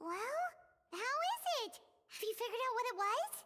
Well, how is it? Have you figured out what it was?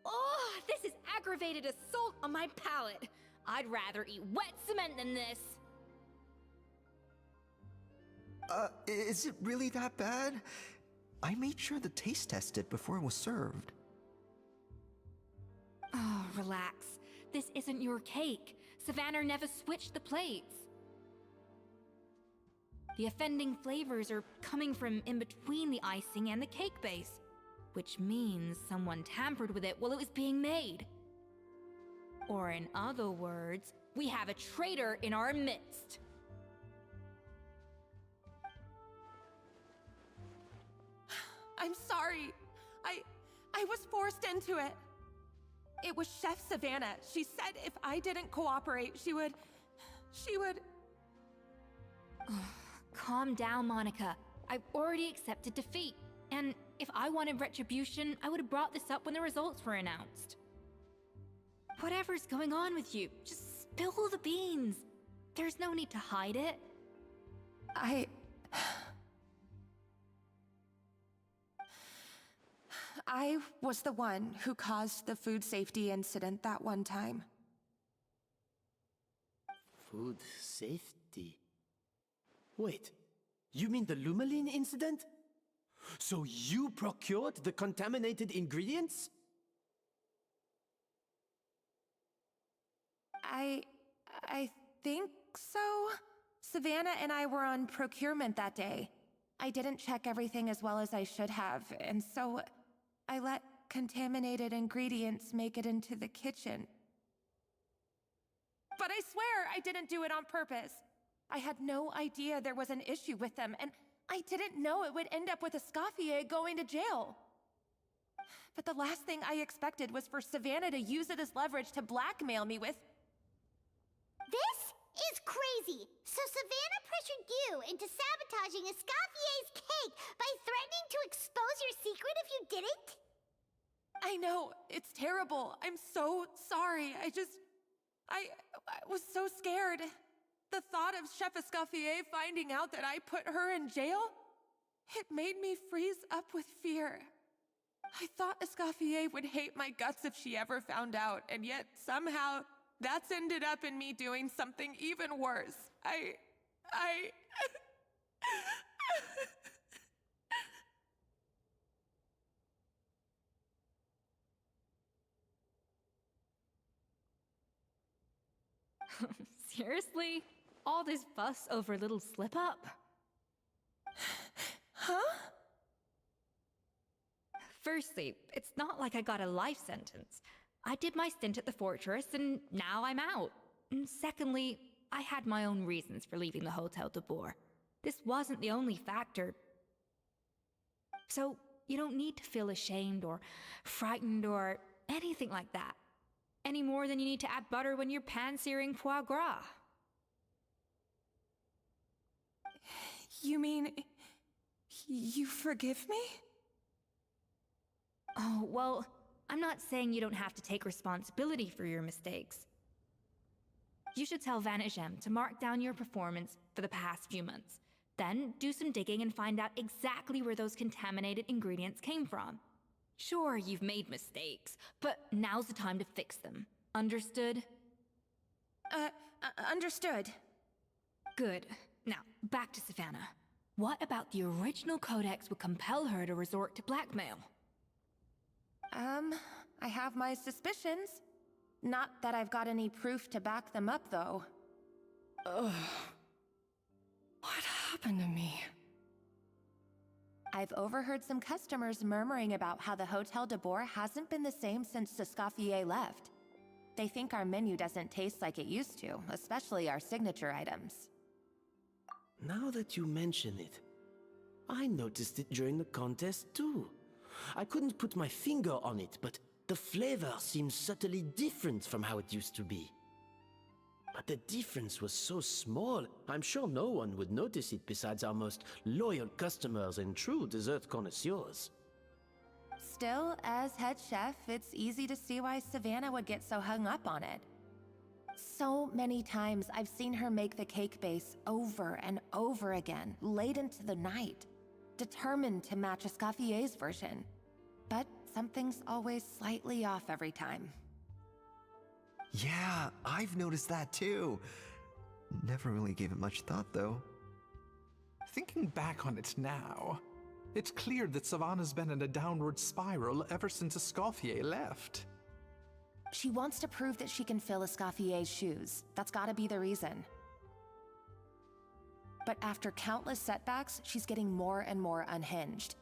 Oh, this is aggravated assault on my palate. I'd rather eat wet cement than this. Is it really that bad? I made sure to taste test it before it was served. Oh, relax. This isn't your cake. Savannah never switched the plates. The offending flavors are coming from in between the icing and the cake base, which means someone tampered with it while it was being made. Or in other words, we have a traitor in our midst. I'm sorry. I was forced into it. It was Chef Savannah. She said if I didn't cooperate, she would... Calm down, Monica. I've already accepted defeat. And if I wanted retribution, I would have brought this up when the results were announced. Whatever's going on with you, just spill the beans. There's no need to hide it. I was the one who caused the food safety incident that one time. Food safety? Wait, you mean the Lumaline incident? So you procured the contaminated ingredients? I think so. Savannah and I were on procurement that day. I didn't check everything as well as I should have, and so I let contaminated ingredients make it into the kitchen. But I swear I didn't do it on purpose. I had no idea there was an issue with them, and I didn't know it would end up with Escoffier going to jail. But the last thing I expected was for Savannah to use it as leverage to blackmail me with... This is crazy! So Savannah pressured you into sabotaging Escoffier's cake by threatening to expose your secret if you didn't? I know, it's terrible. I'm so sorry. I was so scared. The thought of Chef Escoffier finding out that I put her in jail, it made me freeze up with fear. I thought Escoffier would hate my guts if she ever found out, and yet somehow that's ended up in me doing something even worse. Seriously? All this fuss over a little slip-up? Huh? Firstly, it's not like I got a life sentence. I did my stint at the fortress, and now I'm out. And secondly, I had my own reasons for leaving the Hotel de Boer. This wasn't the only factor. So, you don't need to feel ashamed or frightened or anything like that. Any more than you need to add butter when you're pan-searing foie gras. You mean... you forgive me? Oh, well, I'm not saying you don't have to take responsibility for your mistakes. You should tell Vanagem to mark down your performance for the past few months. Then do some digging and find out exactly where those contaminated ingredients came from. Sure, you've made mistakes, but now's the time to fix them. Understood? Understood. Good. Now, back to Savannah. What about the original codex would compel her to resort to blackmail? I have my suspicions. Not that I've got any proof to back them up, though. Ugh. What happened to me? I've overheard some customers murmuring about how the Hotel de Boer hasn't been the same since Escoffier left. They think our menu doesn't taste like it used to, especially our signature items. Now that you mention it, I noticed it during the contest too. I couldn't put my finger on it, but the flavor seems subtly different from how it used to be. But the difference was so small, I'm sure no one would notice it besides our most loyal customers and true dessert connoisseurs. Still, as head chef, it's easy to see why Savannah would get so hung up on it. So many times I've seen her make the cake base over and over again, late into the night, determined to match Escoffier's version. But something's always slightly off every time. Yeah, I've noticed that too. Never really gave it much thought though. Thinking back on it now, it's clear that Savannah's been in a downward spiral ever since Escoffier left. She wants to prove that she can fill Escoffier's shoes. That's gotta be the reason. But after countless setbacks, she's getting more and more unhinged.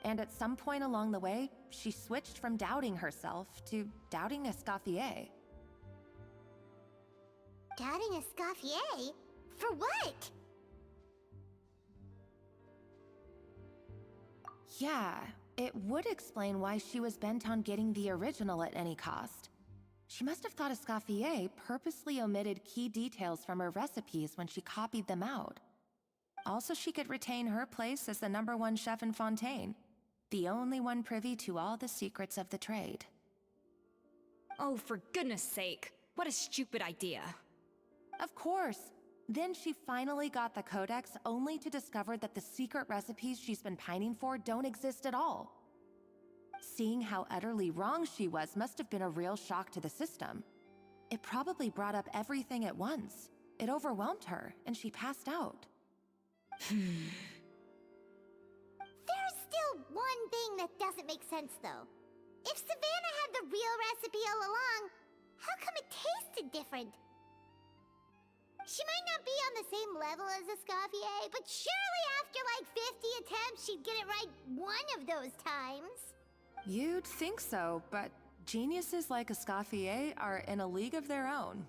And at some point along the way, she switched from doubting herself to doubting Escoffier. Doubting Escoffier? For what? Yeah, it would explain why she was bent on getting the original at any cost. She must have thought Escoffier purposely omitted key details from her recipes when she copied them out. Also, she could retain her place as the #1 chef in Fontaine, the only one privy to all the secrets of the trade. Oh, for goodness sake. What a stupid idea. Of course. Then she finally got the codex only to discover that the secret recipes she's been pining for don't exist at all. Seeing how utterly wrong she was must have been a real shock to the system. It probably brought up everything at once. It overwhelmed her, and she passed out. There's still one thing that doesn't make sense, though. If Savannah had the real recipe all along, how come it tasted different? She might not be on the same level as Escoffier, but surely after like 50 attempts, she'd get it right one of those times. You'd think so, but geniuses like Escoffier are in a league of their own.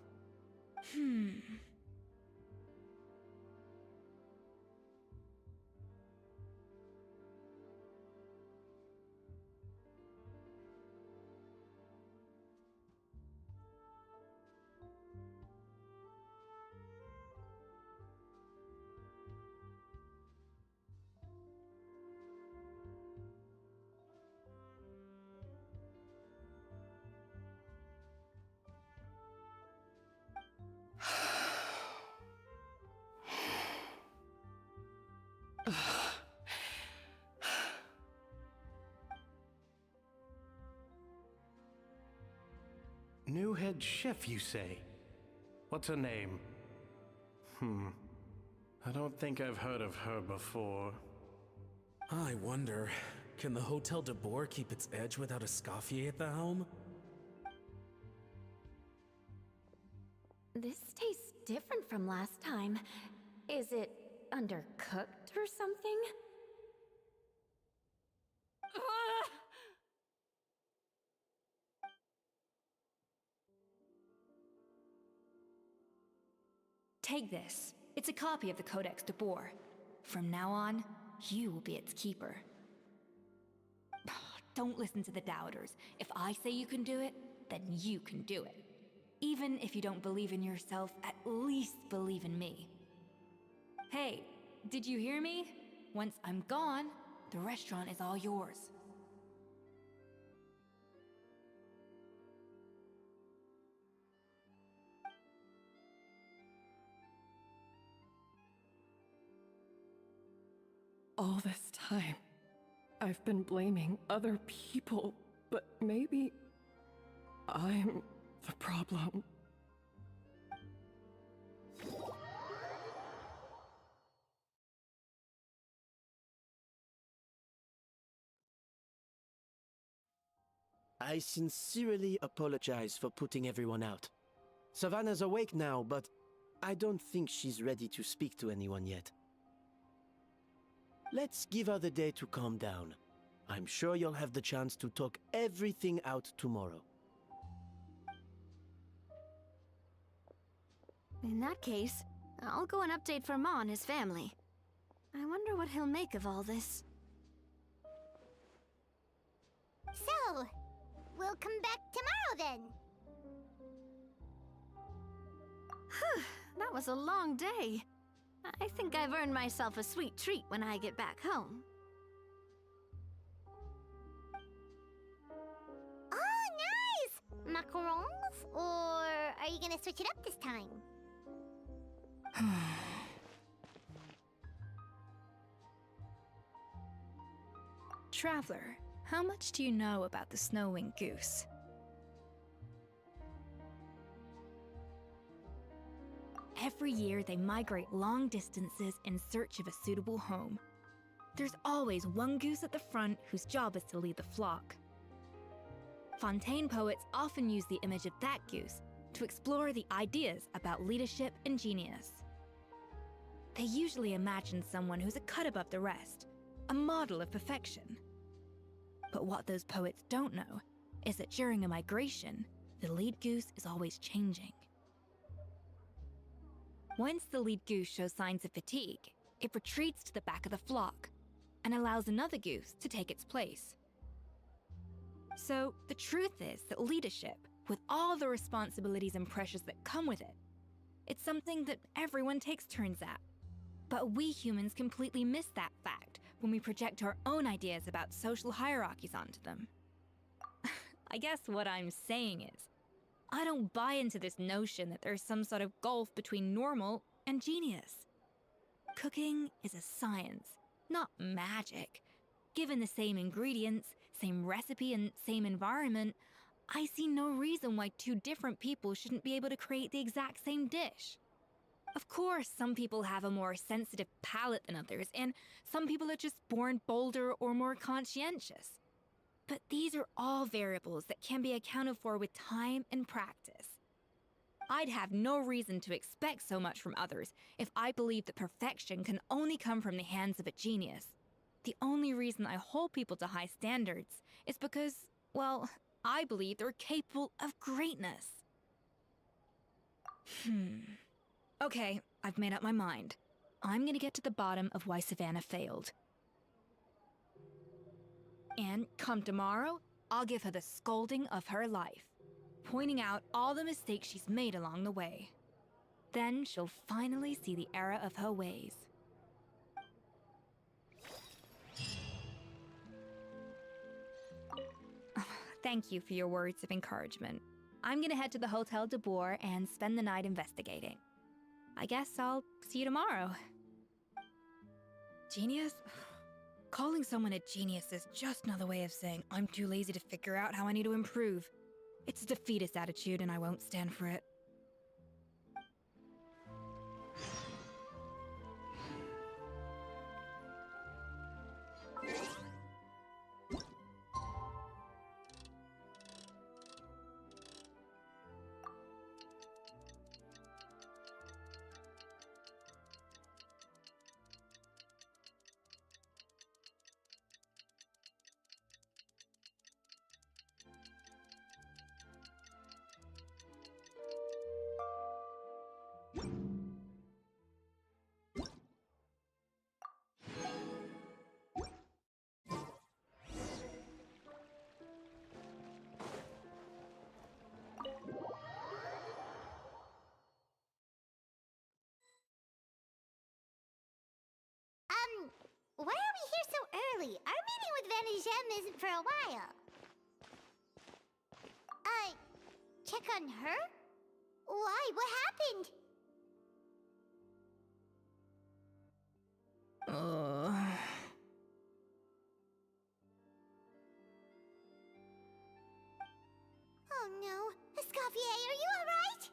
New head chef, you say? What's her name? I don't think I've heard of her before. I wonder, can the Hotel de Boer keep its edge without Escoffier at the helm? This tastes different from last time. Is it undercooked or something? Take this. It's a copy of the Codex de Boer. From now on, you will be its keeper. Don't listen to the doubters. If I say you can do it, then you can do it. Even if you don't believe in yourself, at least believe in me. Hey, did you hear me? Once I'm gone, the restaurant is all yours. All this time, I've been blaming other people, but maybe I'm the problem. I sincerely apologize for putting everyone out. Savannah's awake now, but I don't think she's ready to speak to anyone yet. Let's give her the day to calm down. I'm sure you'll have the chance to talk everything out tomorrow. In that case, I'll go and update for Ma and his family. I wonder what he'll make of all this. So, we'll come back tomorrow then. Whew, that was a long day. I think I've earned myself a sweet treat when I get back home. Oh, nice! Macarons? Or are you gonna switch it up this time? Traveler, how much do you know about the snow-winged goose? Every year, they migrate long distances in search of a suitable home. There's always one goose at the front whose job is to lead the flock. Fontaine poets often use the image of that goose to explore the ideas about leadership and genius. They usually imagine someone who's a cut above the rest, a model of perfection. But what those poets don't know is that during a migration, the lead goose is always changing. Once the lead goose shows signs of fatigue, it retreats to the back of the flock and allows another goose to take its place. So the truth is that leadership, with all the responsibilities and pressures that come with it, it's something that everyone takes turns at. But we humans completely miss that fact when we project our own ideas about social hierarchies onto them. I guess what I'm saying is, I don't buy into this notion that there's some sort of gulf between normal and genius. Cooking is a science, not magic. Given the same ingredients, same recipe, and same environment, I see no reason why two different people shouldn't be able to create the exact same dish. Of course, some people have a more sensitive palate than others, and some people are just born bolder or more conscientious. But these are all variables that can be accounted for with time and practice. I'd have no reason to expect so much from others if I believed that perfection can only come from the hands of a genius. The only reason I hold people to high standards is because, well, I believe they're capable of greatness. Okay, I've made up my mind. I'm gonna get to the bottom of why Savannah failed. And come tomorrow, I'll give her the scolding of her life, pointing out all the mistakes she's made along the way. Then she'll finally see the error of her ways. Thank you for your words of encouragement. I'm gonna head to the Hotel de Boer and spend the night investigating. I guess I'll see you tomorrow. Genius? Calling someone a genius is just another way of saying I'm too lazy to figure out how I need to improve. It's a defeatist attitude and I won't stand for it. Why are we here so early? Our meeting with Vanigem isn't for a while. Check on her? Why? What happened? Oh no. Escoffier, are you alright?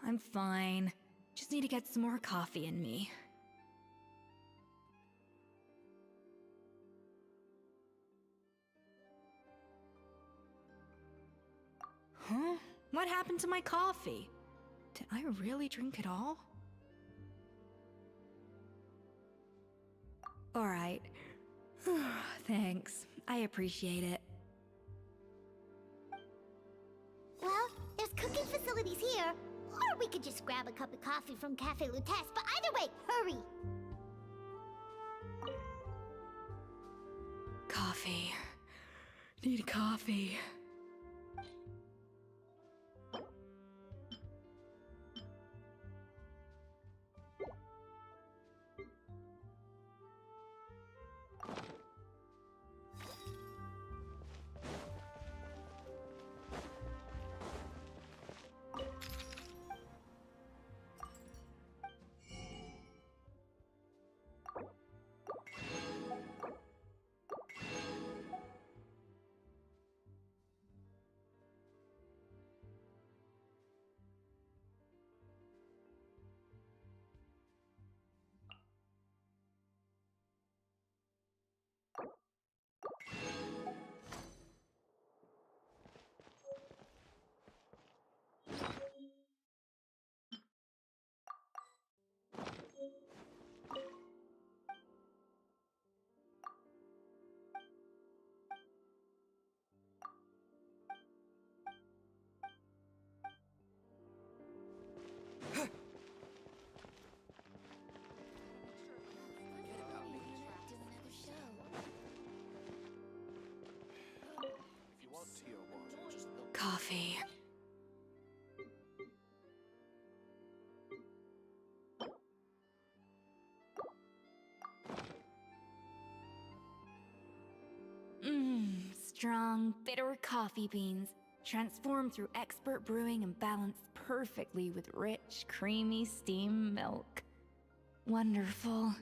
I'm fine. Just need to get some more coffee in me. Huh? What happened to my coffee? Did I really drink it all? Alright. Thanks. I appreciate it. Well, there's cooking facilities here. Or we could just grab a cup of coffee from Cafe Lutece, but either way, hurry! Coffee. Need coffee. Coffee. Strong, bitter coffee beans, transformed through expert brewing and balanced perfectly with rich, creamy steam milk. Wonderful.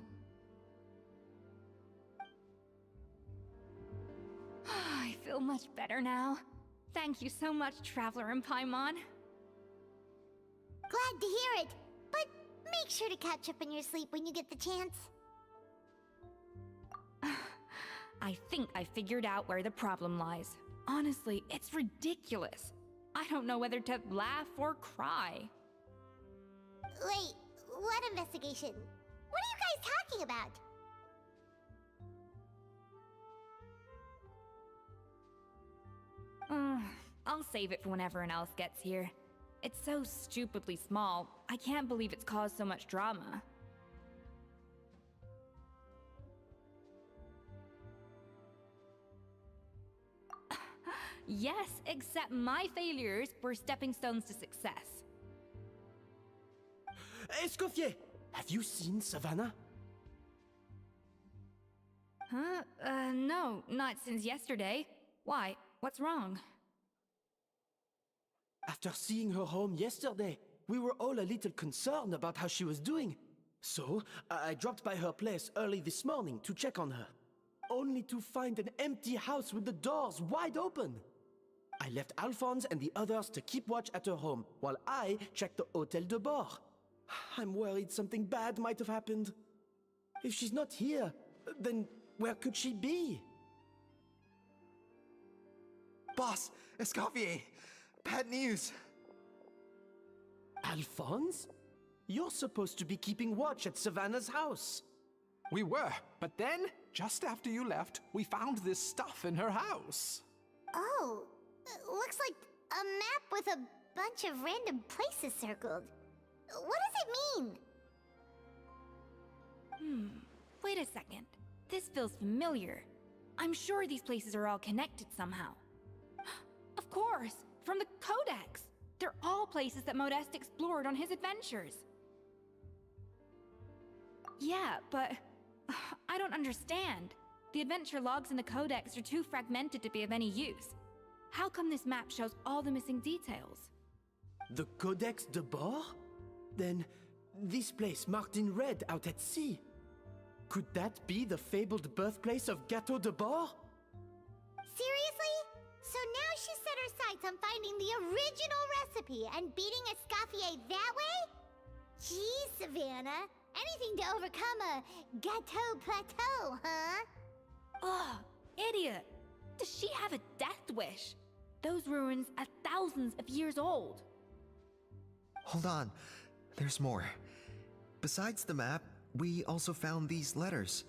I feel much better now. Thank you so much, Traveler and Paimon. Glad to hear it, but make sure to catch up on your sleep when you get the chance. I think I figured out where the problem lies. Honestly, it's ridiculous. I don't know whether to laugh or cry. Wait, what investigation? What are you guys talking about? I'll save it for when everyone else gets here. It's so stupidly small, I can't believe it's caused so much drama. Yes, except my failures were stepping stones to success. Escoffier! Have you seen Savannah? Huh? No, not since yesterday. Why? What's wrong? After seeing her home yesterday, we were all a little concerned about how she was doing. So, I dropped by her place early this morning to check on her. Only to find an empty house with the doors wide open. I left Alphonse and the others to keep watch at her home, while I checked the Hotel de Bord. I'm worried something bad might have happened. If she's not here, then where could she be? Boss, Escoffier, bad news. Alphonse? You're supposed to be keeping watch at Savannah's house. We were, but then, just after you left, we found this stuff in her house. Oh, looks like a map with a bunch of random places circled. What does it mean? Wait a second. This feels familiar. I'm sure these places are all connected somehow. Of course, from the Codex. They're all places that Modeste explored on his adventures. Yeah, but I don't understand. The adventure logs in the Codex are too fragmented to be of any use. How come this map shows all the missing details? The Codex de Bord? Then, this place marked in red out at sea. Could that be the fabled birthplace of Gâteau de Bord? Seriously? So now she set her sights on finding the original recipe and beating Escoffier that way? Geez, Savannah. Anything to overcome a gâteau plateau, huh? Ugh, idiot! Does she have a death wish? Those ruins are thousands of years old. Hold on, there's more. Besides the map, we also found these letters.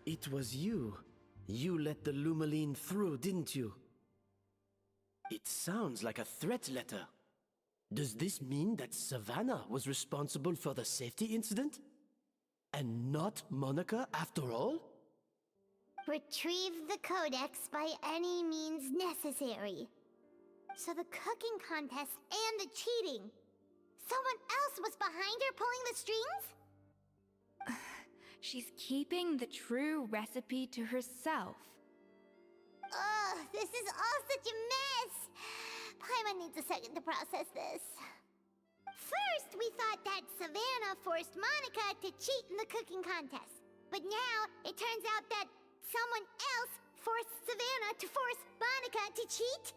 It was you. You let the Lumaline through, didn't you? It sounds like a threat letter. Does this mean that Savannah was responsible for the safety incident? And not Monica after all? Retrieve the codex by any means necessary. So the cooking contest and the cheating. Someone else was behind her pulling the strings? She's keeping the true recipe to herself. Ugh, this is all such a mess. Paimon needs a second to process this. First, we thought that Savannah forced Monica to cheat in the cooking contest. But now, it turns out that someone else forced Savannah to force Monica to cheat?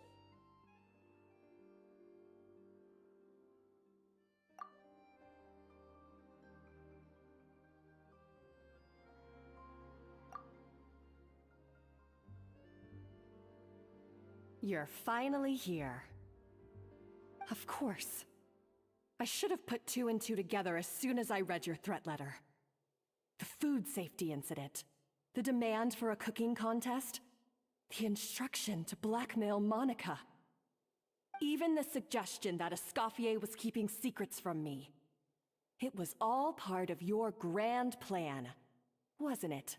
You're finally here. Of course. I should have put 2 and 2 together as soon as I read your threat letter. The food safety incident, the demand for a cooking contest, the instruction to blackmail Monica. Even the suggestion that Escoffier was keeping secrets from me. It was all part of your grand plan, wasn't it,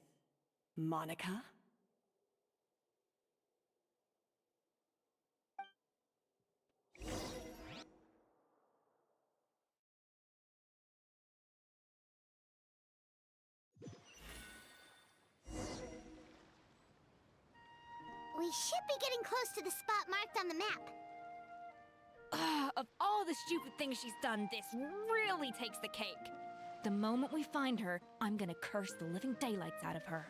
Monica? We should be getting close to the spot marked on the map. Of all the stupid things she's done, this really takes the cake. The moment we find her, I'm gonna curse the living daylights out of her.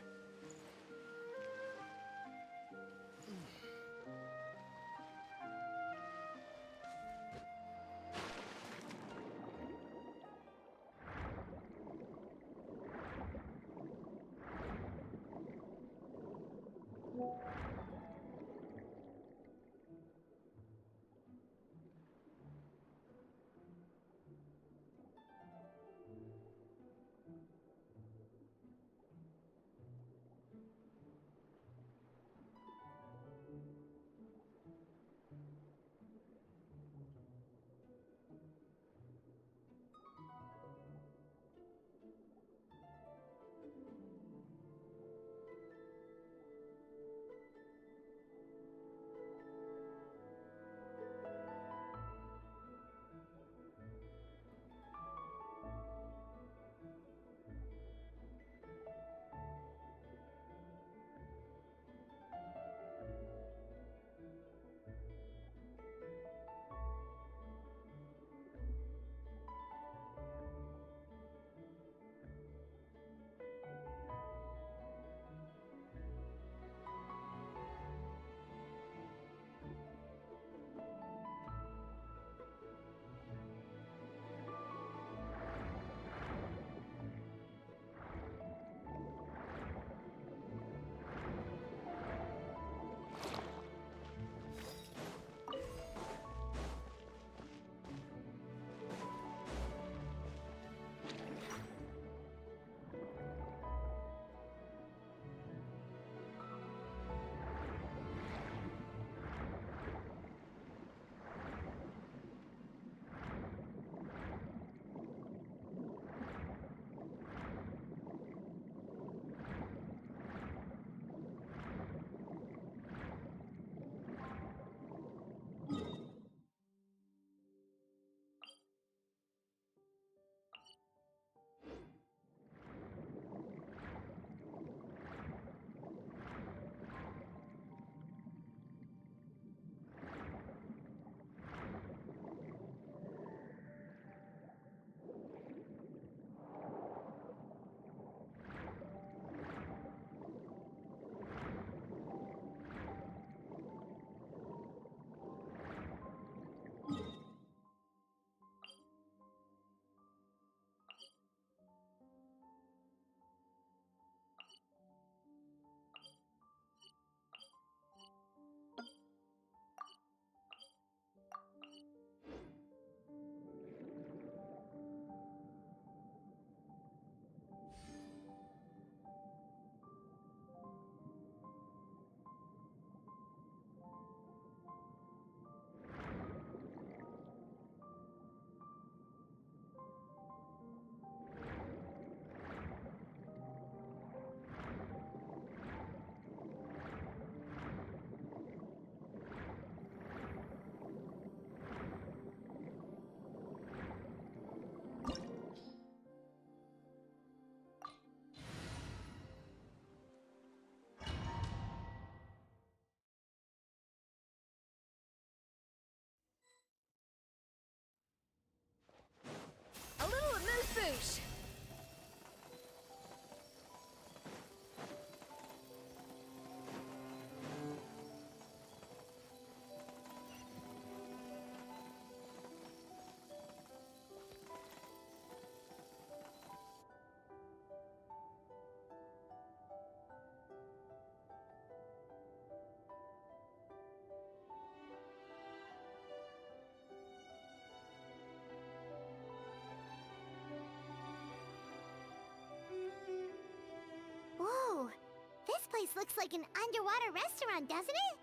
place looks like an underwater restaurant, doesn't it?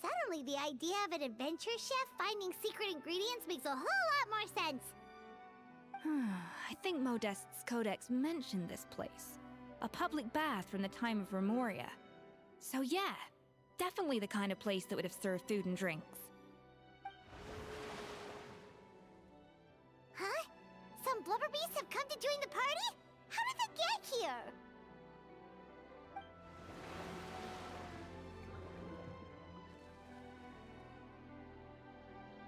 Suddenly, the idea of an adventure chef finding secret ingredients makes a whole lot more sense. I think Modest's codex mentioned this place. A public bath from the time of Remoria. So yeah, definitely the kind of place that would have served food and drinks. Huh? Some blubber beasts have come to join the party? How did they get here?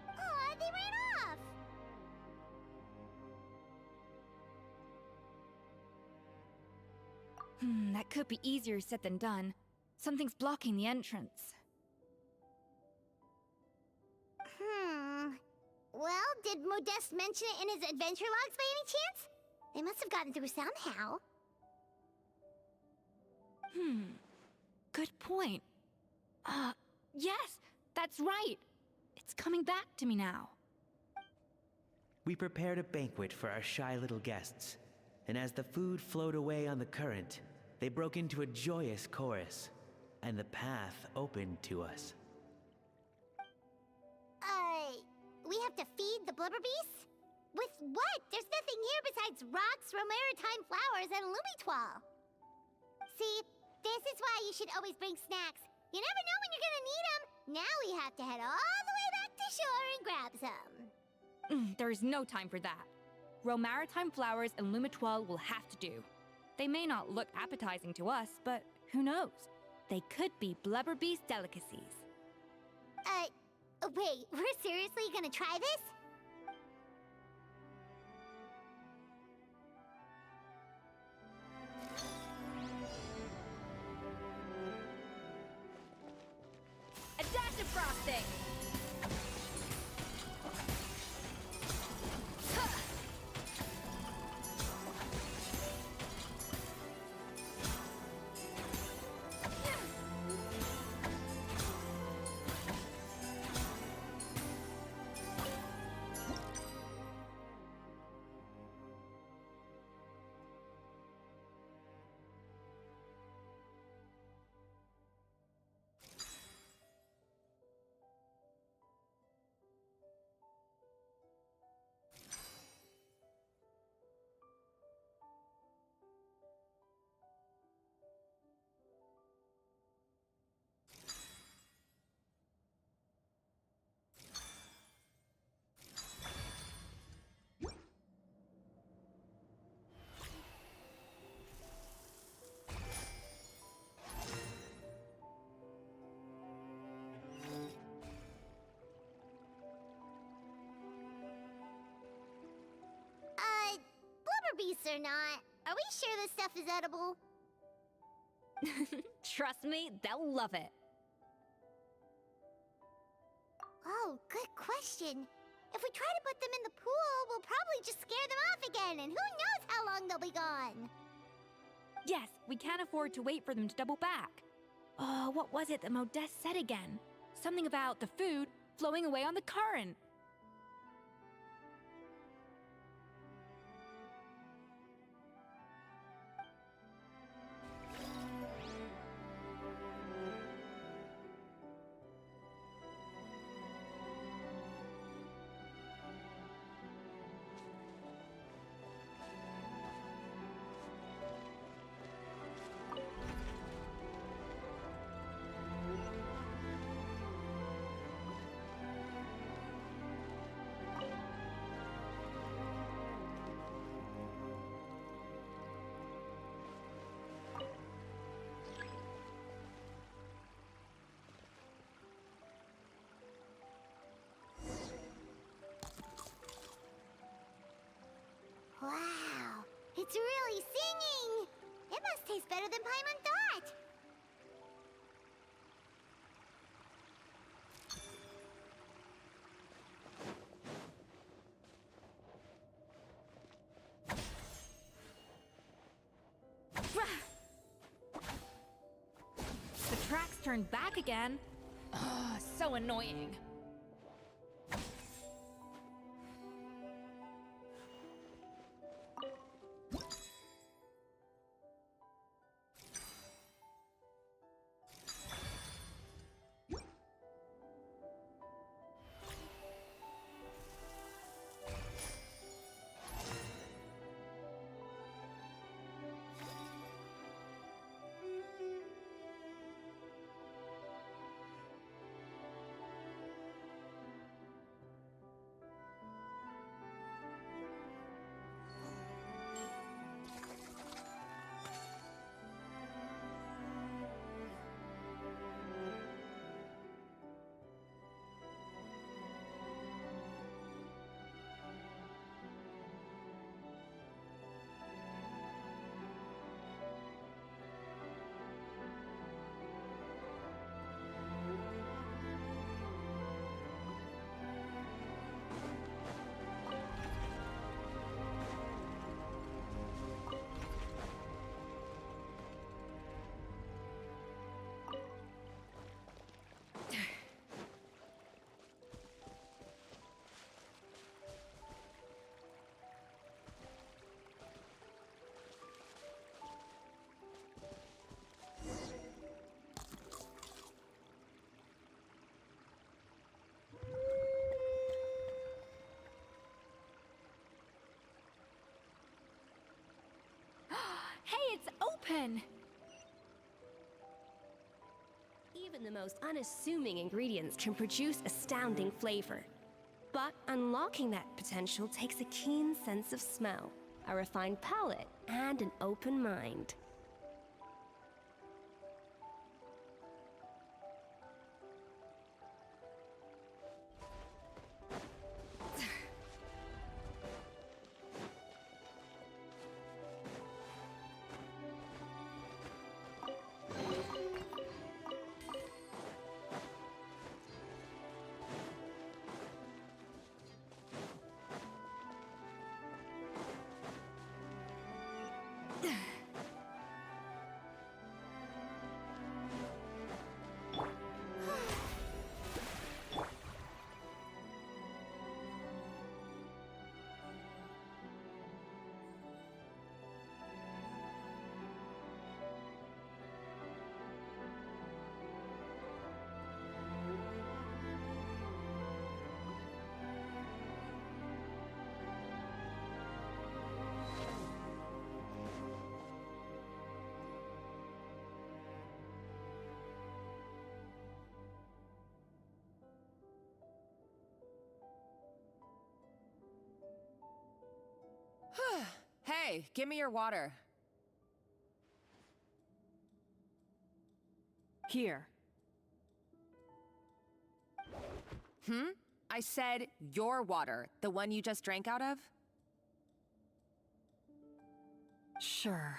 Aw, they ran off! That could be easier said than done. Something's blocking the entrance. Well, did Modeste mention it in his adventure logs by any chance? They must have gotten through somehow. Good point. Yes, that's right. It's coming back to me now. We prepared a banquet for our shy little guests, and as the food flowed away on the current, they broke into a joyous chorus, and the path opened to us. We have to feed the blubber beasts? With what? There's nothing here besides rocks, romaritime flowers, and lumitoile. See, this is why you should always bring snacks. You never know when you're gonna need them. Now we have to head all the way back to shore and grab some. There is no time for that. Romaritime flowers and lumitoile will have to do. They may not look appetizing to us, but who knows? They could be blubber beast delicacies. Wait, we're seriously gonna try this? A dash of frosting! Beasts or not, are we sure this stuff is edible? Trust me, they'll love it. Oh, good question. If we try to put them in the pool, we'll probably just scare them off again, and who knows how long they'll be gone. Yes, we can't afford to wait for them to double back. Oh, what was it that Modeste said again? Something about the food flowing away on the current. Wow, it's really singing! It must taste better than Paimon thought! The tracks turned back again. Ugh, so annoying. again. Even the most unassuming ingredients can produce astounding flavor. But unlocking that potential takes a keen sense of smell, a refined palate, and an open mind. Hey, give me your water. Here. I said your water, the one you just drank out of? Sure.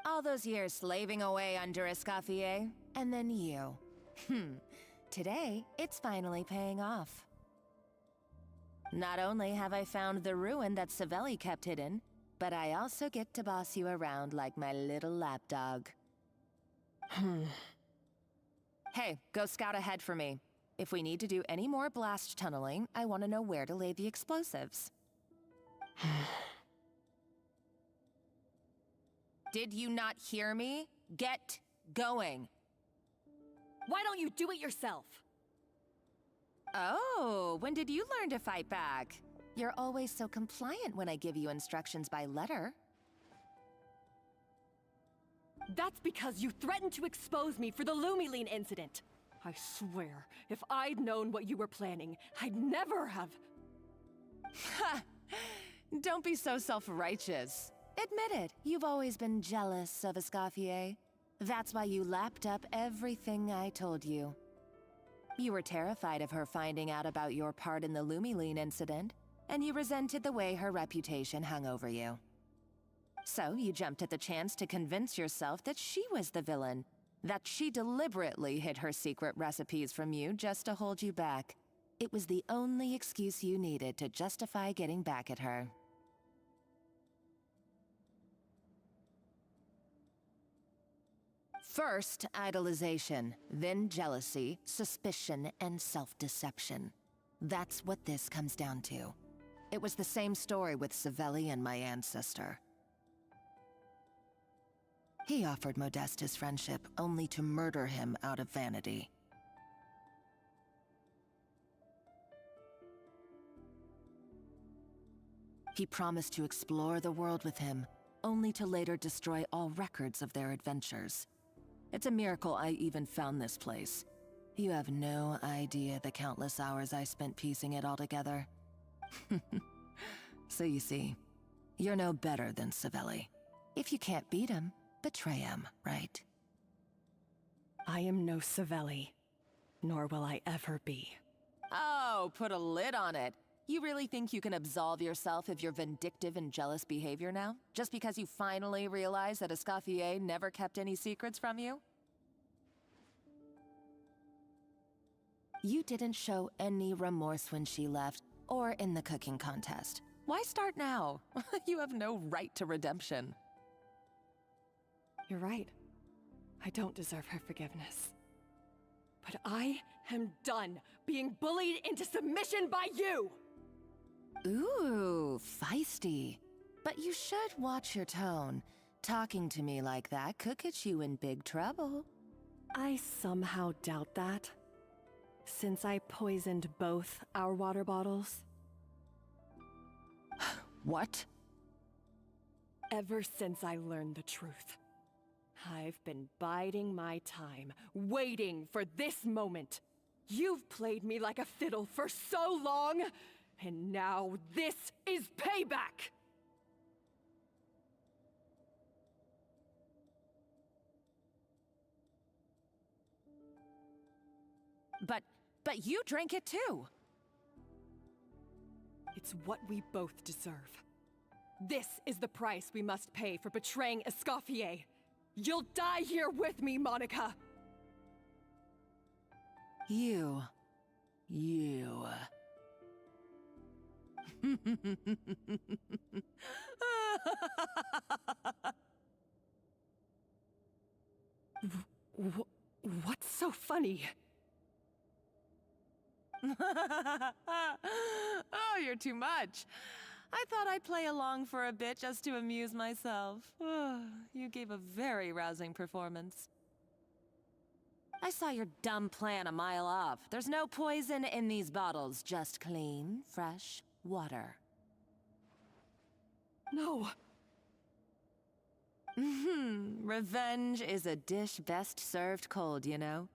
All those years slaving away under Escoffier, and then you. Today, it's finally paying off. Not only have I found the ruin that Savelli kept hidden, but I also get to boss you around like my little lapdog. Hey, go scout ahead for me. If we need to do any more blast tunneling, I want to know where to lay the explosives. Did you not hear me? Get going. Why don't you do it yourself? Oh, when did you learn to fight back? You're always so compliant when I give you instructions by letter. That's because you threatened to expose me for the Lumiline incident. I swear, if I'd known what you were planning, I'd never have... Ha! Don't be so self-righteous. Admit it, you've always been jealous of Escoffier. That's why you lapped up everything I told you. You were terrified of her finding out about your part in the Lumiline incident, and you resented the way her reputation hung over you. So you jumped at the chance to convince yourself that she was the villain, that she deliberately hid her secret recipes from you just to hold you back. It was the only excuse you needed to justify getting back at her. First, idolization, then jealousy, suspicion, and self-deception. That's what this comes down to. It was the same story with Savelli and my ancestor. He offered Modeste his friendship only to murder him out of vanity. He promised to explore the world with him, only to later destroy all records of their adventures. It's a miracle I even found this place. You have no idea the countless hours I spent piecing it all together. So you see, you're no better than Savelli. If you can't beat him, betray him, right? I am no Savelli, nor will I ever be. Oh, put a lid on it. You really think you can absolve yourself of your vindictive and jealous behavior now? Just because you finally realized that Escoffier never kept any secrets from you? You didn't show any remorse when she left, or in the cooking contest. Why start now? You have no right to redemption. You're right. I don't deserve her forgiveness. But I am done being bullied into submission by you! Ooh, feisty. But you should watch your tone. Talking to me like that could get you in big trouble. I somehow doubt that. Since I poisoned both our water bottles. What? Ever since I learned the truth, I've been biding my time, waiting for this moment. You've played me like a fiddle for so long, and now this is payback! But you drank it too! It's what we both deserve. This is the price we must pay for betraying Escoffier. You'll die here with me, Monica! You. What's so funny? Oh, you're too much. I thought I'd play along for a bit just to amuse myself. You gave a very rousing performance. I saw your dumb plan a mile off. There's no poison in these bottles, just clean, fresh water. No. Revenge is a dish best served cold, you know?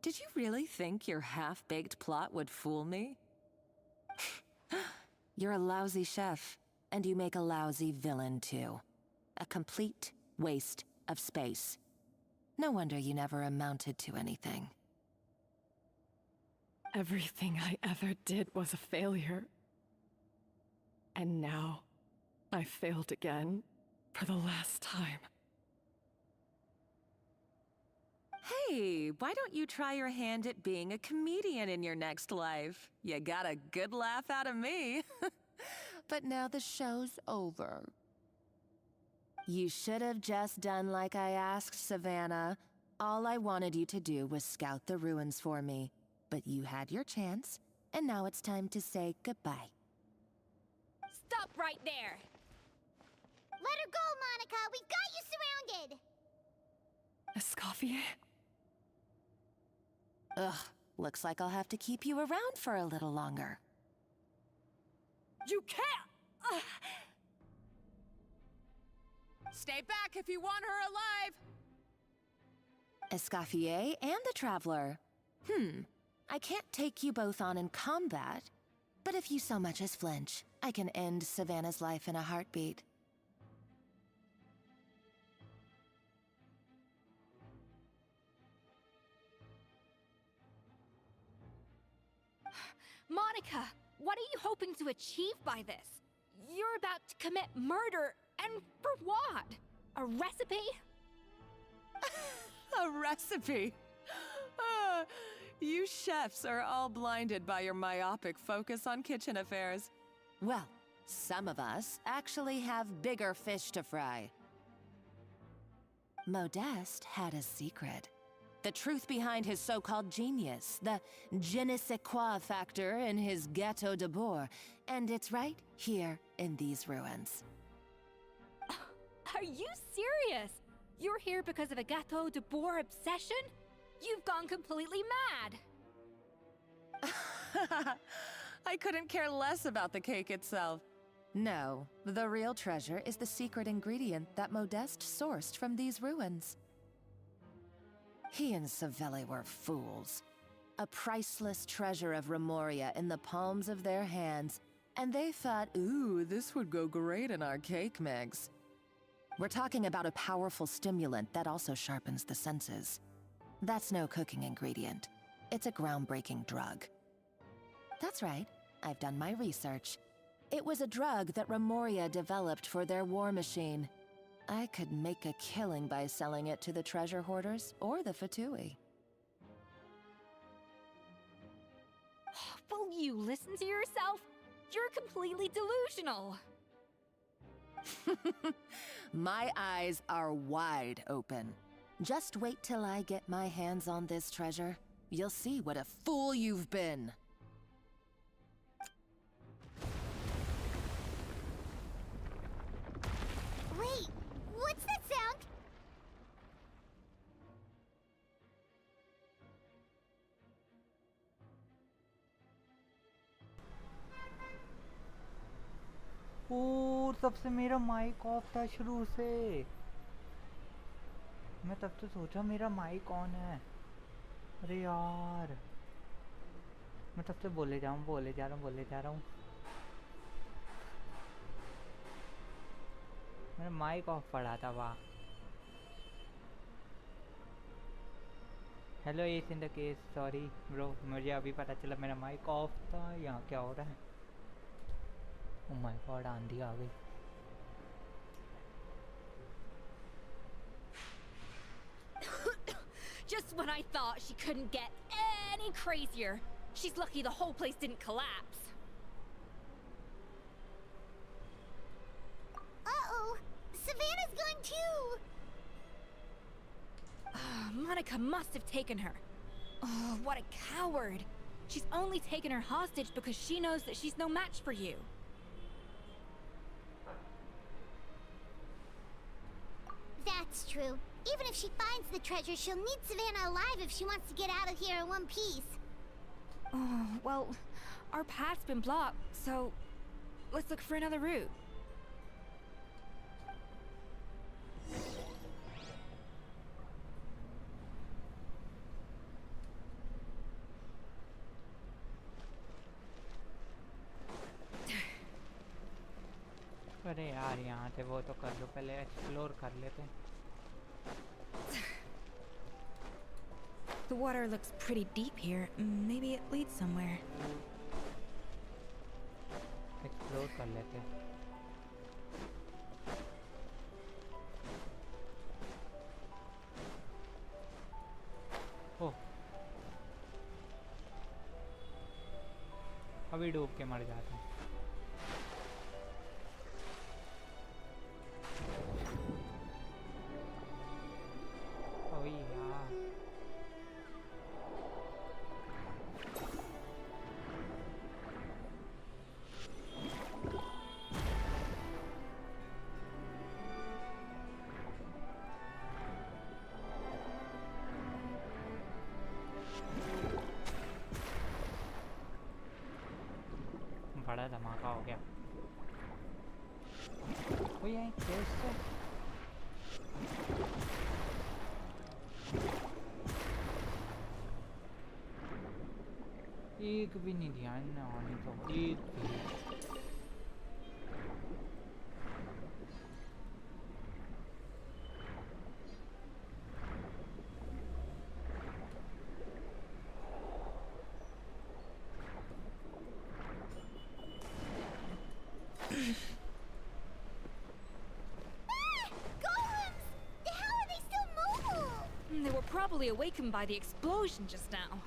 Did you really think your half-baked plot would fool me? You're a lousy chef, and you make a lousy villain, too. A complete waste of space. No wonder you never amounted to anything. Everything I ever did was a failure. And now, I failed again, for the last time. Hey, why don't you try your hand at being a comedian in your next life? You got a good laugh out of me. But now the show's over. You should have just done like I asked, Savannah. All I wanted you to do was scout the ruins for me. But you had your chance, and now it's time to say goodbye. Stop right there! Let her go, Monica! We've got you surrounded! Escoffier? Ugh, looks like I'll have to keep you around for a little longer. You can't! Stay back if you want her alive! Escoffier and the Traveler. I can't take you both on in combat, but if you so much as flinch, I can end Savannah's life in a heartbeat. Monica, what are you hoping to achieve by this? You're about to commit murder, and for what? A recipe? A recipe? You chefs are all blinded by your myopic focus on kitchen affairs. Well, some of us actually have bigger fish to fry. Modeste had a secret. The truth behind his so-called genius, the je ne sais quoi factor in his Gâteau de Bourg, and it's right here in these ruins. Are you serious? You're here because of a Gâteau de Bourg obsession? You've gone completely mad! I couldn't care less about the cake itself. No, the real treasure is the secret ingredient that Modeste sourced from these ruins. He and Savelli were fools. A priceless treasure of Remoria in the palms of their hands, and they thought, ooh, this would go great in our cake mix. We're talking about a powerful stimulant that also sharpens the senses. That's no cooking ingredient. It's a groundbreaking drug. That's right, I've done my research. It was a drug that Remoria developed for their war machine. I could make a killing by selling it to the treasure hoarders or the Fatui. Will you listen to yourself? You're completely delusional. My eyes are wide open. Just wait till I get my hands on this treasure. You'll see what a fool you've been. Wait, what's that sound? और सबसे मेरा mic off था शुरू से। मैं तब तो सोचा मेरा माइक ऑन है। अरे यार, मैं तब से बोले जा रहा हूँ। मेरा माइक ऑफ पड़ा था वहाँ। Hello S in the case, sorry bro, मुझे अभी पता चला मेरा माइक ऑफ था। यहाँ क्या हो रहा है? ओह माय गॉड, आंधी आ गई। Just when I thought she couldn't get any crazier. She's lucky the whole place didn't collapse. Uh-oh, Savannah's gone too! Monica must have taken her. Oh, what a coward. She's only taken her hostage because she knows that she's no match for you. That's true. Even if she finds the treasure, she'll need Savannah alive if she wants to get out of here in one piece. Oh, well, our path's been blocked, so let's look for another route. अरे यार, यहाँ से वो तो कर लो, पहले explore कर लेते हैं। The water looks pretty deep here. Maybe it leads somewhere. Explore कर लेते हैं। ओह, अभी डूब के मर जाता हूँ। बड़ा धमाका हो गया। वो यहीं तेज से एक भी नहीं ध्यान न आने तो एक भी। They were probably awakened by the explosion just now.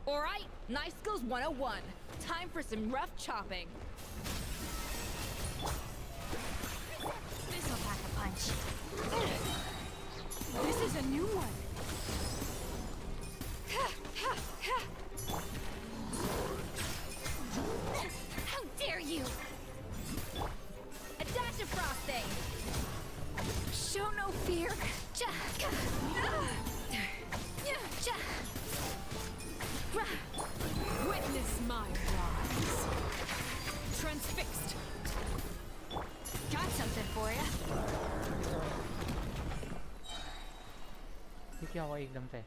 Alright, Knife Skills 101. Time for some rough chopping. This'll pack a punch. This is a new one. How dare you! A dash of frosting! Show no fear! Witness my rise. Transfixed! Got something for ya! ये क्या हुआ एकदम से?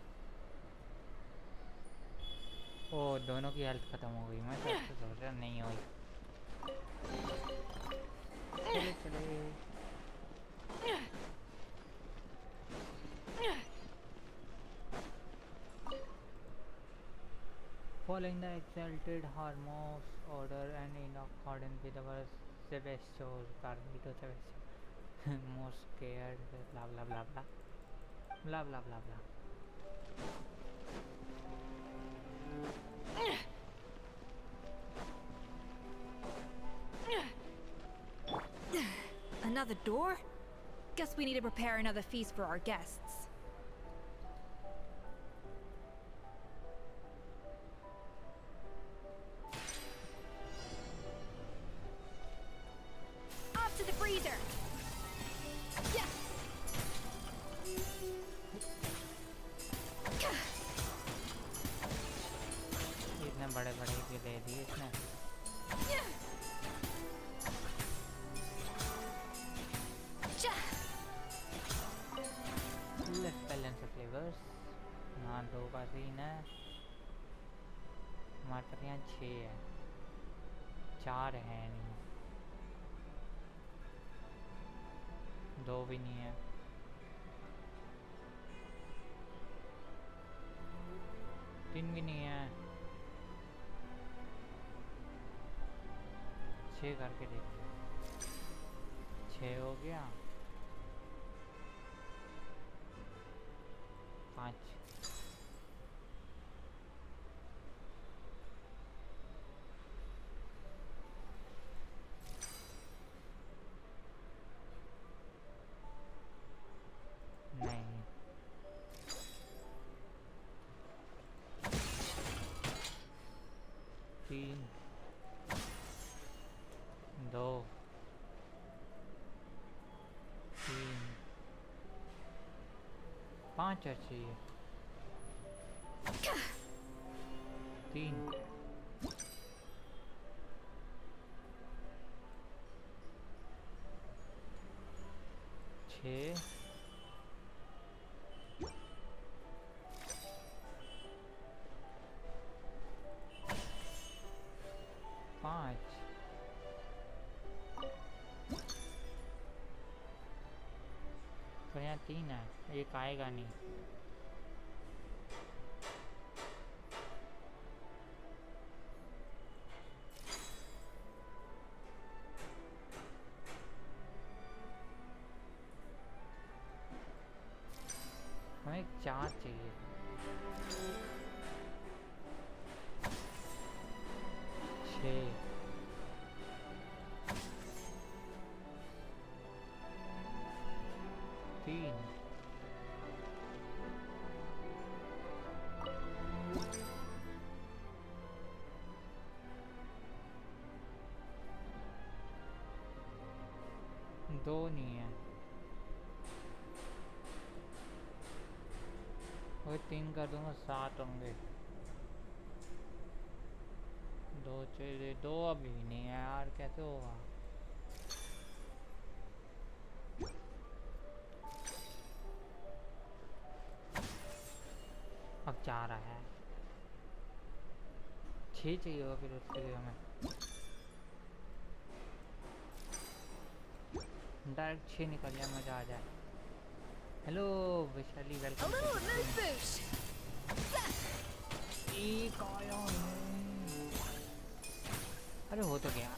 ओ, दोनों की health खत्म हो गई। मैं तो सोच रहा नहीं हुई। चले चले। Following the exalted harmonious order and in accordance with our Sebastian's Carmito Sebastian most scared blah blah blah blah blah blah blah blah. Another door? Guess we need to prepare another feast for our guests. let's balance the flavors. यहाँ 2 का scene है, हमारे पास यहाँ 6 है, 4 है नहीं, 2 भी नहीं है, 3 भी नहीं है, 6 करके देखते, 6 हो गया, 5 नहीं, 3 2 3 5 चाहिए, 3 6 5 तो यहाँ 3 है, एक आएगा नहीं, हमें 4 चाहिए, 6 3 2 नहीं है, वो 3 कर दूंगा, 7 होंगे, 2 चाहिए, 2 अभी भी नहीं है यार, कैसे होगा? अब 4 आया है, 6 चाहिए होगा फिर उसके लिए हमें, डायरेक्ट 6 निकल जाए, मजा आ जाए। Hello Vaishali, welcome. अरे हो तो गया,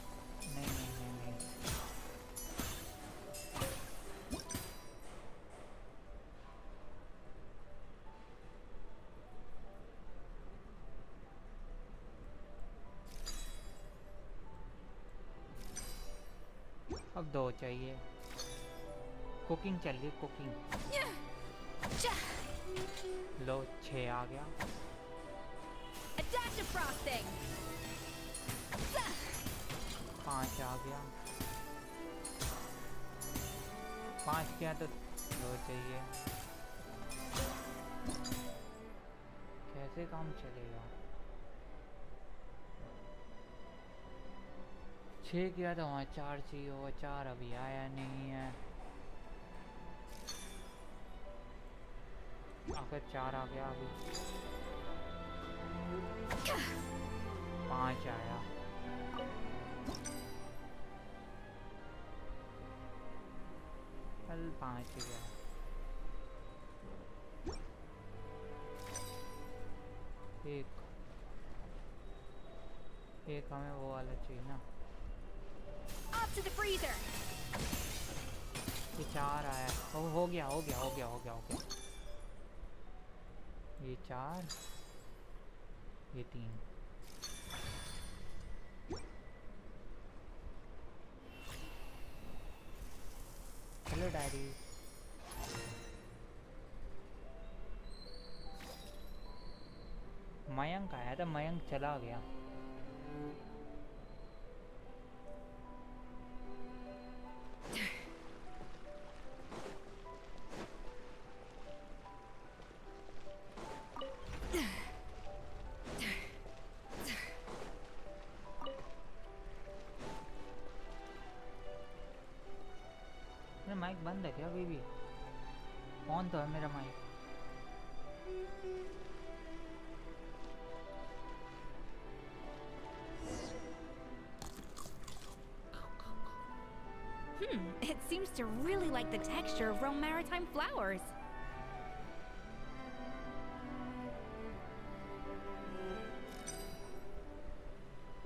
नहीं नहीं नहीं नहीं, अब 2 चाहिए, कुकिंग चल रही, कुकिंग, लो 6 आ गया, 5 आ गया, 5 क्या तो 2 चाहिए, कैसे काम चलेगा? 6 किया तो वहाँ 4 चाहिए होगा, 4 अभी आया नहीं है, आखिर 4 आ गया, अभी 5 आया, कल 5 गया, एक हमें वो वाला चाहिए ना, ये 4 आया, हो गया हो गया हो गया हो गया हो गया, ये 4, ये 3, हेलो डैडी, मयंक आया था, मयंक चला गया, माइक बंद है क्या अभी भी? ऑन तो है मेरा mic. It seems to really like the texture of Rome maritime flowers.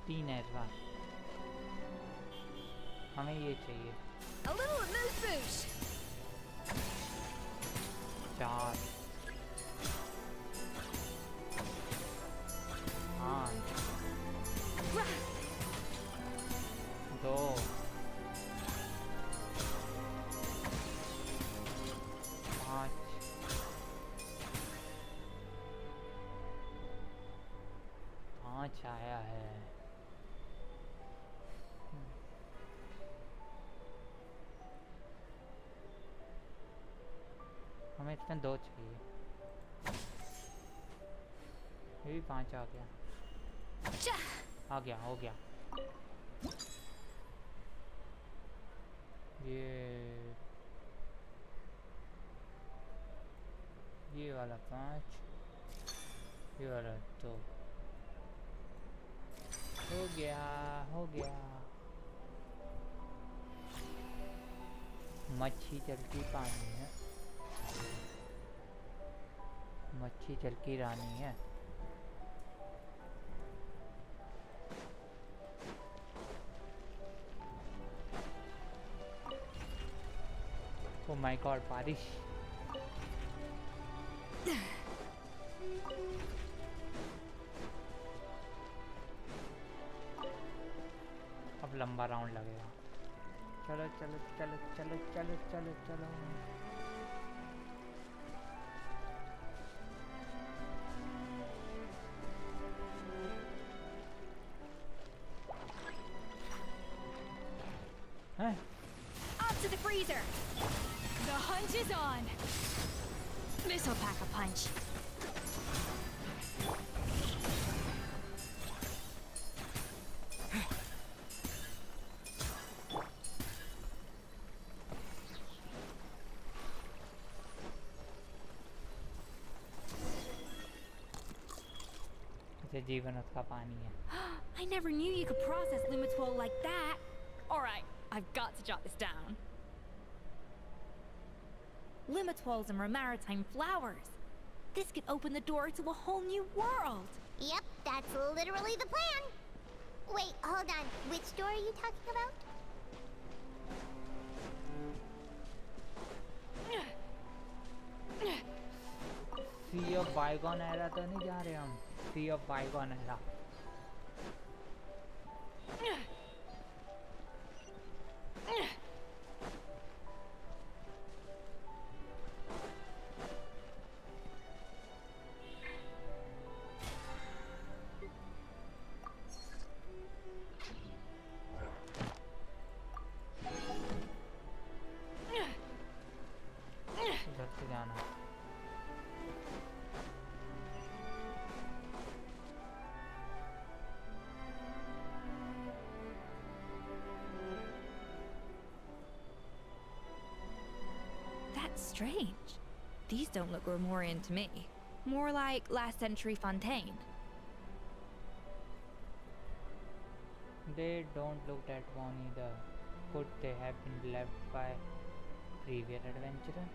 तीन है इस बार। हमें ये चाहिए। A little moose boosh. 4 5 2 5 5 आया है। हमें इसमें 2 चाहिए। ये भी 5 आ गया। आ गया, हो गया। ये वाला 5, ये वाला 2 हो गया, हो गया। मच्छी चलती पानी है, मच्छी चल की रानी है। Oh my god, बारिश। अब लंबा राउंड लगेगा। चलो चलो चलो चलो चलो चलो चलो। हैं? Off to the freezer. The hunt is on. This'll pack a punch. जीवन उसका पानी है। I never knew you could process Lumitol like that. Alright, I've got to jot this down. Limitols and maritime flowers. This could open the door to a whole new world. Yep, that's literally the plan. Wait, hold on. Which door are you talking about? Sea of Bygone era तो नहीं जा रहे हम। Sea of Bygone era। इधर से जाना। That's strange. These don't look Romorian to me. More like last century Fontaine. They don't look that one either. Could they have been left by previous adventurer?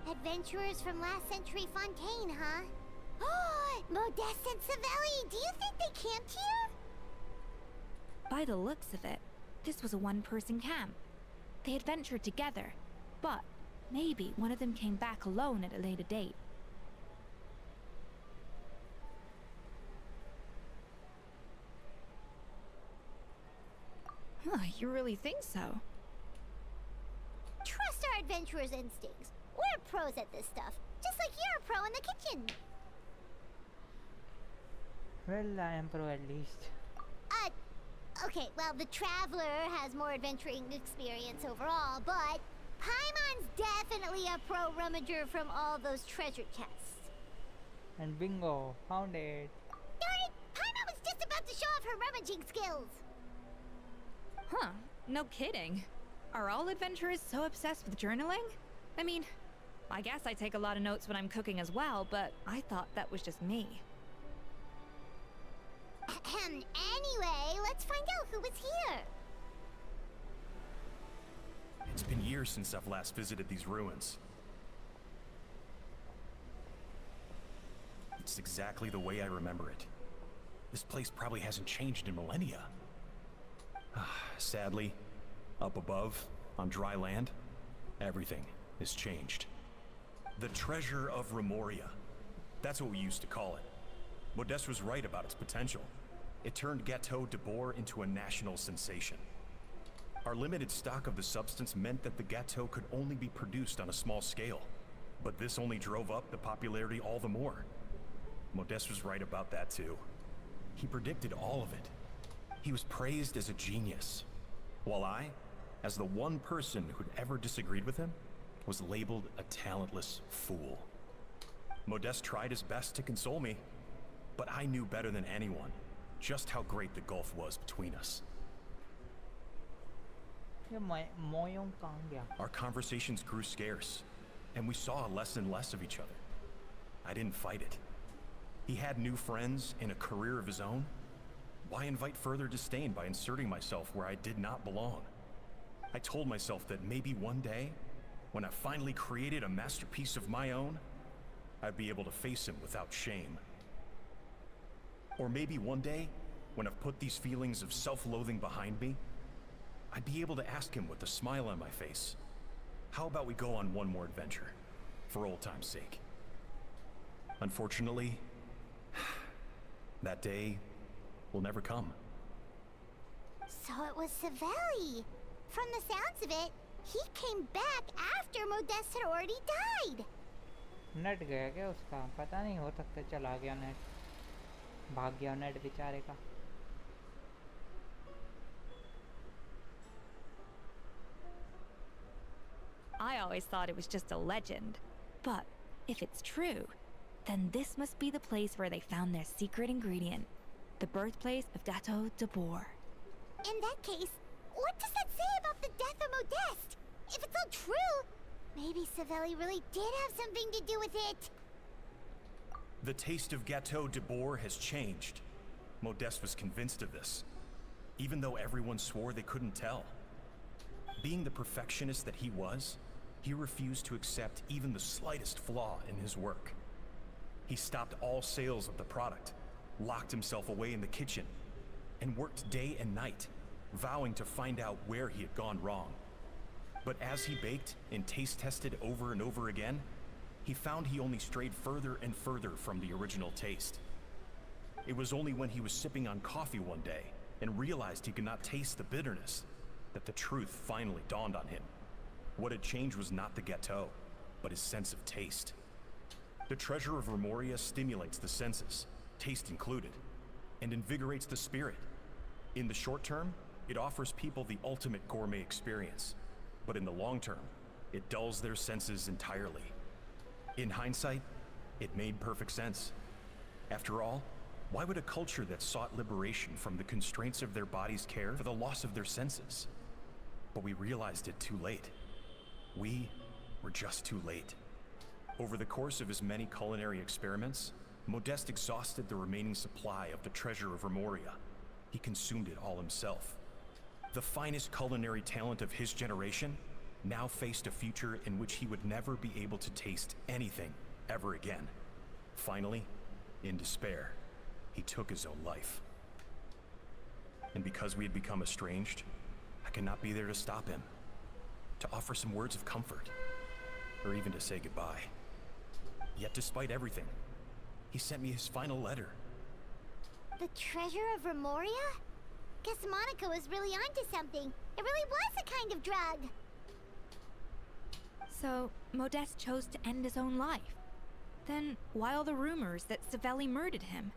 Adventurers from last century Fontaine, huh? Oh, Modeste and Savelli, do you think they camped here? By the looks of it, this was a one-person camp. They adventured together, but maybe one of them came back alone at a later date. Huh, you really think so? Trust our adventurers' instincts. We're pros at this stuff, just like you're a pro in the kitchen. Well, I am pro at least. Okay, well, the Traveler has more adventuring experience overall, but Paimon's definitely a pro rummager from all those treasure chests. And bingo, found it. Darn it! Paimon was just about to show off her rummaging skills. Huh, no kidding. Are all adventurers so obsessed with journaling? I mean, I guess I take a lot of notes when I'm cooking as well, but I thought that was just me. Anyway, let's find out who was here. It's been years since I've last visited these ruins. It's exactly the way I remember it. This place probably hasn't changed in millennia. Sadly, up above, on dry land, everything is changed. The treasure of Remoria. That's what we used to call it. Modeste was right about its potential. It turned Gâteau de Bourg into a national sensation. Our limited stock of the substance meant that the gâteau could only be produced on a small scale. But this only drove up the popularity all the more. Modeste was right about that too. He predicted all of it. He was praised as a genius, while I, as the one person who'd ever disagreed with him, was labeled a talentless fool. Modeste tried his best to console me, but I knew better than anyone just how great the gulf was between us. Our conversations grew scarce, and we saw less and less of each other. I didn't fight it. He had new friends and a career of his own. Why invite further disdain by inserting myself where I did not belong? I told myself that maybe one day, when I finally created a masterpiece of my own, I'd be able to face him without shame. Or maybe one day, when I've put these feelings of self-loathing behind me, I'd be able to ask him with a smile on my face, how about we go on one more adventure, for old time's sake? Unfortunately, that day will never come. So it was Savelli. From the sounds of it, he came back after Modeste had already died. Net गया क्या उसका पता नहीं हो सकता चला गया net भाग गया नेट बेचारे का I always thought it was just a legend. But if it's true, then this must be the place where they found their secret ingredient, the birthplace of Gâteau de Bourg. In that case, what does that say about the death of Modeste? If it's all true, maybe Savelli really did have something to do with it. The taste of Gâteau de Bourg has changed. Modeste was convinced of this, even though everyone swore they couldn't tell. Being the perfectionist that he was, he refused to accept even the slightest flaw in his work. He stopped all sales of the product, locked himself away in the kitchen, and worked day and night, vowing to find out where he had gone wrong. But as he baked and taste tested over and over again, he found he only strayed further and further from the original taste. It was only when he was sipping on coffee one day and realized he could not taste the bitterness that the truth finally dawned on him. What had changed was not the gâteau, but his sense of taste. The treasure of Remoria stimulates the senses, taste included, and invigorates the spirit. In the short term, it offers people the ultimate gourmet experience, but in the long term, it dulls their senses entirely. In hindsight, it made perfect sense. After all, why would a culture that sought liberation from the constraints of their bodies care for the loss of their senses? But we realized it too late. We were just too late. Over the course of his many culinary experiments, Modeste exhausted the remaining supply of the treasure of Remoria. He consumed it all himself. The finest culinary talent of his generation now faced a future in which he would never be able to taste anything ever again. Finally, in despair, he took his own life. And because we had become estranged, I could not be there to stop him, to offer some words of comfort, or even to say goodbye. Yet despite everything, he sent me his final letter. The treasure of Remoria? Guess Monica was really onto something. It really was a kind of drug. So, Modeste chose to end his own life. Then, why all the rumors that Savelli murdered him?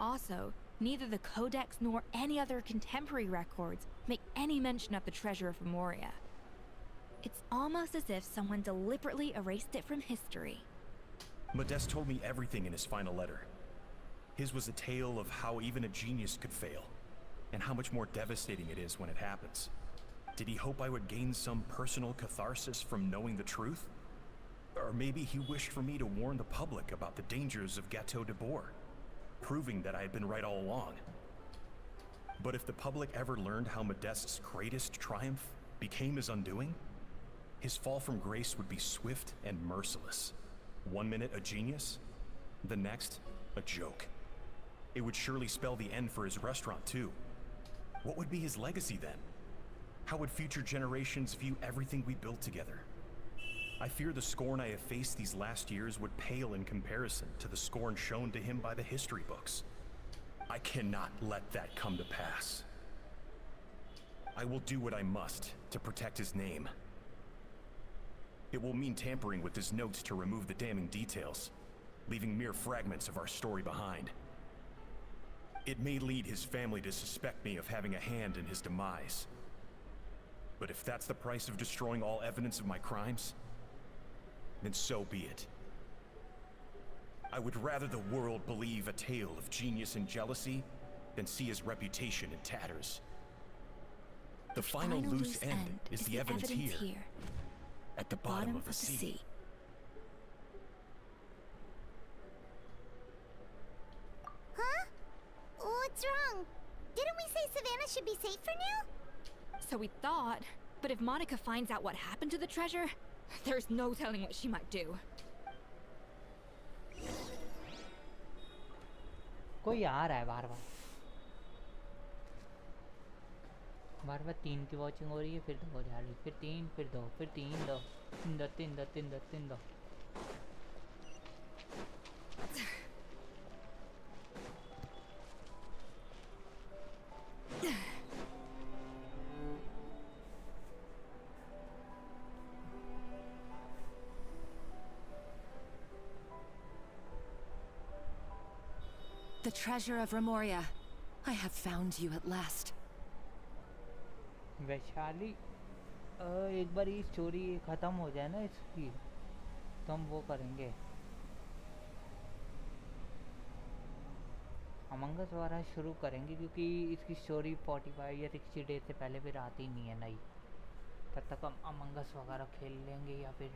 Also, neither the Codex nor any other contemporary records make any mention of the treasure of Remoria. It's almost as if someone deliberately erased it from history. Modeste told me everything in his final letter. His was a tale of how even a genius could fail, and how much more devastating it is when it happens. Did he hope I would gain some personal catharsis from knowing the truth? Or maybe he wished for me to warn the public about the dangers of Gâteau de Bourg, proving that I had been right all along. But if the public ever learned how Modeste's greatest triumph became his undoing, his fall from grace would be swift and merciless. 1 minute a genius, the next a joke. It would surely spell the end for his restaurant too. What would be his legacy then? How would future generations view everything we built together? I fear the scorn I have faced these last years would pale in comparison to the scorn shown to him by the history books. I cannot let that come to pass. I will do what I must to protect his name. It will mean tampering with his notes to remove the damning details, leaving mere fragments of our story behind. It may lead his family to suspect me of having a hand in his demise. But if that's the price of destroying all evidence of my crimes, then so be it. I would rather the world believe a tale of genius and jealousy than see his reputation in tatters. The final loose end is the evidence here, at the bottom of the sea. Huh? What's wrong? Didn't we say Savannah should be safe for now? So we thought, but if Monica finds out what happened to the treasure, there's no telling what she might do. कोई आ रहा है बार बार बार बार 3 की watching हो रही है, फिर 2 हो जा रही, फिर 3, फिर 2, फिर 3 2 3 2 3 2 3 2 The treasure of Remoria. I have found you at last. Vaishali एक बार ये स्टोरी ख़त्म हो जाए ना इसकी, तो हम वो करेंगे अमंग अस वाला शुरू करेंगे, क्योंकि इसकी स्टोरी 45 या 60 डेज से पहले फिर आती नहीं है नई। तब तक हम अमंग अस वगैरह खेल लेंगे, या फिर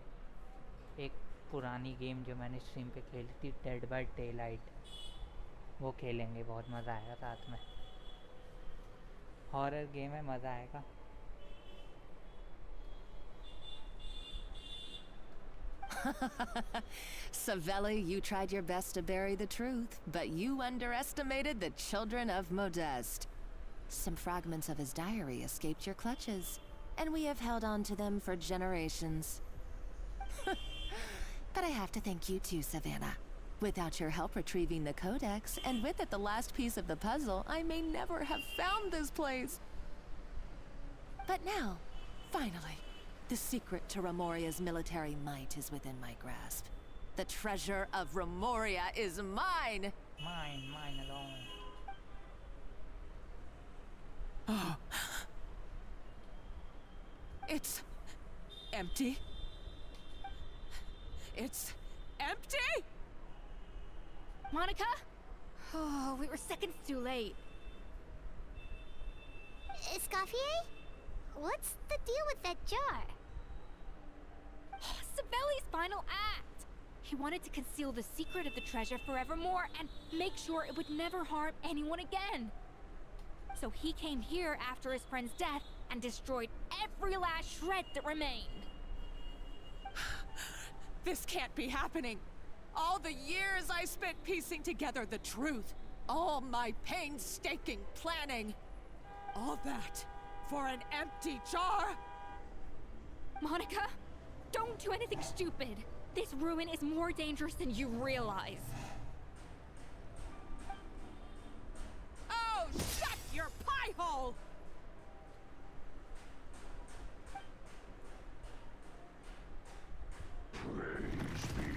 एक पुरानी गेम जो मैंने स्ट्रीम पे खेली थी, डेड बाय डेलाइट, वो खेलेंगे। बहुत मज़ा आएगा साथ में, हॉरर गेम है, मज़ा आएगा। Savelli, you tried your best to bury the truth, but you underestimated the children of Modeste. Some fragments of his diary escaped your clutches, and we have held on to them for generations. But I have to thank you too, Savannah. Without your help retrieving the codex, and with it the last piece of the puzzle, I may never have found this place. But now, finally, the secret to Remoria's military might is within my grasp. The treasure of Remoria is mine! Mine alone. Oh. It's empty. It's empty? Monica? Oh, we were seconds too late. Escoffier? What's the deal with that jar? Savelli's final act! He wanted to conceal the secret of the treasure forevermore and make sure it would never harm anyone again. So he came here after his friend's death and destroyed every last shred that remained. This can't be happening. All the years I spent piecing together the truth, all my painstaking planning, all that for an empty jar? Monica, don't do anything stupid. This ruin is more dangerous than you realize. Oh, shut your pie hole! Praise be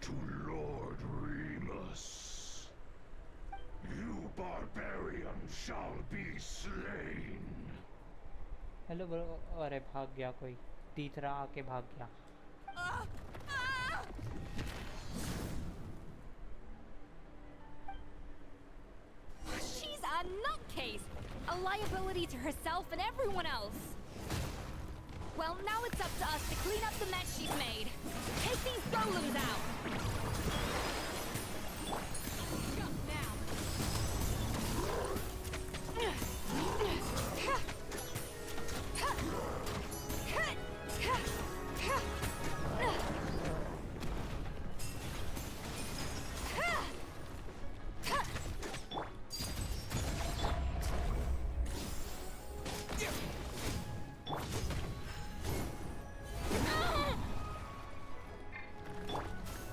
to Lord Remus. You barbarian shall be slain. Hello bro, अरे भाग गया कोई, तीसरा आके भाग गया। She's a nutcase! A liability to herself and everyone else! Well, now it's up to us to clean up the mess she's made. Take these golems out!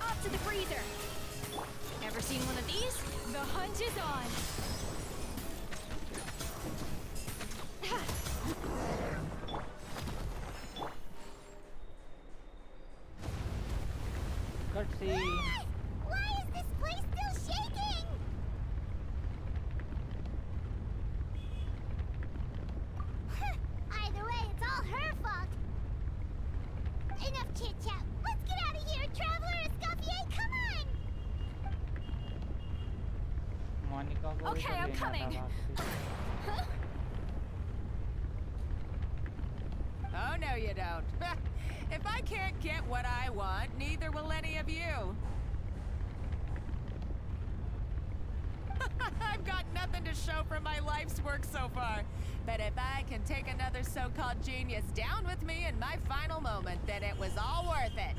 Off to the freezer! Ever seen one of these? The hunt is on! Cutscene. Why is this place still shaking? Either way, it's all her fault. Enough chit-chat. Let's get out of here, Traveler Escoffier, come on! Monica को भी Okay, तो I'm लेना था coming. वापस। Oh, no, you don't. If I can't get what I want, neither will any of you. I've got nothing to show for my life's work so far. But if I can take another so-called genius down with me in my final moment, then it was all worth it.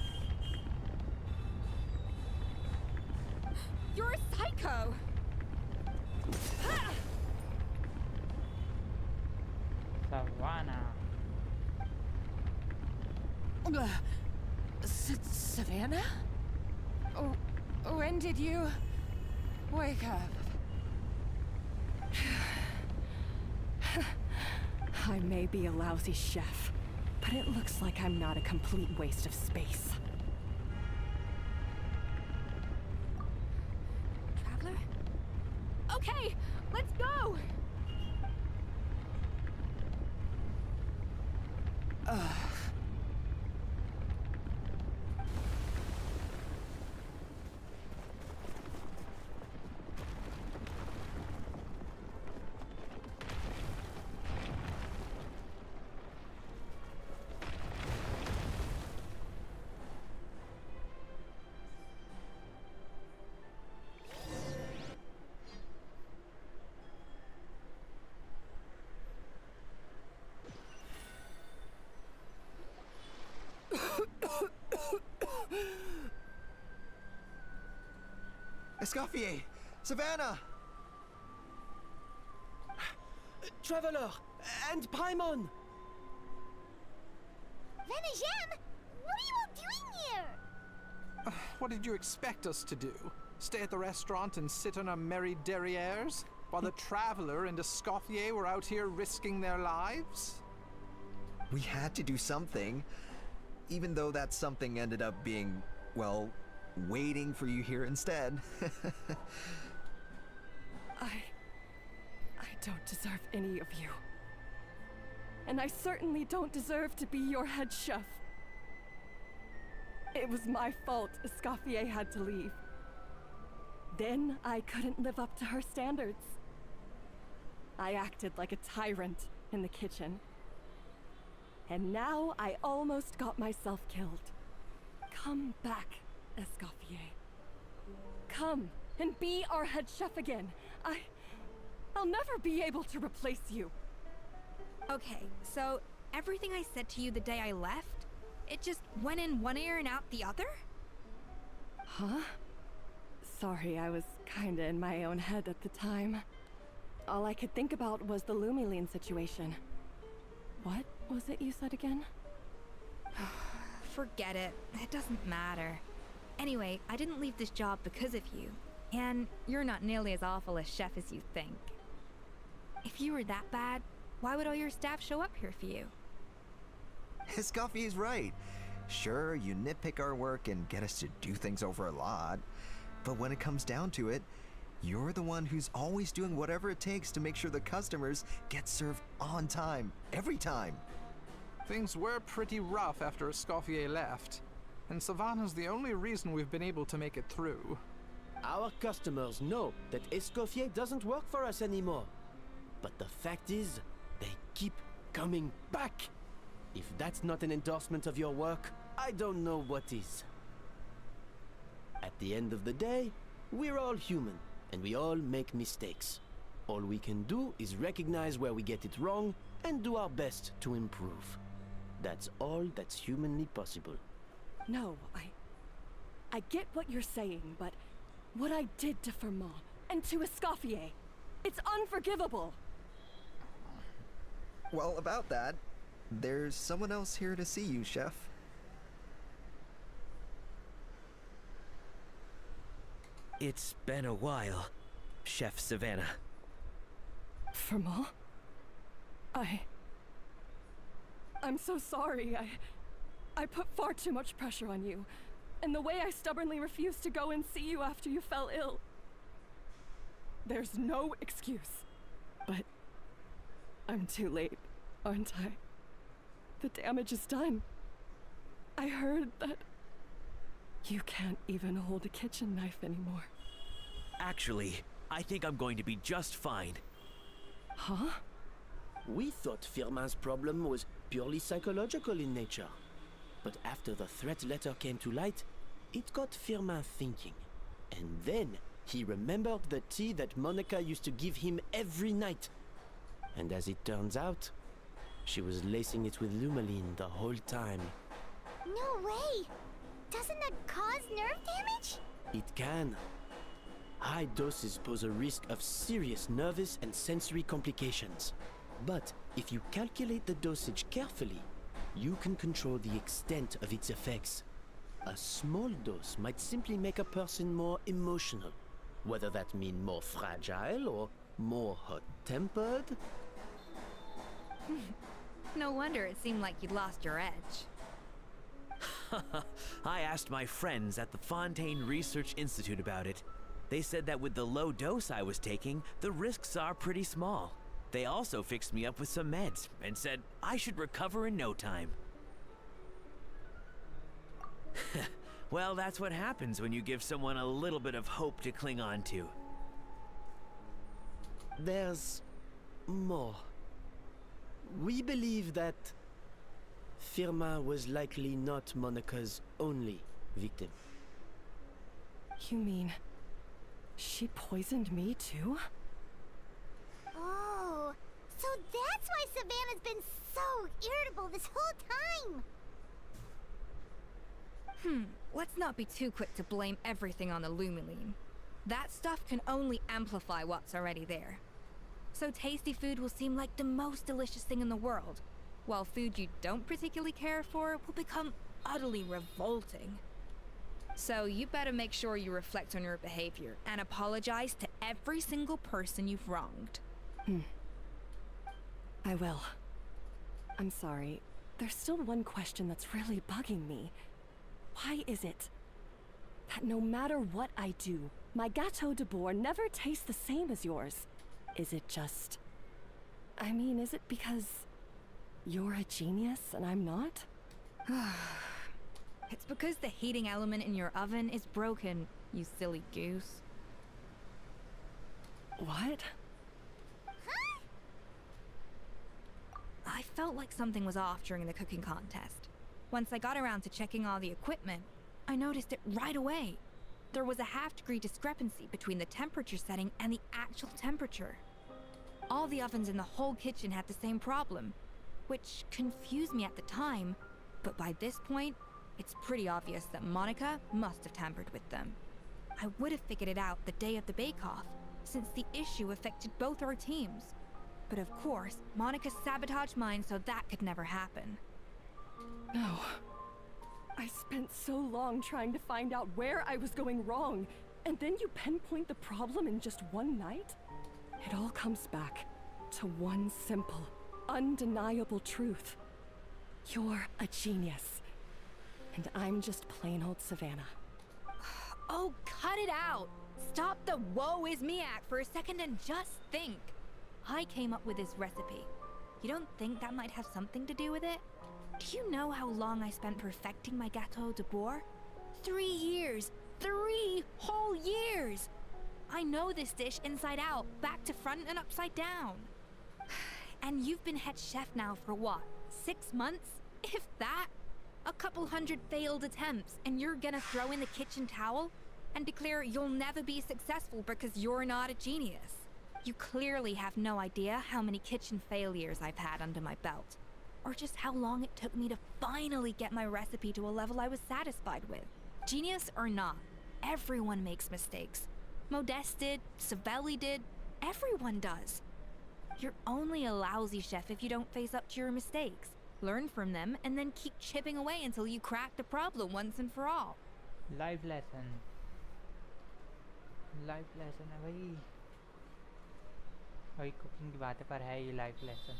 You're a psycho! Savannah. Savannah? Oh, when did you wake up? I may be a lousy chef, but it looks like I'm not a complete waste of space. Traveler? Okay, let's go! Escoffier! Savannah! Traveler! And Paimon! Venejem! What are you all doing here? What did you expect us to do? Stay at the restaurant and sit on our merry derrieres? While the Traveler and Escoffier were out here risking their lives? We had to do something. Even though that something ended up being, well, waiting for you here instead. I don't deserve any of you. And I certainly don't deserve to be your head chef. It was my fault Escoffier had to leave. Then I couldn't live up to her standards. I acted like a tyrant in the kitchen. And now I almost got myself killed. Come back, Escoffier. Come and be our head chef again. I'll never be able to replace you. Okay, so everything I said to you the day I left, it just went in one ear and out the other? Huh? Sorry, I was kinda in my own head at the time. All I could think about was the Lumiline situation. What was it you said again? Forget it. It doesn't matter. Anyway, I didn't leave this job because of you. And you're not nearly as awful a chef as you think. If you were that bad, why would all your staff show up here for you? Escoffier's right. Sure, you nitpick our work and get us to do things over a lot. But when it comes down to it, you're the one who's always doing whatever it takes to make sure the customers get served on time, every time. Things were pretty rough after Escoffier left, and Savannah's the only reason we've been able to make it through. Our customers know that Escoffier doesn't work for us anymore. But the fact is, they keep coming back. If that's not an endorsement of your work, I don't know what is. At the end of the day, we're all human, and we all make mistakes. All we can do is recognize where we get it wrong and do our best to improve. That's all that's humanly possible. No, I get what you're saying, but what I did to Firmin and to Escoffier, it's unforgivable. Well, about that, there's someone else here to see you, Chef. It's been a while, Chef Savannah. Firmin? I'm so sorry. I put far too much pressure on you. And the way I stubbornly refused to go and see you after you fell ill. There's no excuse. But I'm too late, aren't I? The damage is done. I heard that you can't even hold a kitchen knife anymore. Actually, I think I'm going to be just fine. Huh? We thought Firmin's problem was purely psychological in nature. But after the threat letter came to light, it got Firmin thinking. And then he remembered the tea that Monica used to give him every night. And as it turns out, she was lacing it with lumaline the whole time. No way! Doesn't that cause nerve damage? It can. High doses pose a risk of serious nervous and sensory complications. But if you calculate the dosage carefully, you can control the extent of its effects. A small dose might simply make a person more emotional, whether that means more fragile or more hot-tempered. No wonder it seemed like you'd lost your edge. I asked my friends at the Fontaine Research Institute about it. They said that with the low dose I was taking, the risks are pretty small. They also fixed me up with some meds and said I should recover in no time. Well, that's what happens when you give someone a little bit of hope to cling on to. There's more. We believe that Firmin was likely not Monica's only victim. You mean she poisoned me too? Oh, so that's why Savannah's been so irritable this whole time! Let's not be too quick to blame everything on the lumaline. That stuff can only amplify what's already there. So tasty food will seem like the most delicious thing in the world, while food you don't particularly care for will become utterly revolting. So you better make sure you reflect on your behavior and apologize to every single person you've wronged. I will. I'm sorry. There's still one question that's really bugging me. Why is it that no matter what I do, my gâteau de bourre never tastes the same as yours? Is it just... I mean, is it because you're a genius and I'm not? It's because the heating element in your oven is broken, you silly goose. What? I felt like something was off during the cooking contest. Once I got around to checking all the equipment, I noticed it right away. There was a half-degree discrepancy between the temperature setting and the actual temperature. All the ovens in the whole kitchen had the same problem, which confused me at the time, but by this point, it's pretty obvious that Monica must have tampered with them. I would have figured it out the day of the bake-off, since the issue affected both our teams. But of course, Monica sabotaged mine so that could never happen. No. I spent so long trying to find out where I was going wrong, and then you pinpoint the problem in just one night? It all comes back to one simple, undeniable truth. You're a genius, and I'm just plain old Savannah. Oh, cut it out! Stop the woe is me act for a second and just think. I came up with this recipe. You don't think that might have something to do with it? Do you know how long I spent perfecting my gâteau de bourre? 3 years! 3 whole years! I know this dish inside out, back to front and upside down. And you've been head chef now for what, 6 months? If that, a couple hundred failed attempts, and you're gonna throw in the kitchen towel and declare you'll never be successful because you're not a genius. You clearly have no idea how many kitchen failures I've had under my belt, or just how long it took me to finally get my recipe to a level I was satisfied with. Genius or not, everyone makes mistakes. Modeste did, Savelli did, everyone does. You're only a lousy chef if you don't face up to your mistakes, learn from them, and then keep chipping away until you crack the problem once and for all. Life lesson है भाई अभी cooking की बातें पर है ये life lesson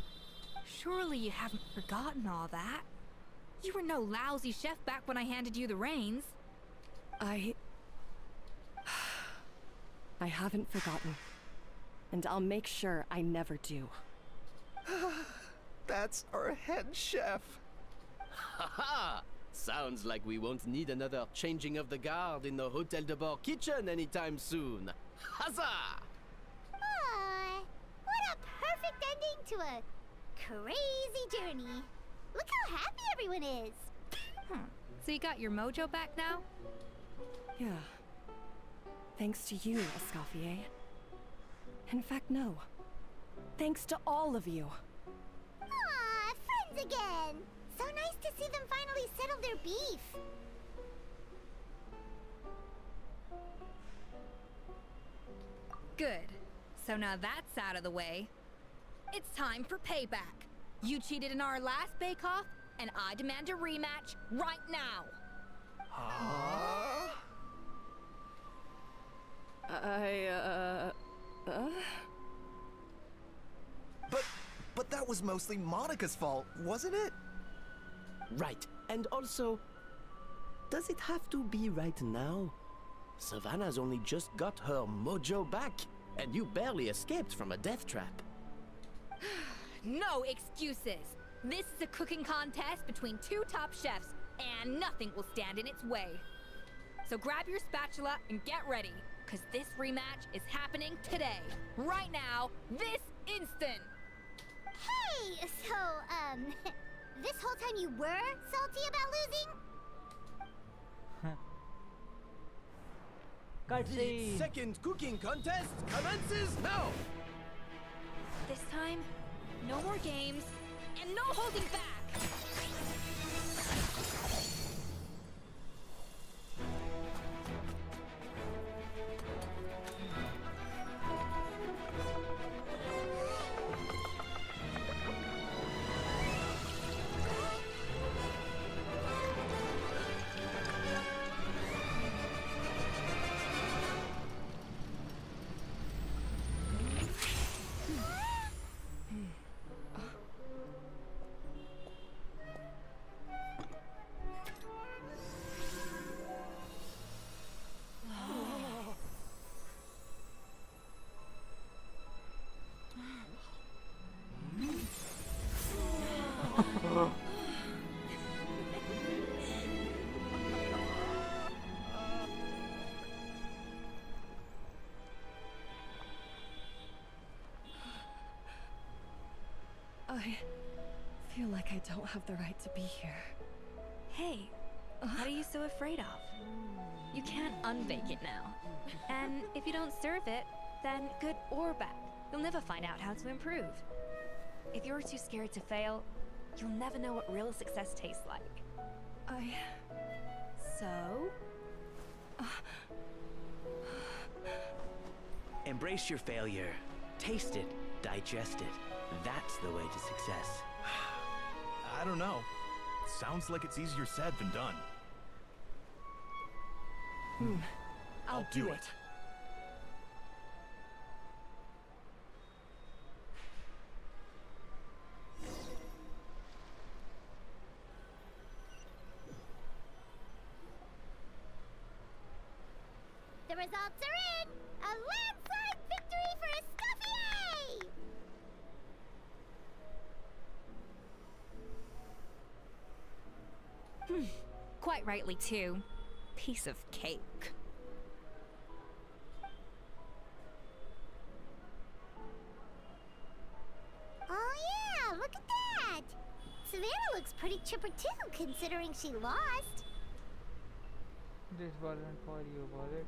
Surely you haven't forgotten all that. You were no lousy chef back when I handed you the reins. I haven't forgotten. And I'll make sure I never do. That's our head chef. Haha! Sounds like we won't need another changing of the guard in the Hotel de Bord kitchen anytime soon. Huzzah! Aw, what a perfect ending to a crazy journey. Look how happy everyone is. So you got your mojo back now? Yeah. Thanks to you, Escoffier. In fact, no. Thanks to all of you. Aw, friends again. So nice to see them finally settle their beef. Good. So now that's out of the way. It's time for payback. You cheated in our last bake-off, and I demand a rematch right now. But that was mostly Monica's fault, wasn't it? Right, and also, does it have to be right now? Savannah's only just got her mojo back, and you barely escaped from a death trap. No excuses. This is a cooking contest between two top chefs, and nothing will stand in its way. So grab your spatula and get ready, because this rematch is happening today, right now, this instant. Hey, so, this whole time you were salty about losing? The second cooking contest commences now! This time, no more games, and no holding back! I feel like I don't have the right to be here. Hey, what are you so afraid of? You can't unbake it now. And if you don't serve it, then good or bad, you'll never find out how to improve. If you're too scared to fail, you'll never know what real success tastes like. So? Embrace your failure. Taste it. Digest it. That's the way to success. I don't know. Sounds like it's easier said than done. I'll do it. The results are in! A landslide victory for Escoffier! Quite rightly, too. Piece of cake. Oh yeah, look at that! Savannah looks pretty chipper too, considering she lost. This wasn't for you, was it?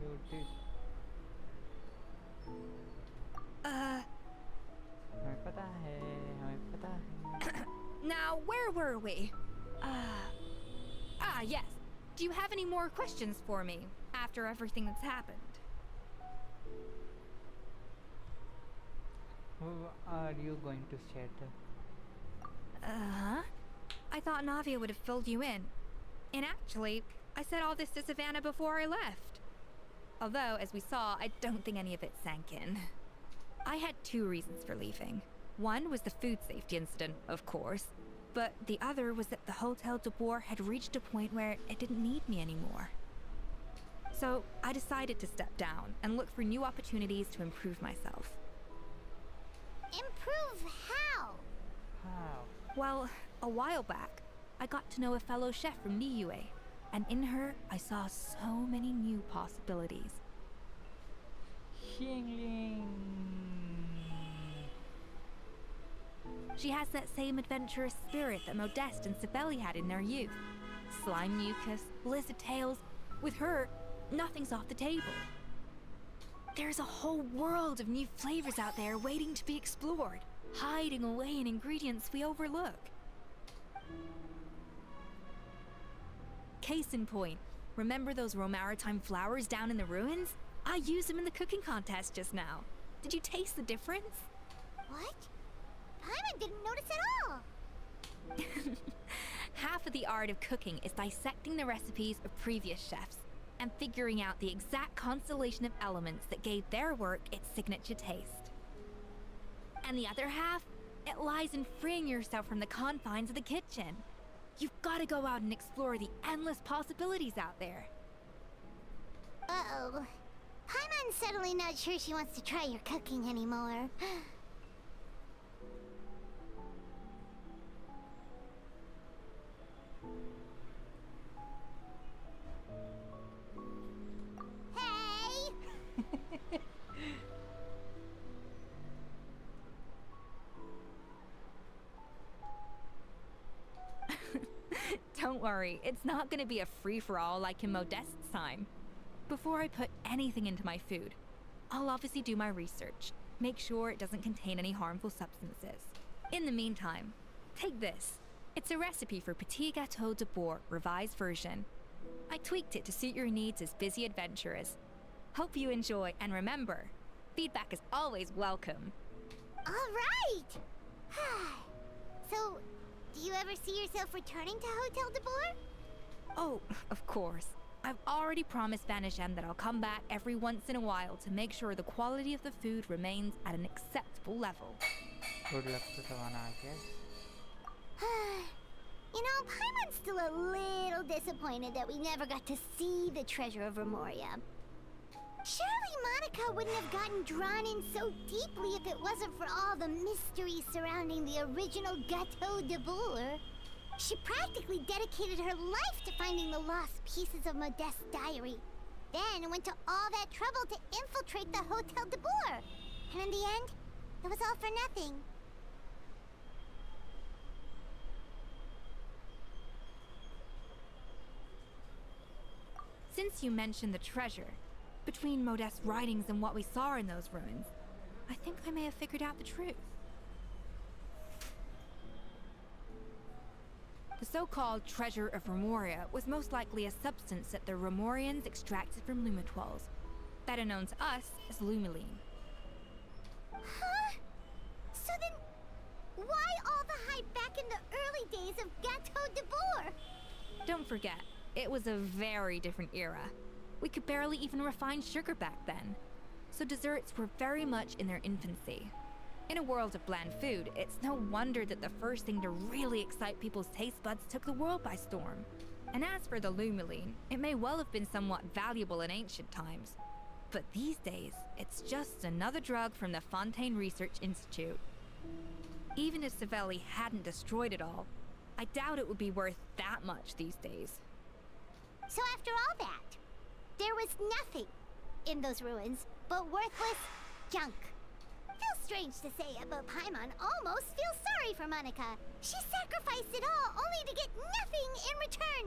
You did. हमें पता है, हमें पता है. Now, where were we? Yes. Do you have any more questions for me after everything that's happened? Who are you going to shed? I thought Navia would have filled you in. And actually, I said all this to Savannah before I left. Although, as we saw, I don't think any of it sank in. I had two reasons for leaving. One was the food safety incident, of course, but the other was that the Hotel de Boer had reached a point where it didn't need me anymore. So I decided to step down and look for new opportunities to improve myself. Improve how? How? Well, a while back, I got to know a fellow chef from Niue, and in her, I saw so many new possibilities. Xingling. She has that same adventurous spirit that Modeste and Sibeli had in their youth. Slime mucus, lizard tails. With her, nothing's off the table. There's a whole world of new flavors out there waiting to be explored, hiding away in ingredients we overlook. Case in point, remember those Romaritime flowers down in the ruins? I used them in the cooking contest just now. Did you taste the difference? What? Paimon didn't notice at all. Half of the art of cooking is dissecting the recipes of previous chefs and figuring out the exact constellation of elements that gave their work its signature taste. And the other half, it lies in freeing yourself from the confines of the kitchen. You've got to go out and explore the endless possibilities out there. Uh-oh. Paimon's suddenly not sure she wants to try your cooking anymore. Hey! Don't worry, it's not gonna be a free-for-all like in Modeste's time. Before I put anything into my food, I'll obviously do my research, make sure it doesn't contain any harmful substances. In the meantime, take this. It's a recipe for Petit Gâteau de Boer, revised version. I tweaked it to suit your needs as busy adventurers. Hope you enjoy, and remember, feedback is always welcome. All right! So, do you ever see yourself returning to Hotel de Boer? Oh, of course. I've already promised Vanishem that I'll come back every once in a while to make sure the quality of the food remains at an acceptable level. Good luck to Savannah, I guess. You know, Paimon's still a little disappointed that we never got to see the treasure of Remoria. Surely Monica wouldn't have gotten drawn in so deeply if it wasn't for all the mystery surrounding the original Gâteau de Boer. She practically dedicated her life to finding the lost pieces of Modeste's diary. Then went to all that trouble to infiltrate the Hotel de Boer. And in the end, it was all for nothing. Since you mentioned the treasure, between Modeste's writings and what we saw in those ruins, I think I may have figured out the truth. The so-called treasure of Remoria was most likely a substance that the Remorians extracted from Lumitoiles, better known to us as Lumiline. Huh? So then, why all the hype back in the early days of Gâteau de Boer? Don't forget, it was a very different era. We could barely even refine sugar back then, so desserts were very much in their infancy. In a world of bland food, it's no wonder that the first thing to really excite people's taste buds took the world by storm. And as for the Lumiline, it may well have been somewhat valuable in ancient times. But these days, it's just another drug from the Fontaine Research Institute. Even if Savelli hadn't destroyed it all, I doubt it would be worth that much these days. So after all that, there was nothing in those ruins but worthless junk. Feels strange to say, but Paimon almost feels sorry for Monica. She sacrificed it all only to get nothing in return.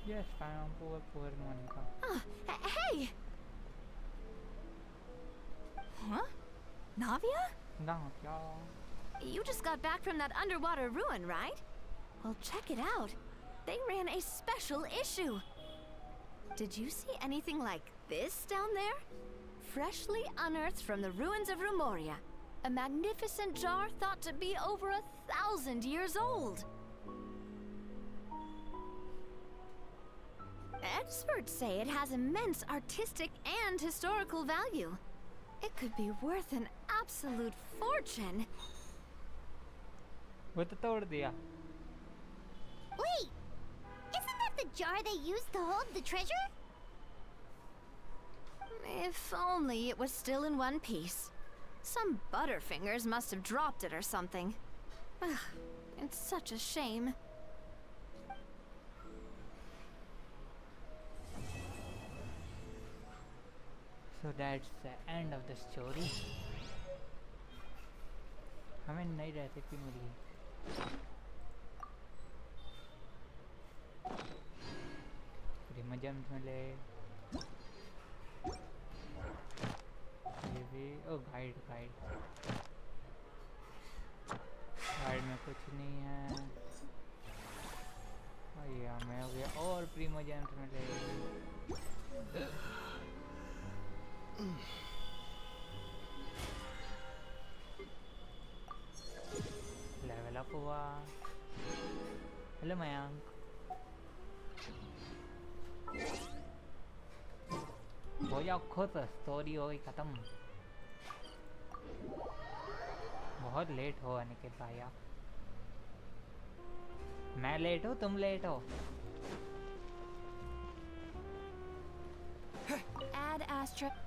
Yes, poor Monica. Hey! Huh? Navia? Navia. You just got back from that underwater ruin, right? Well, check it out. They ran a special issue. Did you see anything like this down there? Freshly unearthed from the ruins of Rumoria. A magnificent jar thought to be over 1,000 years old. Experts say it has immense artistic and historical value. It could be worth an absolute fortune. वो तो तोड़ दिया. Wait! Isn't that the jar they used to hold the treasure? If only it was still in one piece. Some butterfingers must have dropped it or something. Ugh, it's such a shame. So that's the end of the story. हमें नई recipe मिली. प्रिमोजेम्स मिले. ये भी guide में कुछ नहीं है. ये हमें हो गया और प्रिमोजेम्स मिले. लेवल अप हुआ. हेलो मयांक. हो जाओ खुश. स्टोरी हो गई खत्म. बहुत लेट हो अनिकेत भैया. मैं लेट हूँ, तुम लेट हो. Add asterisk.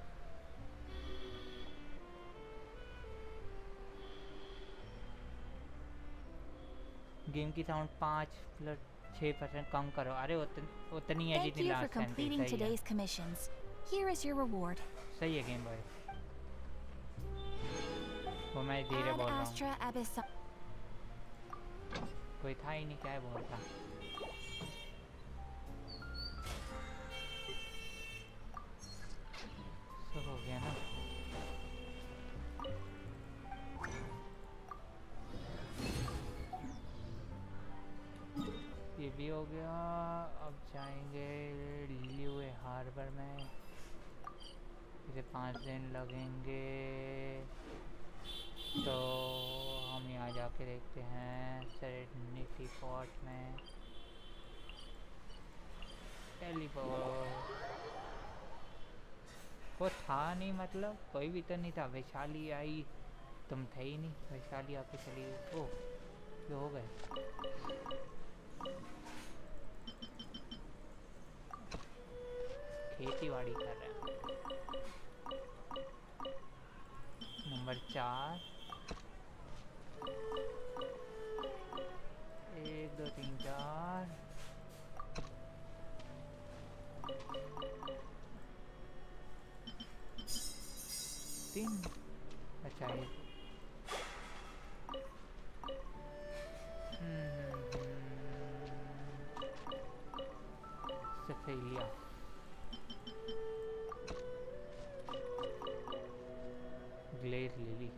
गेम की साउंड 5+6% कम करो. अरे उतनी है Thank जितनी you for लास्ट टाइम थी. completing सही है. today's commissions. Here is your reward. सही है गेम बॉय. वो मैं धीरे Ad बोल रहा हूँ. astra abyssa. कोई था ही नहीं, क्या है बोलता. तो हो गया ना. ये भी हो गया. अब जाएंगे लिये हार्बर में. इसे 5 दिन लगेंगे. तो हम यहाँ जाके देखते हैं सेरेनिटी पॉट में. टेलीपोर्ट. वो था नहीं, मतलब कोई भी तो नहीं था. वैशाली आई, तुम थे ही नहीं. वैशाली आके चली गई. ओह, ये हो गए. खेती बाड़ी कर रहे हैं. नंबर 4. 1 2 3 4. अच्छा ये Cecilia. Glaze Lily.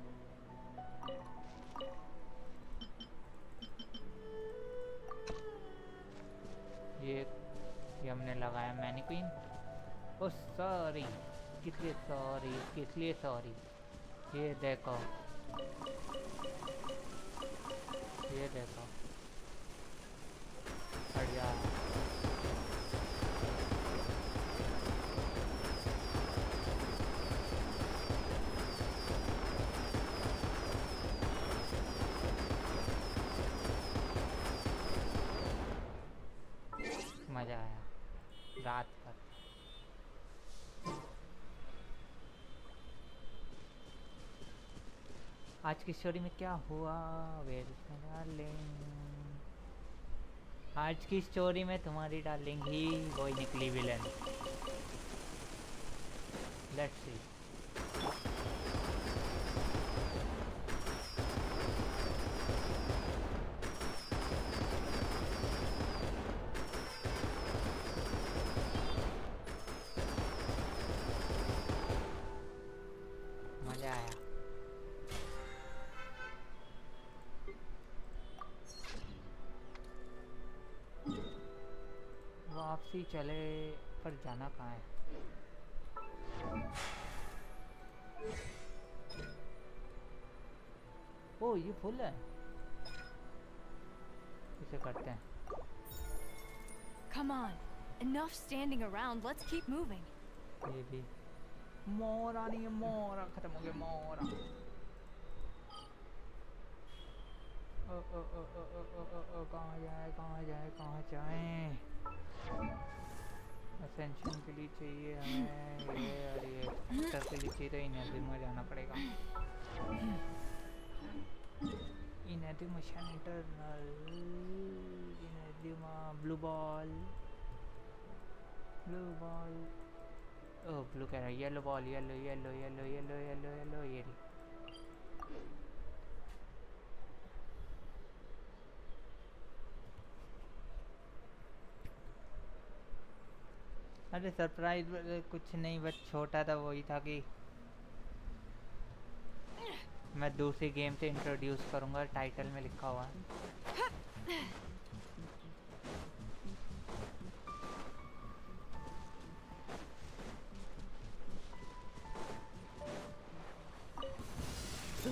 ये हमने लगाया मैनिक्विन. ओ सॉरी. किस लिए सॉरी? किस लिए सॉरी? ये देखो, ये देखो. हट जा. मजा आया रात भर. आज की स्टोरी में क्या हुआ? आज की स्टोरी में तुम्हारी डार्लिंग ही वही निकली विलन. Let's see. ऐसे ही चले, पर जाना कहाँ है? ओ ये फुल है, इसे करते हैं। Come on, enough standing around. Let's keep moving. ये भी मोरा नहीं है, मोरा खत्म हो गया मोरा। ओ ओ ओ ओ ओ ओ ओ ओ कहाँ जाए कहाँ जाए कहाँ जाए? असेंशन के लिए चाहिए हमें ये, और ये स्तर के लिए चाहिए तो इनएडिमा जाना पड़ेगा। इनएडिमा इंटरनल, इनएडिमा ब्लू बॉल, ओह ब्लू कह रहा है, yellow ball, yellow yellow yellow yellow yellow yellow ये रही। अरे सरप्राइज कुछ नहीं, बस छोटा था, वही था कि मैं दूसरी गेम से इंट्रोड्यूस करूंगा, टाइटल में लिखा हुआ है।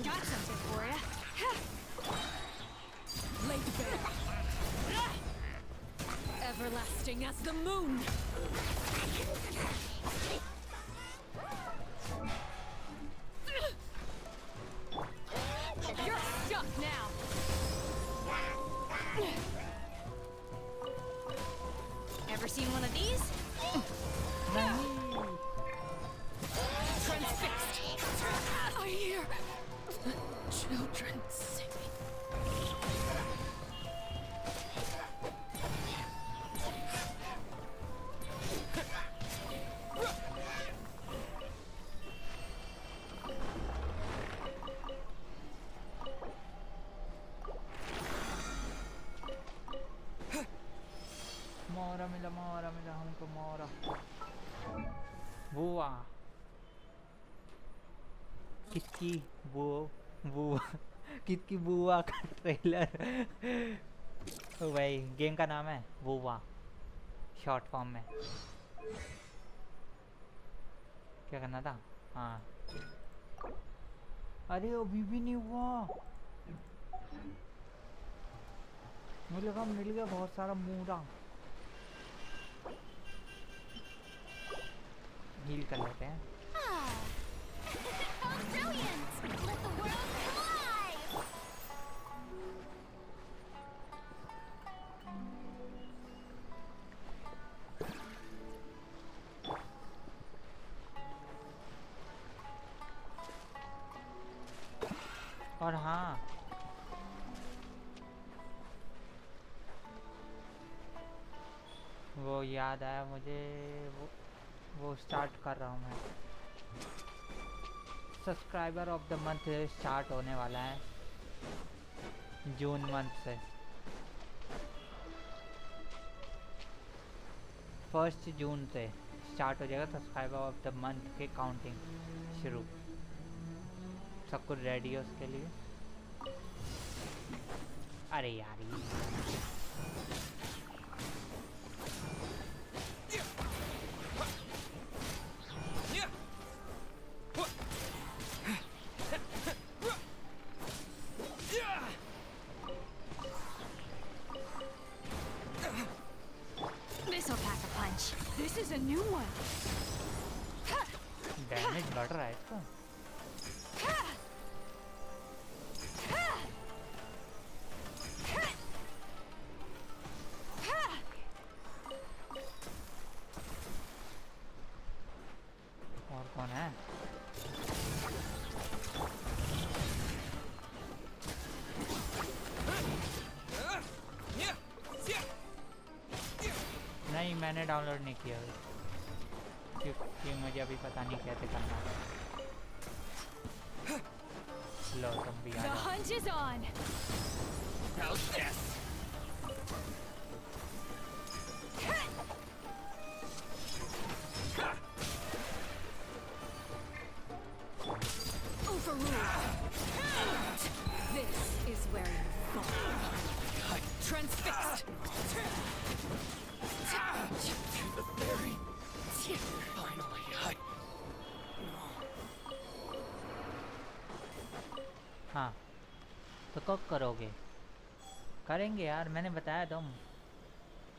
Got something for ya. Lay to bed. Everlasting as the moon. You're stuck now. Ever seen one of these? Transfixed. I hear children singing. मोरा मिला हमको मोरा। बुआ किसकी बुआ किसकी बुआ का ट्रेलर। तो भाई गेम का नाम है वुवा, शॉर्ट फॉर्म में। क्या करना था? हाँ अरे अभी भी नहीं हुआ, मुझे लगा मिल गया बहुत सारा मूरा। हील कर लेते हैं। और हाँ वो याद आया मुझे, वो स्टार्ट कर रहा हूँ मैं। Subscriber of the month start होने वाला है जून मंथ से। 1 जून से स्टार्ट हो जाएगा सब्सक्राइबर ऑफ द मंथ के काउंटिंग शुरू। सब कुछ रेडी है उसके लिए। अरे यार This'll pack a punch. This is a new one. Damage बढ़ रहा है इसका। और कौन है? नहीं मैंने डाउनलोड नहीं किया क्योंकि मुझे अभी पता नहीं कैसे करना है। लो तुम भी आ The जाओ। hunt is on. How's this? Overruled. This is where you fall. Transfixed. हाँ तो कब करोगे? करेंगे यार, मैंने बताया तुम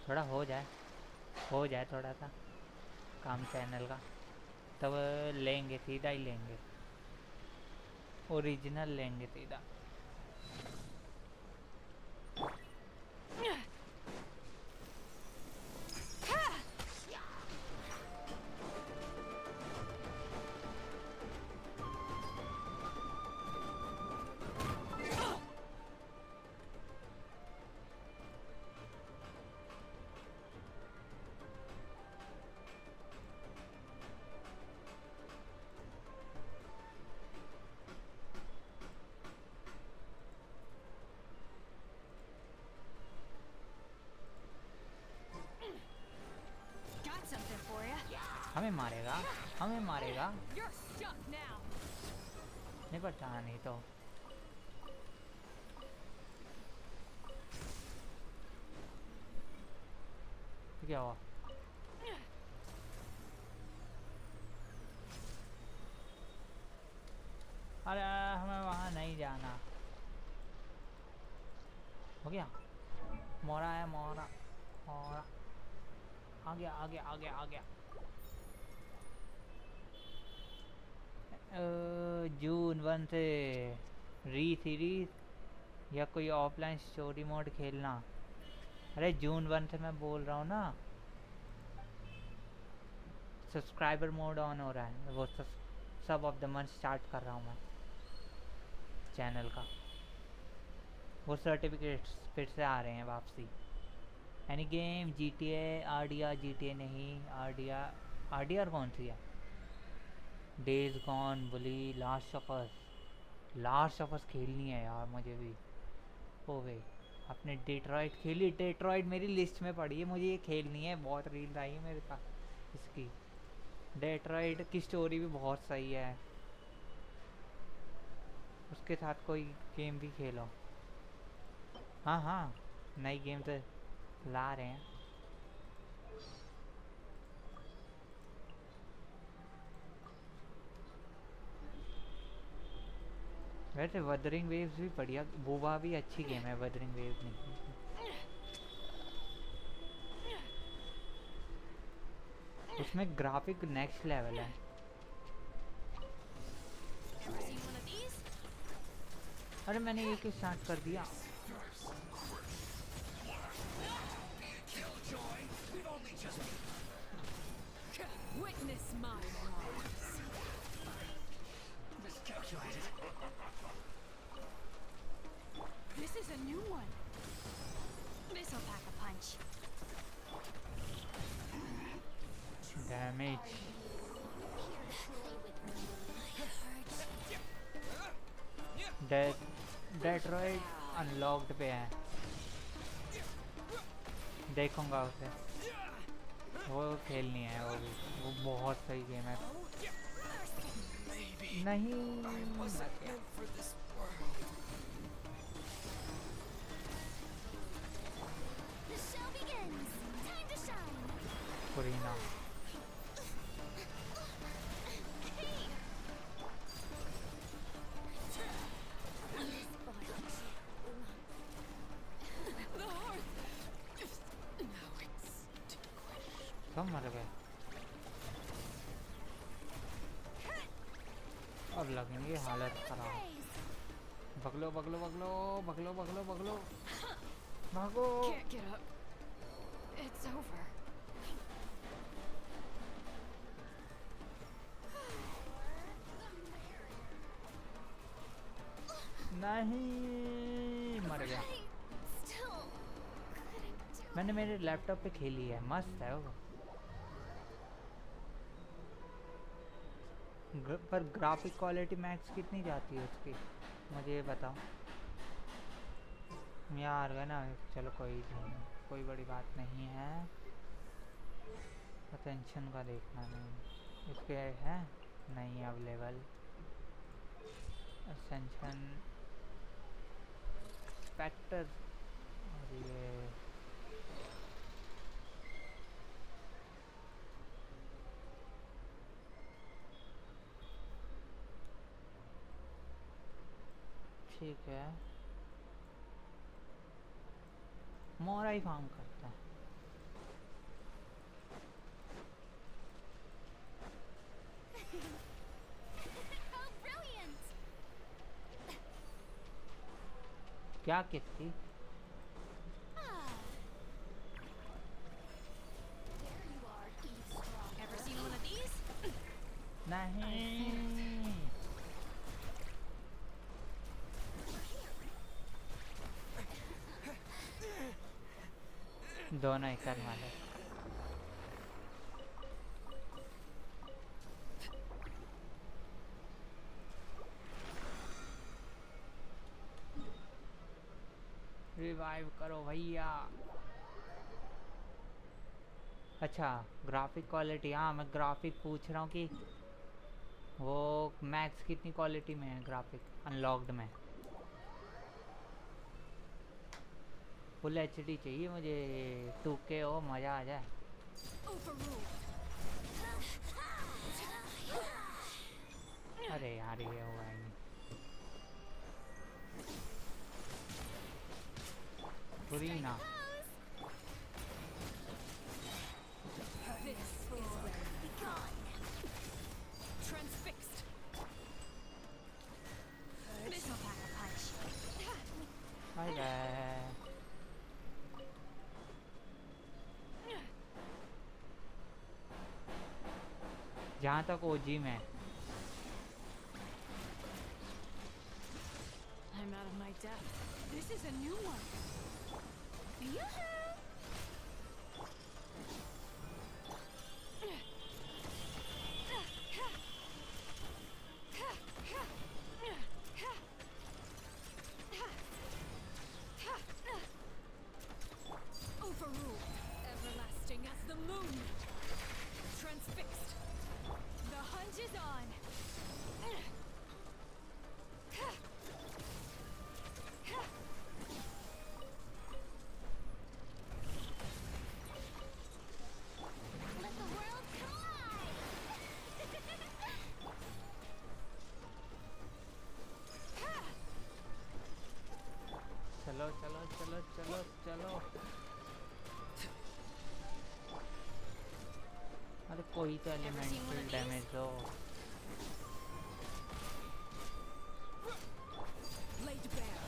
थोड़ा हो जाए थोड़ा सा काम चैनल का, तब लेंगे, सीधा ही लेंगे, ओरिजिनल लेंगे सीधा। हमें मारेगा नहीं पता, नहीं तो क्या हुआ? अरे हमें वहाँ नहीं जाना। हो गया, मोरा है, मोरा मोरा आ गया आ गया आ गया आ गया। जून 1 से री सीरीज या कोई ऑफलाइन स्टोरी मोड खेलना। अरे जून 1 से मैं बोल रहा हूँ ना, सब्सक्राइबर मोड ऑन हो रहा है, वो सब ऑफ द मंथ स्टार्ट कर रहा हूँ मैं चैनल का। वो सर्टिफिकेट्स फिर से आ रहे हैं वापसी। Any game, GTA, RDR, GTA नहीं, आरडीआर कौन सी है? Days gone, bully, last of us खेलनी है यार मुझे भी। ओवे आपने डेट्रॉइट खेली? डेट्रॉइट मेरी लिस्ट में पड़ी है, मुझे ये खेलनी है, बहुत रील आई है मेरे पास इसकी। डेट्रॉइट की स्टोरी भी बहुत सही है, उसके साथ कोई गेम भी खेलो। हाँ हाँ, नई गेम तो ला रहे हैं। वैसे वदरिंग वेव्स भी बढ़िया, वुवा भी अच्छी गेम है, वदरिंग वेव्स नहीं। उसमें ग्राफिक नेक्स्ट लेवल है। अरे मैंने एक ही स्टार्ट कर दिया। This is a new one. This'll pack a punch. Damage. Detroit unlocked पे है, देखूंगा उसे, वो खेलनी है वो भी, वो बहुत सही गेम है। नहीं पुरीना सब मर गए। अब लगेंगे हालत खराब। बगलो बगलो बगलो बगलो बगलो बगलो भागो। Can't get up. It's over. नहीं मर गया। मैंने मेरे लैपटॉप पे खेली है, मस्त है वो। पर ग्राफिक क्वालिटी मैक्स कितनी जाती है उसकी, मुझे ये बताओ यार। है ना, चलो कोई बड़ी बात नहीं है। अटेंशन का देखना नहीं, इस पे है नहीं अवेलेबल। असेंशन स्पेक्टर, और ये ठीक है, मोरा ही फार्म करता है। How brilliant! क्या कितनी? Ever seen one of these? नहीं, दोनों एक साथ मारे। रिवाइव करो भैया। अच्छा, ग्राफिक क्वालिटी, हाँ मैं ग्राफिक पूछ रहा हूँ कि वो मैक्स कितनी क्वालिटी में है ग्राफिक अनलॉक्ड में? फुल एचडी चाहिए मुझे, 2K हो मज़ा आ जाए। अरे यार ये हुआ ही नहीं। पूरी ना Transfixed. Missile pack a punch. Bye bye. जहाँ तक ओजी में I'm out of my depth. This is a new one. Overruled. Everlasting as the moon. Transfixed. The hunt is on. Let the world collide. चलो चलो चलो चलो चलो। अरे कोई तो एलिमेंटल डैमेज दो। Laid bare.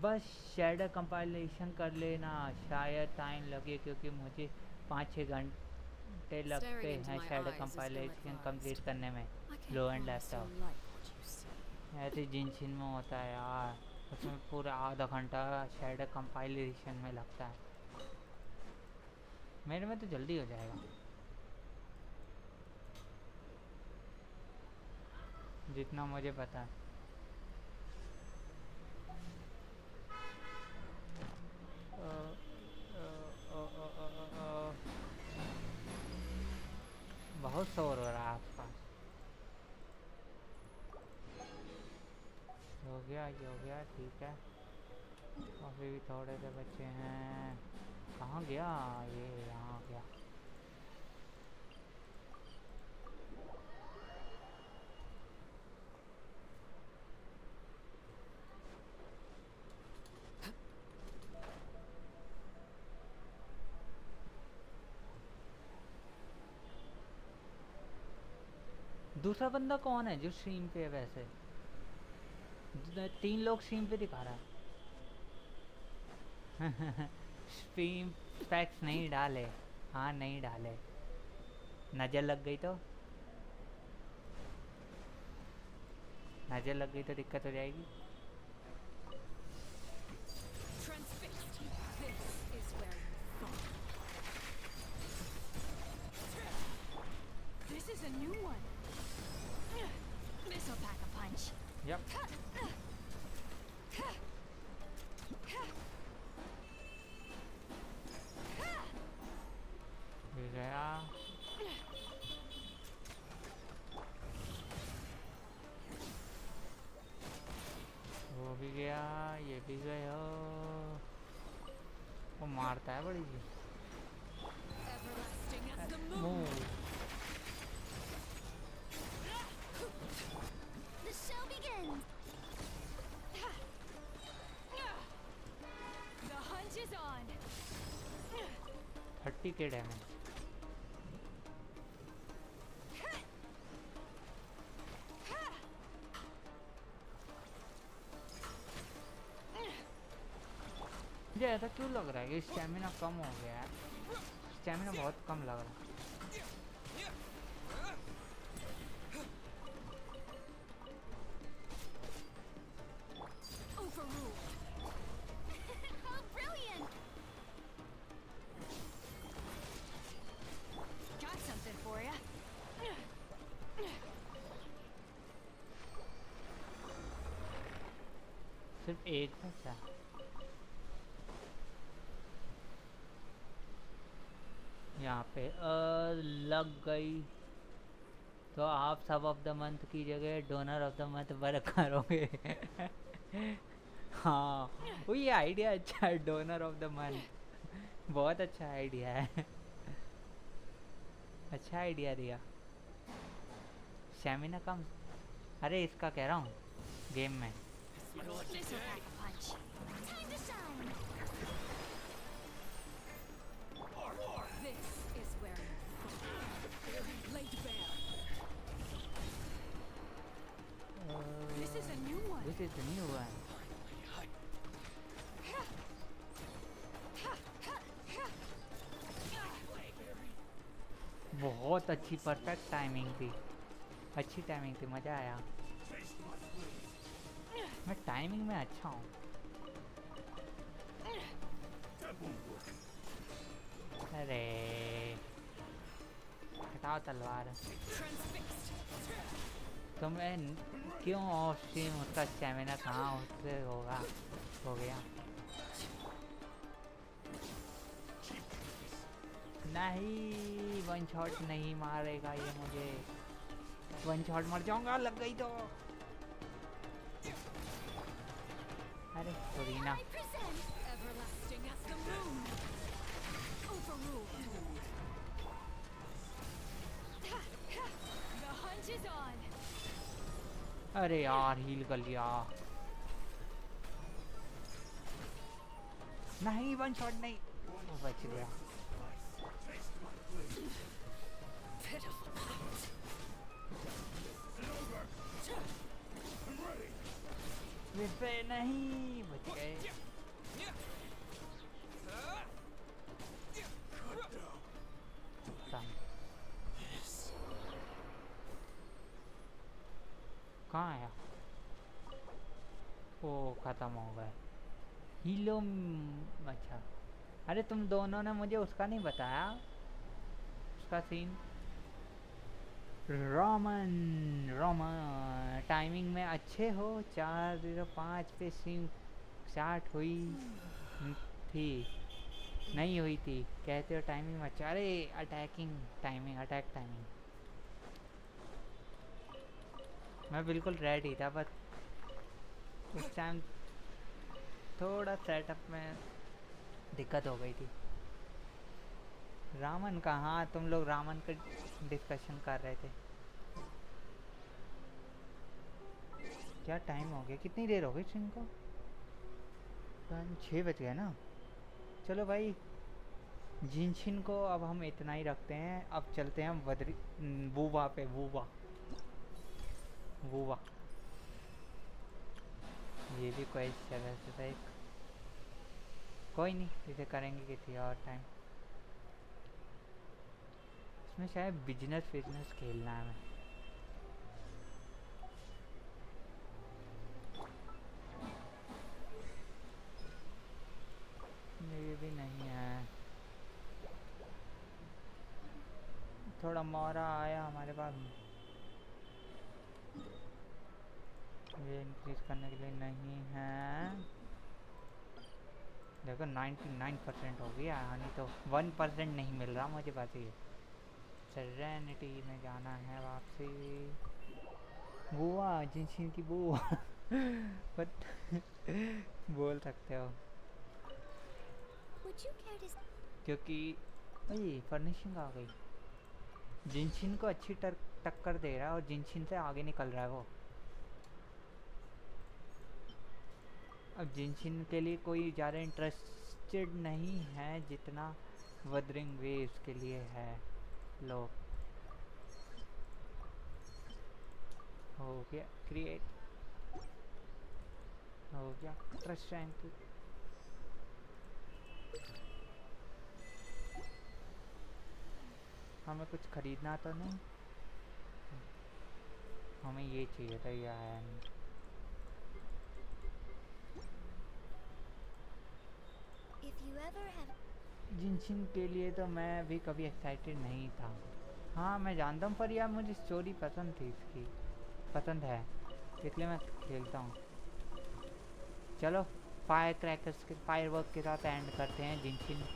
बस शेडर कंपाइलेशन कर लेना, शायद टाइम लगे क्योंकि मुझे 5-6 घंटे लगते हैं शेडर कंपाइलेशन कंप्लीट करने में। लो एंड लैपटॉप ऐसे जिनशिन में होता है यार, उसमें पूरा आधा घंटा शेडर कंपाइलेशन में लगता है। मेरे में तो जल्दी हो जाएगा जितना मुझे पता है। बहुत शोर हो रहा है आसपास। हो गया ठीक है। अभी भी थोड़े से बच्चे हैं। कहाँ गया ये? यहाँ गया। दूसरा बंदा कौन है जो स्ट्रीम पे है? वैसे 3 लोग स्ट्रीम पे दिखा रहा है। स्ट्रीम फैक्ट्स नहीं डाले। हाँ नहीं डाले, नज़र लग गई तो दिक्कत हो जाएगी। Transfixed. This is where you fall. This is a new one. This'll pack a punch. Yep. गया। है बड़ी सी। Move. The show begins. The hunt is on. 30k damage. मुझे ऐसा क्यों लग रहा है कि स्टैमिना कम हो गया है? स्टैमिना बहुत कम लग रहा है। Overruled. Oh, brilliant! Got something for ya. सिर्फ एक बचा। यहाँ पे लग गई। तो आप सब ऑफ द मंथ की जगह donor of the month work करोगे। हाँ वो ये आइडिया अच्छा है, डोनर ऑफ द मंथ बहुत अच्छा आइडिया है। अच्छा आइडिया दिया। स्टैमिना कम, अरे इसका कह रहा हूँ गेम में। This'll pack a punch. Time to shine. This is where you fall. Laid bare. This is a new one. This is the new one. बहुत अच्छी परफेक्ट टाइमिंग थी, अच्छी टाइमिंग थी, मज़ा आया। मैं टाइमिंग में अच्छा हूँ। अरे हटाओ तलवार। तो मैं क्यों ऑफ स्ट्रीम उसका स्टैमिना कहाँ उससे होगा, हो गया। नहीं वन शॉट नहीं मारेगा ये मुझे, वन शॉट मर जाऊंगा, लग गई तो। अरे सोरीना Everlasting as the moon. Overruled. The hunt is on. अरे यार हील कर लिया। नहीं वन शॉट नहीं, वो बच गया। पे नहीं बच गए। कहाँ आया? ओ खत्म हो गए। हीलो अच्छा, अरे तुम दोनों ने मुझे उसका नहीं बताया, उसका सीन। रोमन रोमन टाइमिंग में अच्छे हो। 4:05 पे स्ट्रीम स्टार्ट हुई थी, नहीं हुई थी कहते हो टाइमिंग में अच्छा। अरे अटैकिंग टाइमिंग, अटैक टाइमिंग मैं बिल्कुल रेडी था, बस उस टाइम थोड़ा सेटअप में दिक्कत हो गई थी। रामन का, हाँ तुम लोग रामन का डिस्कशन कर रहे थे। क्या टाइम हो गया, कितनी देर हो गई स्ट्रीम को? 6 बज गए ना। चलो भाई जिनशिन को अब हम इतना ही रखते हैं। अब चलते हैं हम वूवा पे। वूवा वूवा ये भी कोई जगह से था एक, कोई नहीं इसे करेंगे किसी और टाइम। इसमें शायद बिजनेस खेलना है हमें। ये भी नहीं है, थोड़ा मोरा आया हमारे पास। ये इंक्रीज करने के लिए नहीं है। देखो 99% हो गया, नहीं तो 1% नहीं मिल रहा मुझे बस। ये सेरेनिटी में जाना है वापसी। बुआ जिनशिन की बुआ बट बोल सकते हो। Would you care to क्योंकि ये फर्निशिंग आ गई। जिनशिन को अच्छी टक्कर दे रहा है और जिनशिन से आगे निकल रहा है वो। अब जिनशिन के लिए कोई ज़्यादा इंटरेस्टेड नहीं है जितना वदरिंग वेव्स के लिए है। लो हो गया क्रिएट, हो गया ट्रस्ट रैंक। हमें कुछ खरीदना तो नहीं, हमें ये चाहिए था यार। जिनशिन के लिए तो मैं भी कभी एक्साइटेड नहीं था। हाँ मैं जानता हूँ, पर यार मुझे स्टोरी पसंद थी, इसकी पसंद है, इसलिए मैं खेलता हूँ। चलो फायर क्रैकर्स के फायरवर्क के साथ एंड करते हैं जिनशिन।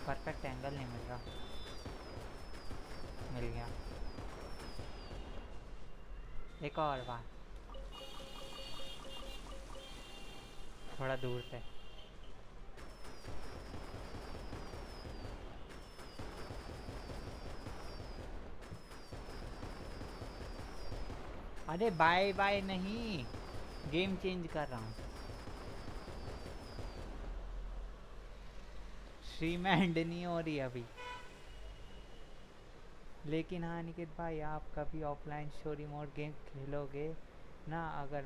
परफेक्ट एंगल नहीं मिल रहा, मिल गया। एक और बार थोड़ा दूर से। अरे बाय बाय नहीं, गेम चेंज कर रहा हूँ। स्ट्रीम एंड नहीं हो रही अभी। लेकिन हाँ निकित भाई, आप कभी ऑफलाइन स्टोरी मोड गेम खेलोगे ना? अगर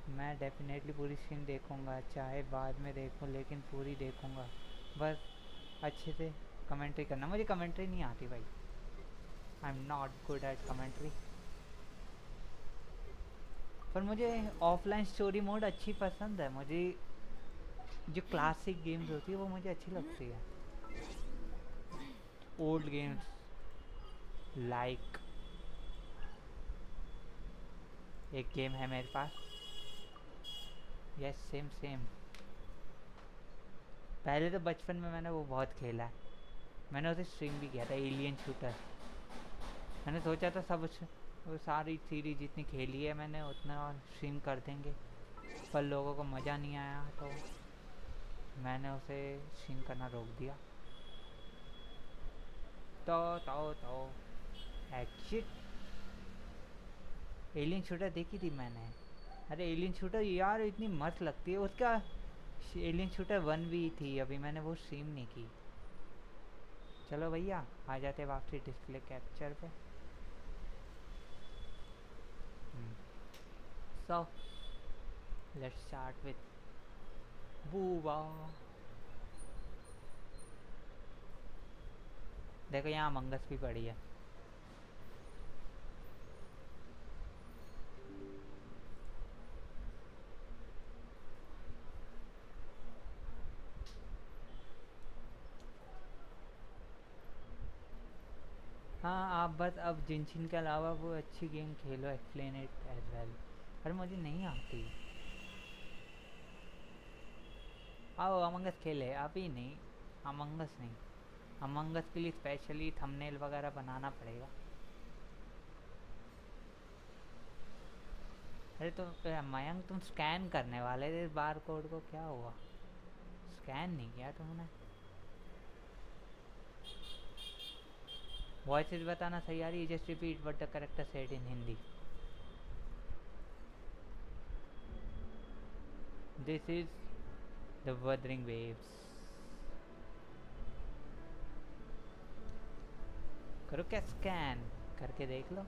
मैं डेफिनेटली पूरी स्ट्रीम देखूंगा, चाहे बाद में देखूं, लेकिन पूरी देखूंगा। बस अच्छे से कमेंट्री करना। मुझे कमेंट्री नहीं आती भाई, I am not good at commentary. पर मुझे ऑफलाइन स्टोरी मोड अच्छी पसंद है। मुझे जो क्लासिक गेम्स होती है वो मुझे अच्छी लगती है। ओल्ड गेम्स लाइक, एक गेम है मेरे पास, यस सेम सेम। पहले तो बचपन में मैंने वो बहुत खेला है, मैंने उसे स्ट्रीम भी किया था, एलियन शूटर। मैंने सोचा था सब वो सारी सीरीज जितनी खेली है मैंने उतना स्ट्रीम कर देंगे, पर लोगों को मज़ा नहीं आया तो मैंने उसे स्ट्रीम करना रोक दिया। तो एक्शिट एलियन शूटर देखी थी मैंने। अरे एलियन शूटर यार इतनी मस्त लगती है। उसका एलियन शूटर 1 भी थी, अभी मैंने वो स्ट्रीम नहीं की। चलो भैया आ जाते वापसी डिस्प्ले कैप्चर पे। So let's start with Wuwa। देखो यहाँ मंगस भी पड़ी है। हाँ आप बस अब जिनशिन के अलावा वो अच्छी game Khelo, explain it as well. पर मुझे नहीं आती। आओ अमंगस खेले, अभी नहीं, अमंगस नहीं। अमंगस के लिए स्पेशली थंबनेल वगैरह बनाना पड़ेगा। अरे तो मयंक तुम स्कैन करने वाले थे बार कोड को, क्या हुआ? स्कैन नहीं किया तुमने? वॉइसेस बताना सही आ रही है? Just repeat what the character said in Hindi. This is the wuthering waves. करो क्या स्कैन करके देख लो।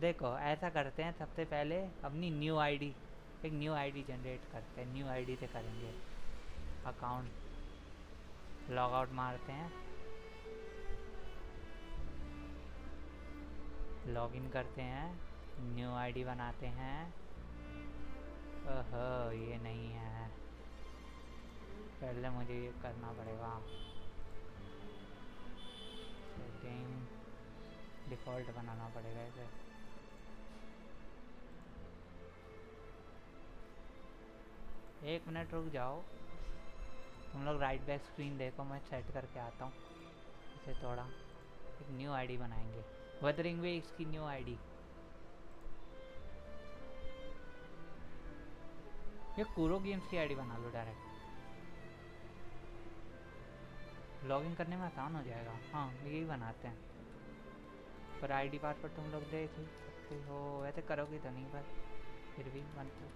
देखो ऐसा करते हैं, सबसे पहले अपनी न्यू आईडी, एक न्यू आईडी जनरेट करते हैं। न्यू आईडी से करेंगे अकाउंट, लॉग आउट मारते हैं, लॉगिन करते हैं, न्यू आईडी बनाते हैं। ओहो ये नहीं है, पहले मुझे ये करना पड़ेगा। सेटिंग डिफ़ॉल्ट बनाना पड़ेगा इसे। एक मिनट रुक जाओ तुम लोग, राइट बैक स्क्रीन देखो, मैं सेट करके आता हूँ इसे। थोड़ा एक न्यू आईडी बनाएंगे। वदरिंग वे इसकी न्यू आईडी। ये कूरो गेम्स की आईडी बना लो डायरेक्ट, लॉगिन करने में आसान हो जाएगा। हाँ यही बनाते हैं, पर आईडी पासवर्ड तुम लोग देख ही सकते हो। वैसे करोगे तो नहीं, पर फिर भी बनते हो।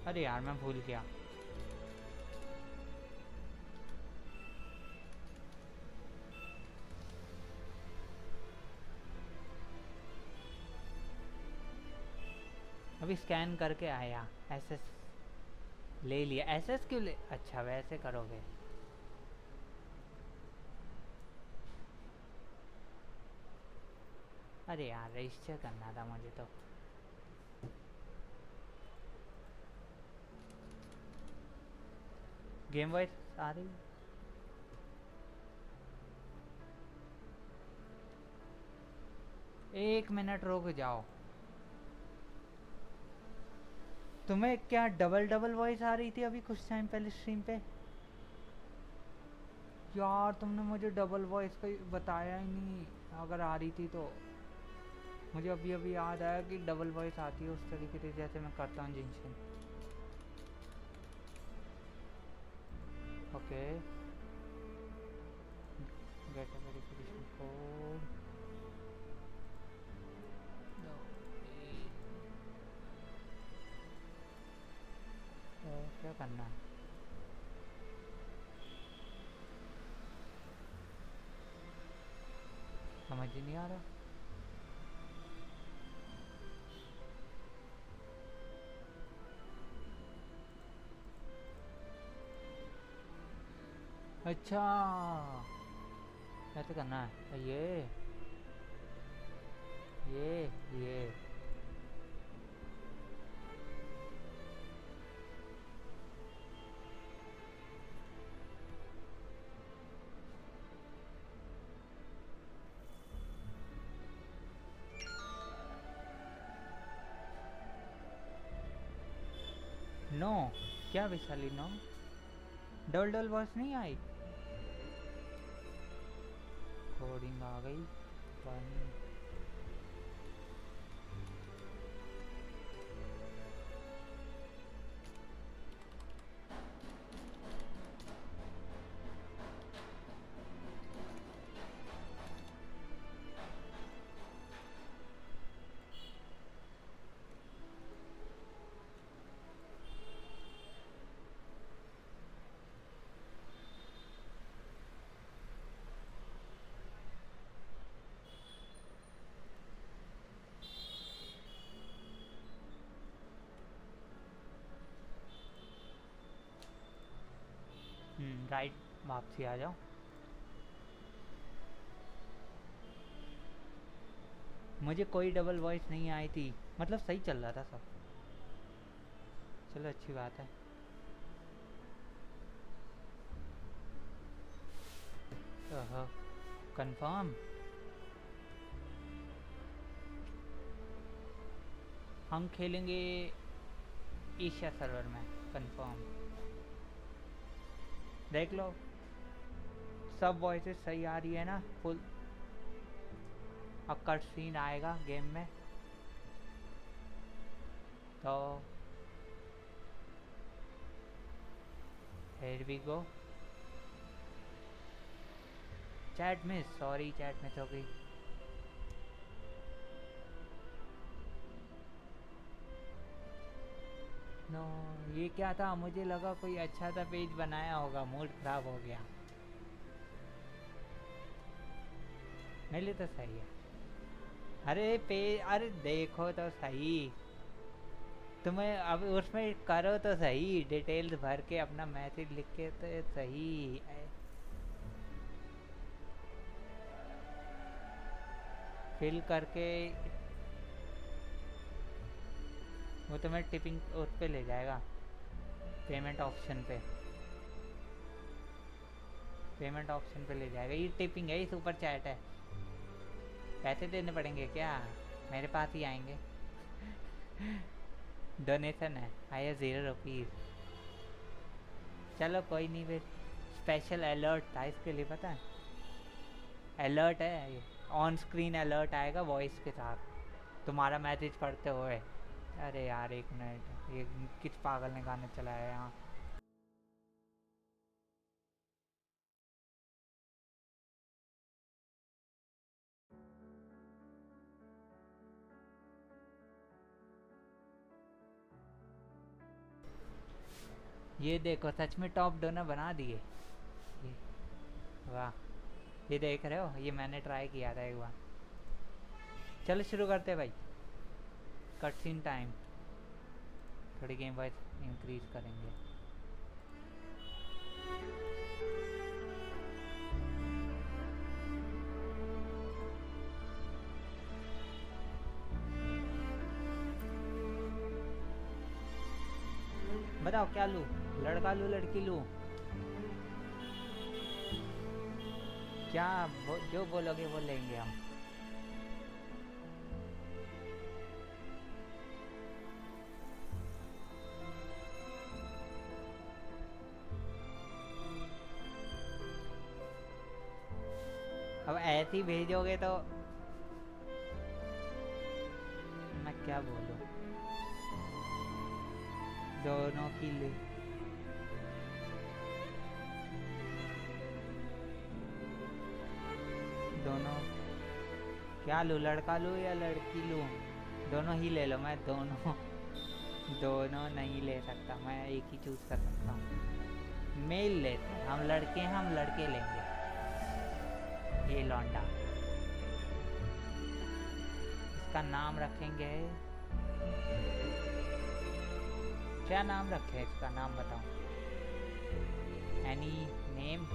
अरे यार मैं भूल गया। अभी स्कैन करके आया, एसएस ले लिया। एसएस क्यों ले? अच्छा वैसे करोगे। अरे यार रजिस्टर करना था मुझे तो। गेम वॉइस आ रही? एक मिनट रुक जाओ। तुम्हें क्या डबल डबल वॉइस आ रही थी अभी कुछ टाइम पहले स्ट्रीम पे? यार तुमने मुझे डबल वॉइस का बताया ही नहीं। अगर आ रही थी तो मुझे अभी अभी याद आया कि डबल वॉइस आती है उस तरीके से जैसे मैं करता हूँ Genshin. Okay get a verification code. क्या करना है? समझ ही नहीं आ रहा। अच्छा कैसे करना है? ये नो क्या Vishali no double double voice नहीं आई। कोडिंग आ गई। राइट वापसी आ जाओ। मुझे कोई डबल वॉइस नहीं आई थी, मतलब सही चल रहा था सब। चलो अच्छी बात है। कंफर्म। हम खेलेंगे एशिया सर्वर में। कंफर्म। देख लो सब वॉइसेस सही आ रही है ना फुल। अब कट सीन आएगा गेम में तो here we go। Chat miss, sorry chat miss हो गई। नो ये क्या था? मुझे लगा कोई अच्छा सा पेज बनाया होगा, मूड खराब हो गया। मेरे लिए तो सही है। अरे पेज, अरे देखो तो सही। तुम्हें अब उसमें करो तो सही, डिटेल्स भर के अपना मैसेज लिख के तो सही। फिल करके वो तुम्हें टिपिंग उस पे ले जाएगा, पेमेंट ऑप्शन पे। पेमेंट ऑप्शन पे ले जाएगा। ये टिपिंग है, ये सुपर चैट है। पैसे देने पड़ेंगे क्या? मेरे पास ही आएंगे। डोनेशन है, आया 0 रुपीज़। चलो कोई नहीं, फिर स्पेशल अलर्ट था इसके लिए, पता है? अलर्ट है ये, ऑन स्क्रीन अलर्ट आएगा वॉइस के साथ तुम्हारा मैसेज पढ़ते हुए। अरे यार 1 मिनट, ये किस पागल ने गाना चलाया यहाँ? ये देखो सच में टॉप डोनर बना दिए ये, वाह। ये देख रहे हो, ये मैंने ट्राई किया था एक बार। चलो शुरू करते हैं भाई। कट सीन टाइम, थोड़ी गेम वाइज इंक्रीज करेंगे। बताओ क्या लूं, लड़का लूं लड़की लूं? क्या जो बोलोगे वो लेंगे हम। अब ऐसे ही भेजोगे तो मैं क्या बोलूं। दोनों की ले, दोनों क्या लूं, लड़का लूं या लड़की लूं? दोनों ही ले लो। मैं दोनों नहीं ले सकता, मैं एक ही चूज कर सकता हूँ। मेल लेते हैं, हम लड़के हैं, हम लड़के लेंगे। ये लौंडा, इसका नाम रखेंगे, क्या नाम रखे इसका? नाम बताओ, एनी नेम?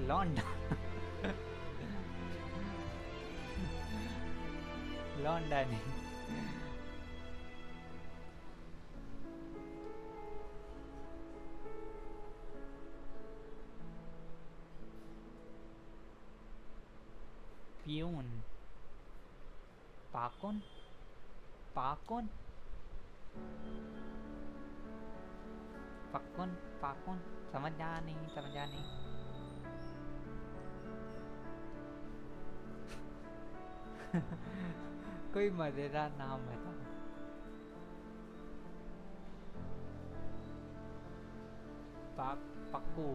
लौंडा। लौंडा नहीं, प्यून, पाकुन, पाकुन, पक्कुन, पाकुन, समझा नहीं, समझा नहीं। कोई मजेदार नाम बताओ। पक्कू,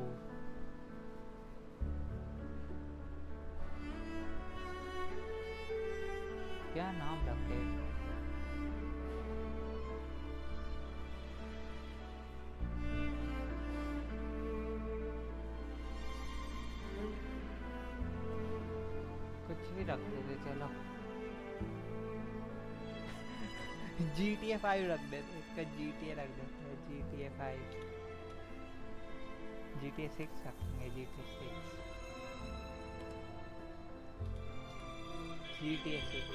क्या नाम रखे? कुछ भी रख देते, चलो। GTA 5 रख देते, इसका GTA रख देते हैं, GTA 5। GTA 6 रखेंगे, GTA 6, GTA 6।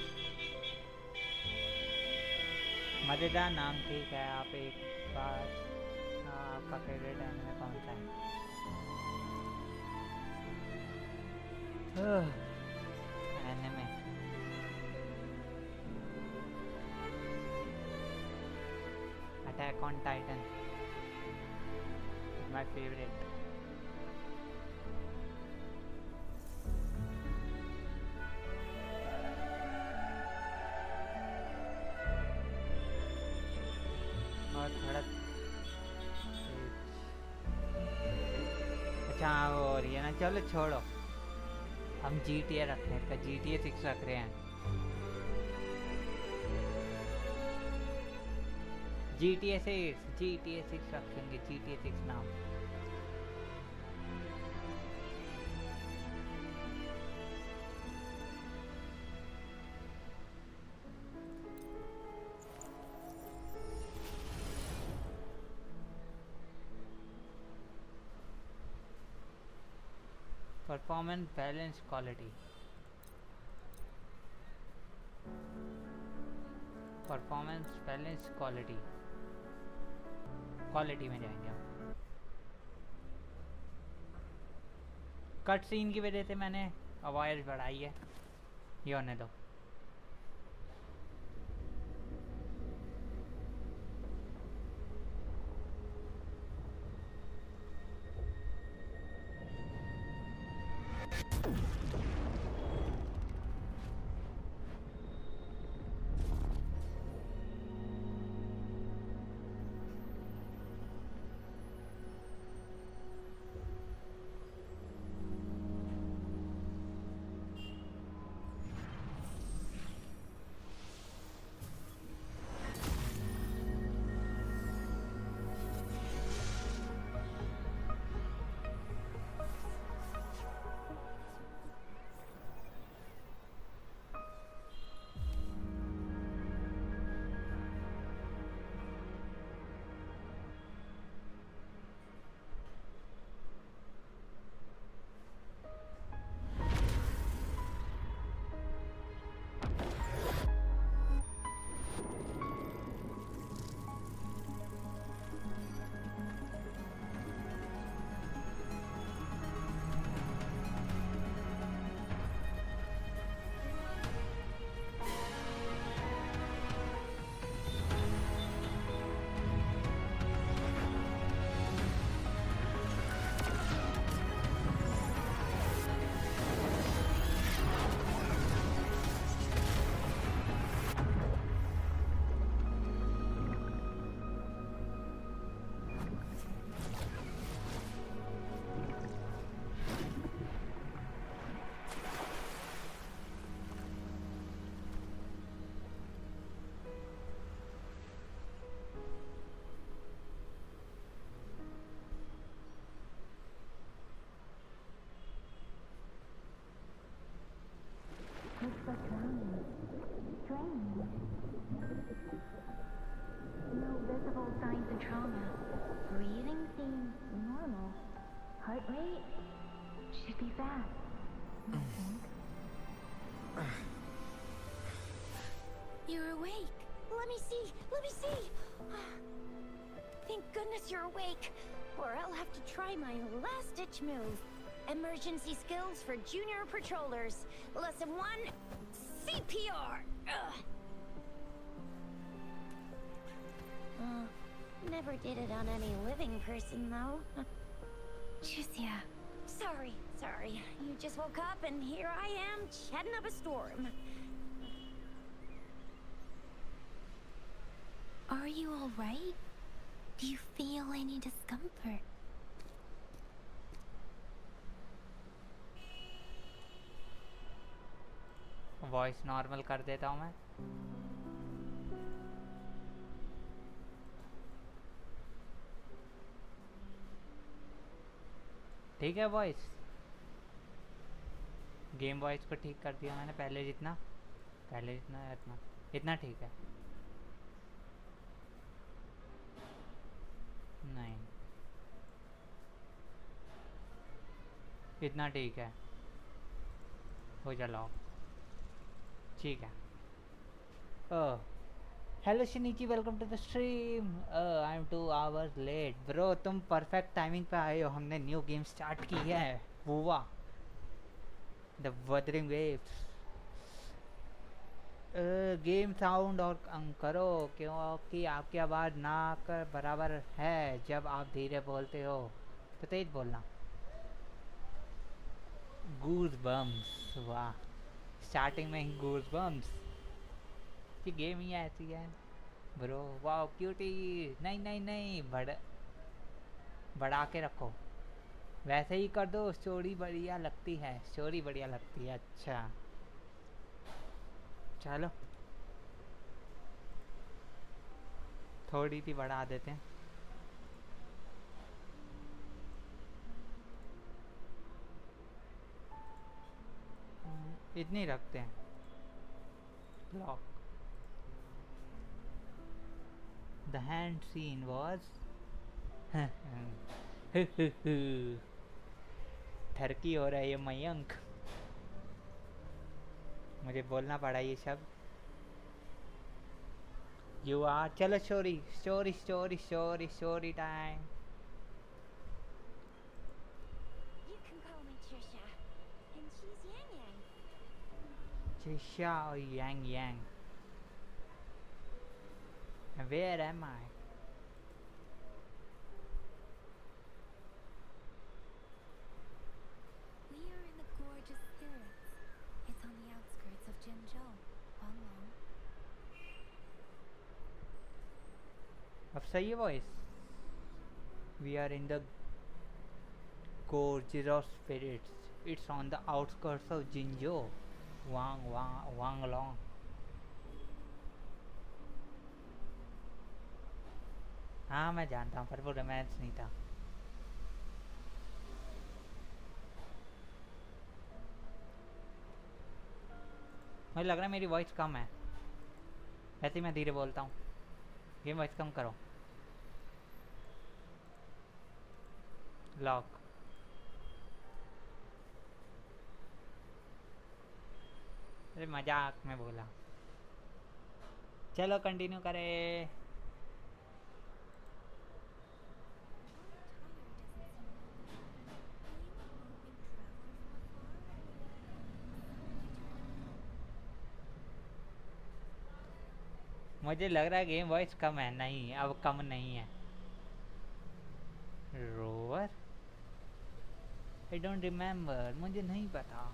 मजेदार नाम, ठीक है। आप एक बार, आपका फेवरेट एनिमे कौन सा है? Anime attack on Titan, my favourite. अच्छा वो हो रही है ना, चलो छोड़ो। हम GTA रख रहे हैं, इसका GTA 6 रख रहे हैं। GTA 6 रखेंगे, GTA 6 नाम। Performance balance quality, performance balance quality में जाएंगे हम। कट सीन की वजह से मैंने आवाज़ बढ़ाई है, ये होने दो। Looks like drowning. Strange. No visible signs of trauma. Breathing seems normal. Heart rate should be fast, I think. You're awake. Let me see. Let me see. Thank goodness you're awake, or I'll have to try my last-ditch move. Emergency skills for junior patrollers. Lesson 1, CPR. Never did it on any living person, though. Juicia. Sorry. You just woke up and here I am, chatting up a storm. Are you all right? Do you feel any discomfort? Voice normal कर देता हूँ मैं। ठीक है voice, game voice को ठीक कर दिया मैंने, पहले जितना इतना ठीक है। नहीं, इतना ठीक है, हो चलाओ, ठीक है। ओह हेलो शनिची, welcome to the stream. I am 2 hours late bro. तुम परफेक्ट टाइमिंग पे आए हो, हमने न्यू गेम स्टार्ट की है, Wuwa the wuthering waves. Game sound और करो, क्योंकि आपकी आवाज़ ना कर बराबर है जब आप धीरे बोलते हो, तो तेज बोलना। गूज बम्स, वाह, स्टार्टिंग में ही गूज बम्स। ये गेम ही ऐसी है ब्रो। वाह क्यूटी, नहीं बढ़ा के रखो, वैसे ही कर दो। स्टोरी बढ़िया लगती है, अच्छा चलो थोड़ी सी बढ़ा देते हैं। इतनी रखते हैं। Lock the hand scene was ठरकी हो रहा है ये मयंक, मुझे बोलना पड़ा ये शब्द। You are. चलो story time. You can call me Trisha. And she's Yang Yang. Trisha or Yang Yang. And where am I? We are in the gorgeous spirits. It's on the outskirts of Jinzhou, Huanglong. अब सही है voice. We are in the gorges of spirits. It's on the outskirts of Jinzhou, Wanglong. हाँ मैं जानता हूँ पर वो romance नहीं था. मुझे लग रहा है मेरी वॉइस कम है. ऐसे ही मैं धीरे बोलता हूँ. गेम वॉइस कम करो. लॉक. अरे मजाक में बोला. चलो कंटिन्यू करें. मुझे लग रहा है गेम वॉइस कम है. नहीं अब कम नहीं है. Rover I don't remember. मुझे नहीं पता.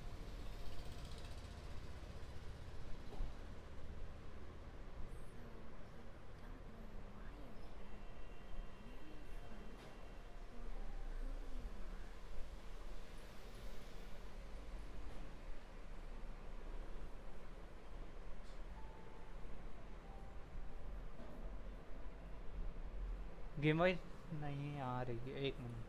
गेम वॉइस नहीं आ रही है. एक मिनट.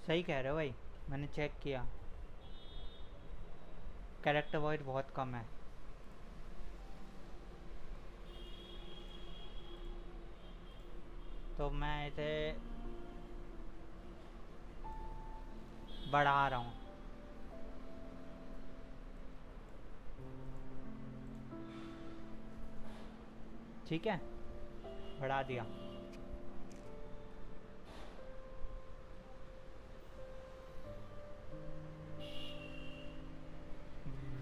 सही कह रहे हो भाई. मैंने चेक किया. कैरेक्टर वॉइस बहुत कम है. तो मैं इसे बढ़ा रहा हूँ. ठीक है बढ़ा दिया.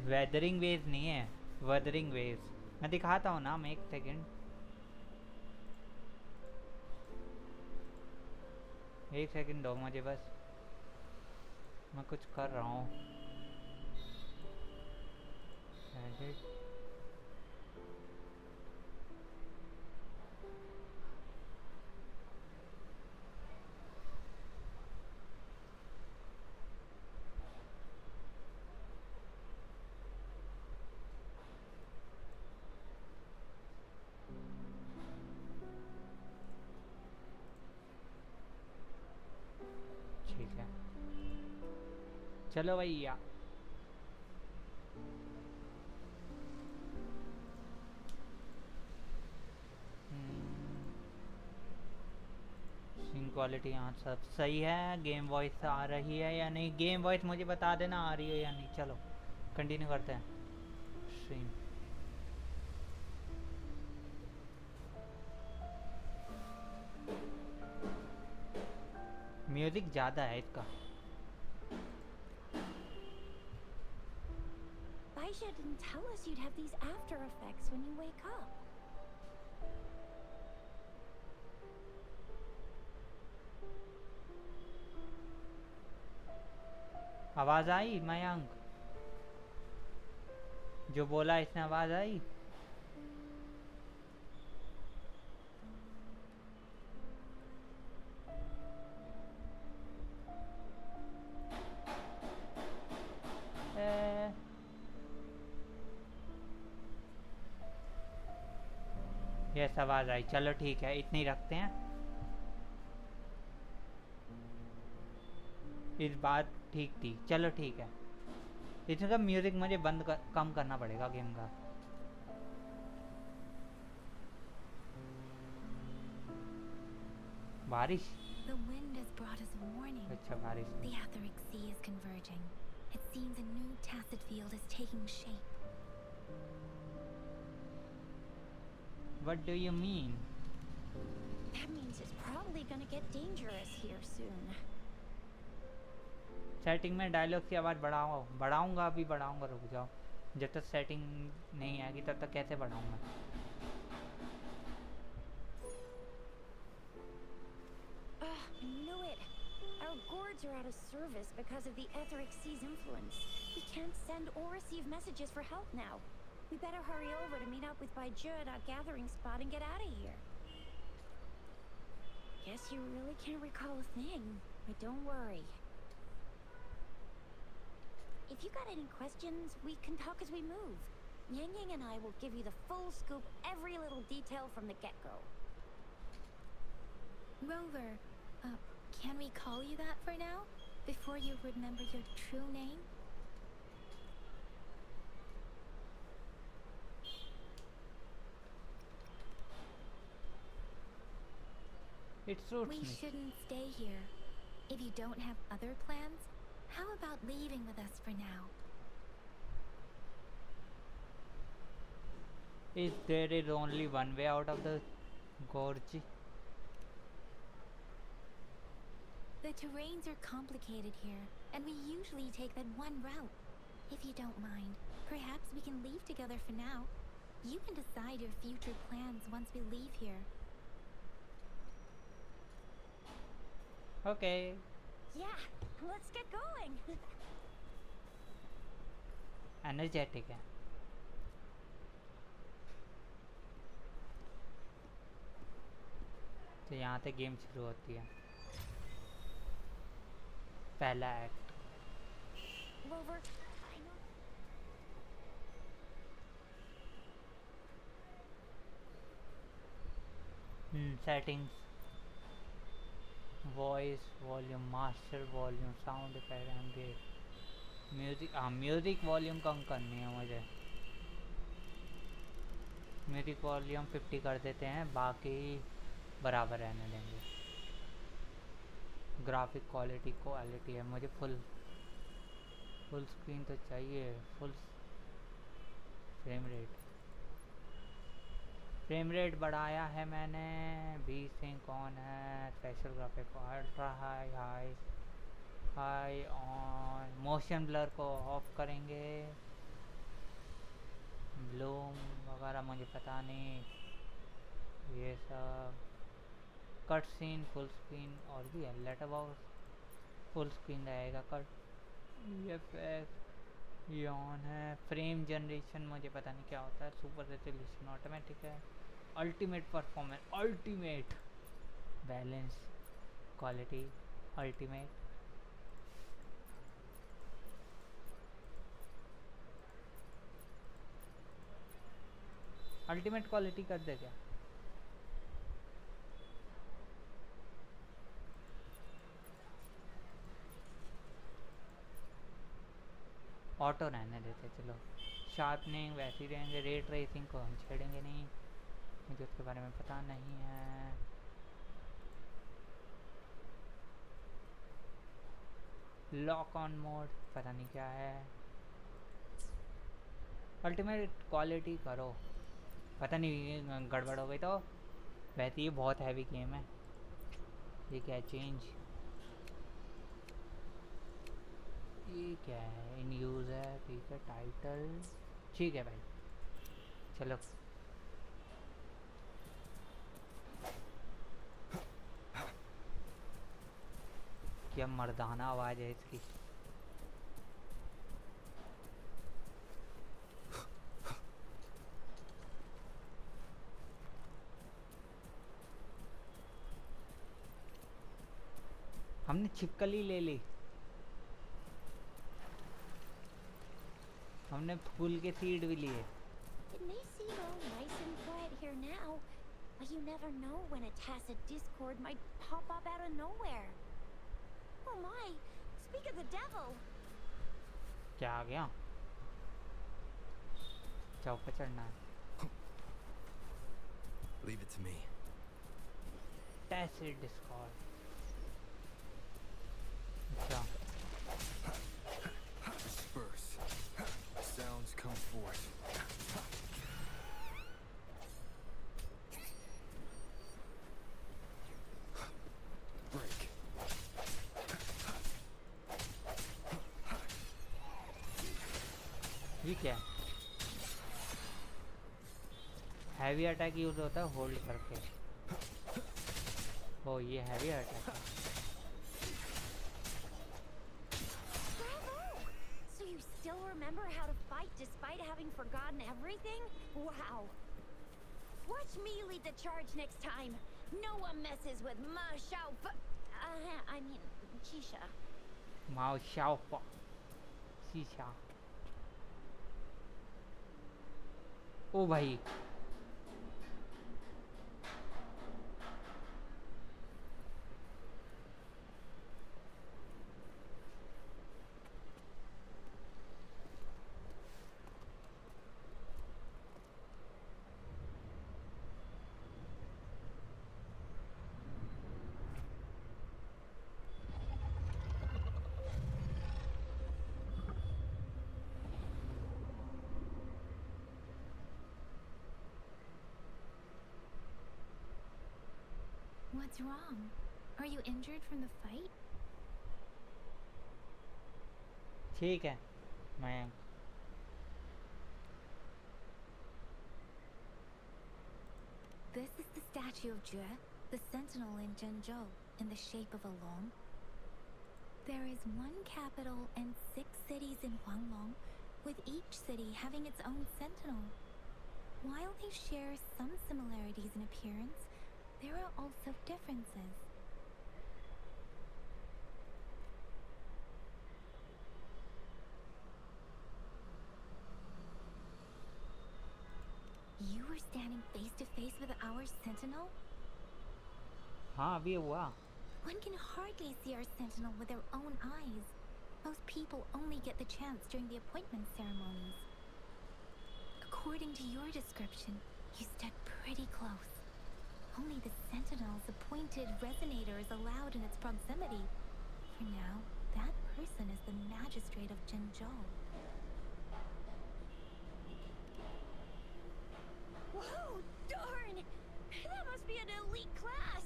वेदरिंग वेज नहीं है. वेदरिंग वेज मैं दिखाता हूँ ना. मैं एक सेकेंड. एक सेकेंड दो मुझे बस. मैं कुछ कर रहा हूँ. चलो भैया। सीन क्वालिटी यहाँ सब सही है। गेम वॉइस आ रही है या नहीं? गेम वॉइस मुझे बता देना आ रही है या नहीं। चलो कंटिन्यू करते हैं स्ट्रीम। म्यूजिक ज़्यादा है इसका। Baisha didn't tell us you'd have these after effects when you wake up. आवाज़ आई मयंक? जो बोला इसने आवाज़ आई? यस आवाज़ आई। चलो ठीक है, इतनी रखते हैं। इस बात ठीक थी। चलो ठीक है। इसका म्यूजिक मुझे कम करना पड़ेगा गेम का। बारिश। The wind has brought us a warning. अच्छा बारिश। The etheric sea is converging. It seems a new tacit field is taking shape. What do you mean? That means it's probably gonna get dangerous here soon. Setting में dialogue की आवाज़ बढ़ाऊंगा। अभी बढ़ाऊंगा, रुक जाओ। जब तक सेटिंग नहीं आएगी तब तक कैसे बढ़ाऊंगा? I knew it. Our gourds are out of service because of the etheric sea's influence. We can't send or receive messages for help now. We better hurry over to meet up with Baiju at our gathering spot and get out of here. Guess you really can't recall a thing, but don't worry. If you got any questions, we can talk as we move. Yang Yang and I will give you the full scoop, every little detail from the get-go. Rover, can we call you that for now? Before you remember your true name? It suits We me. shouldn't stay here. If you don't have other plans, how about leaving with us for now? If there is only one way out of the gorge. The terrains are complicated here, and we usually take that one route. If you don't mind, perhaps we can leave together for now. You can decide your future plans once we leave here. Okay. Yeah, let's get going. Energetic है। तो यहाँ से game शुरू होती है। पहला act. Rover, I know. Settings, voice, volume, master volume, sound effect, ambient, music. हाँ music volume कम करनी है मुझे। म्यूजिक वॉल्यूम 50 कर देते हैं, बाकी बराबर रहने देंगे। ग्राफिक क्वालिटी है मुझे फुल स्क्रीन तो चाहिए। फुल फ्रेम रेट बढ़ाया है मैंने। 20 सिंक ऑन है। Special graphic ultra high on. Motion blur को ऑफ करेंगे। ब्लूम वगैरह मुझे पता नहीं। ये सब कट सीन फुल स्क्रीन और भी है। लेटर बॉक्स फुल स्क्रीन रहेगा। कट ये ऑन है। फ्रेम जनरेशन मुझे पता नहीं क्या होता है। सुपर रेजोल्यूशन ऑटोमेटिक है। Ultimate performance, ultimate balance, quality ultimate. Ultimate quality कर दे क्या? ऑटो रहने देते चलो। शार्पनिंग वैसे ही रहेंगे, रे ट्रेसिंग को हम छेड़ेंगे नहीं, मुझे उसके बारे में पता नहीं है। लॉक ऑन मोड पता नहीं क्या है। अल्टीमेट क्वालिटी करो, पता नहीं गड़बड़ हो गई तो। वैसे ही बहुत हैवी गेम है। ये क्या है, चेंज, ये क्या है, इन यूज़ है, ठीक है। टाइटल ठीक है भाई, चलो। क्या मर्दाना आवाज़ है इसकी। हमने छिपकली ले ली, हमने फूल के सीड भी लिए। It may seem all nice and quiet here now, but you never know when a tacit discord might pop up out of nowhere. Oh my! Speak of the devil! क्या आ गया? चौक पे चढ़ना है। Leave it to me. Tacit discord। अच्छा। Disperse. Sounds come forth. Break. ये क्या? Heavy attack use होता है होल्ड करके। ओ ये हैवी अटैक है। So you still remember how to fight despite having forgotten everything? Wow! Watch me lead the charge next time. No one messes with Ma Xiao I mean, Chisha. Mao Xiao शीशा। ओ भाई What's wrong? Are you injured from the fight? ठीक है मैं This is the statue of Jue, the sentinel in Zhenzhou, in the shape of a long. There is one capital and 6 cities in Huanglong, with each city having its own sentinel. While they share some similarities in appearance, there are also differences. You were standing face to face with our sentinel? हाँ अभी हुआ। One can hardly see our sentinel with their own eyes. Most people only get the chance during the appointment ceremonies. According to your description, you stood pretty close. Only the sentinel's appointed resonator is allowed in its proximity. For now, that person is the magistrate of Zhenzhou. Whoa, darn! That must be an elite class!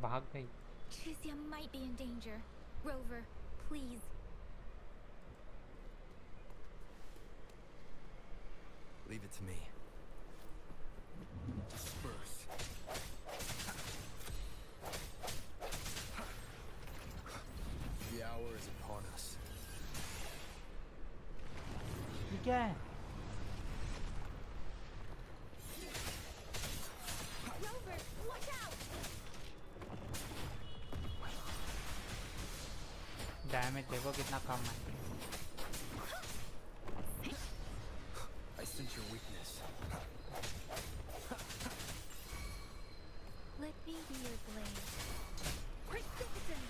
भाग गई। Chuzia might be in danger. Rover, please. Leave it to me. Disperse. The hour is upon us. ये क्या है? Rover, watch out! Damage देखो कितना कम है। I sense your weakness. Let me be your blade. Precipitant!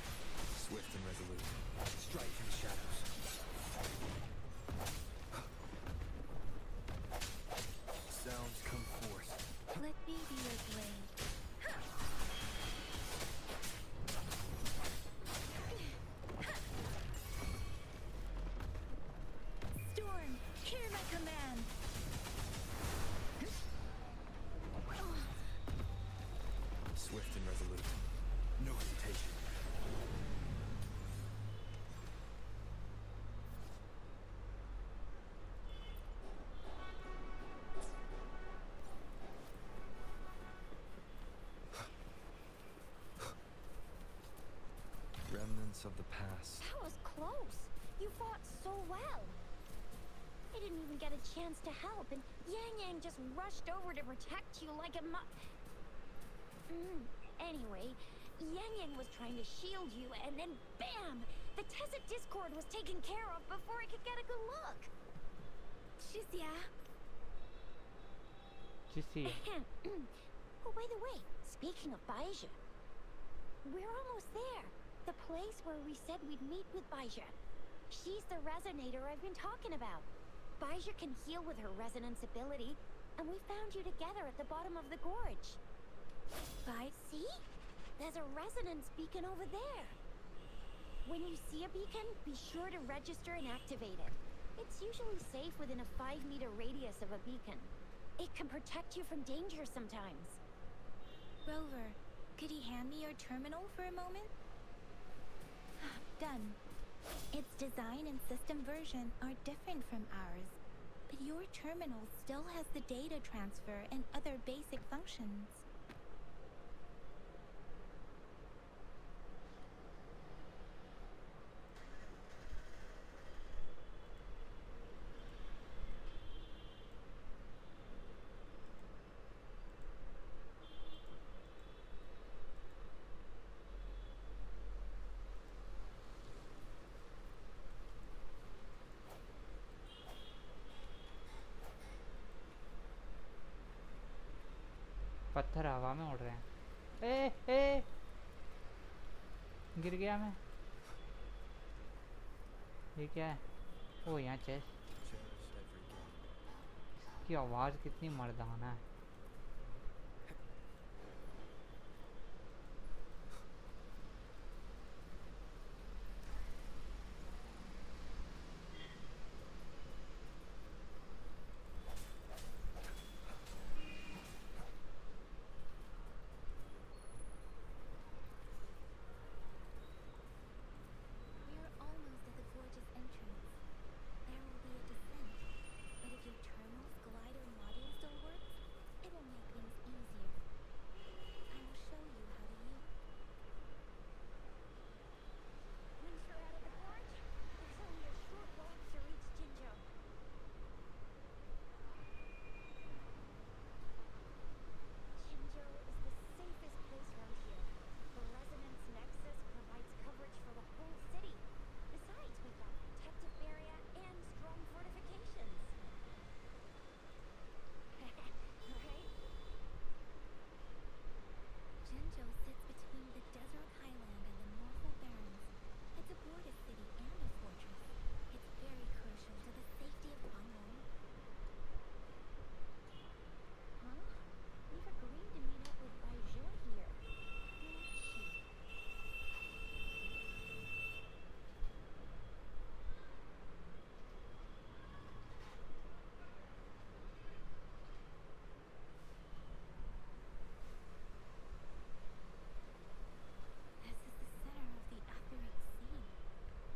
Swift and resolute. Strike and remnants of the past. That was close. You fought so well. I didn't even get a chance to help, and Yang just rushed over to protect you like a Anyway, Yang was trying to shield you, and then BAM! The Tezit Discord was taken care of before I could get a good look. Jizya. Oh, by the way, speaking of Baija, we're almost there. The place where we said we'd meet with Baija. She's the resonator I've been talking about. Baija can heal with her resonance ability, and we found you together at the bottom of the gorge. See? There's a resonance beacon over there. When you see a beacon, be sure to register and activate it. It's usually safe within a 5-meter radius of a beacon. It can protect you from danger sometimes. Rover, could you hand me your terminal for a moment? Done. Its design and system version are different from ours, but your terminal still has the data transfer and other basic functions. पत्थर हवा में उड़ रहे हैं। ए गिर गया मैं। ये क्या है? ओ यहाँ चेस्ट। इसकी आवाज़ कितनी मर्दाना है।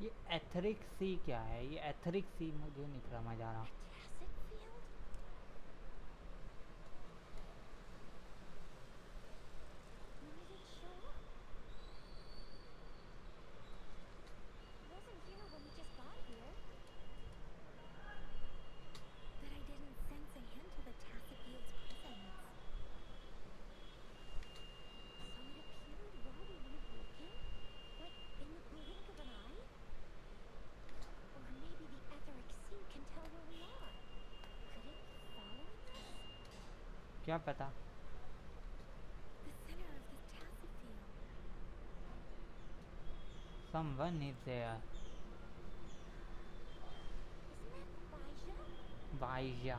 ये एथरिक सी क्या है? ये एथरिक सी मुझे नहीं समझ आ रहा। क्या पता? Someone is there. Baija.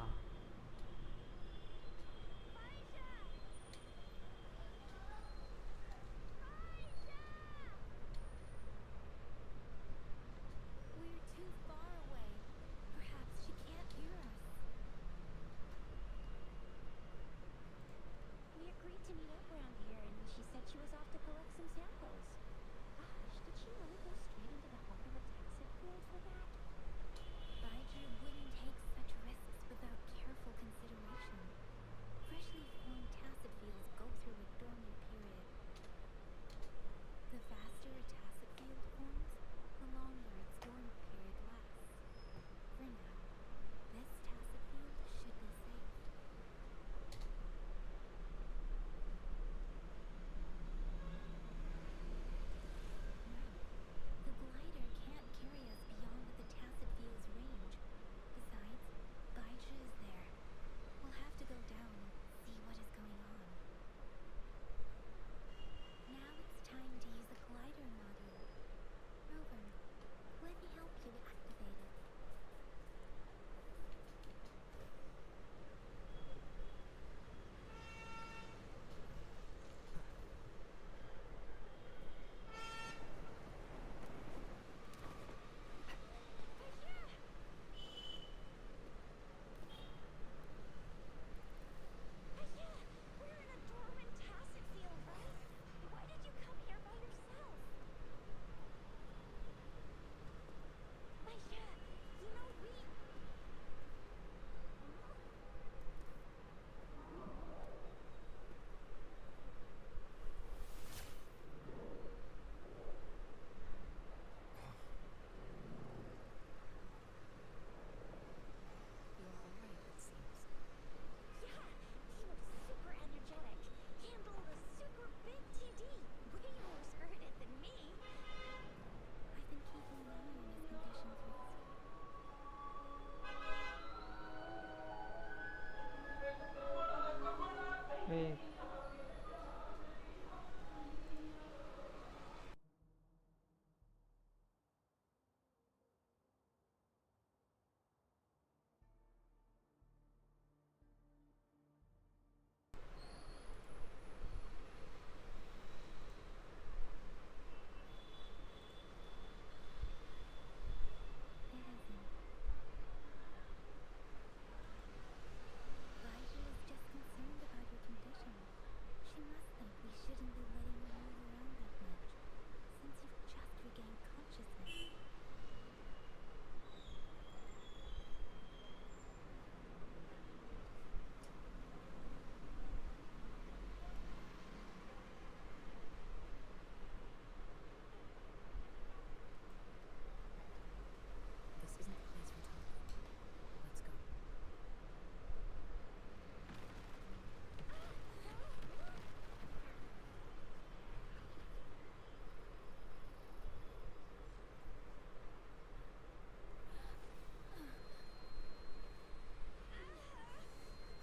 Baija wouldn't take such risks without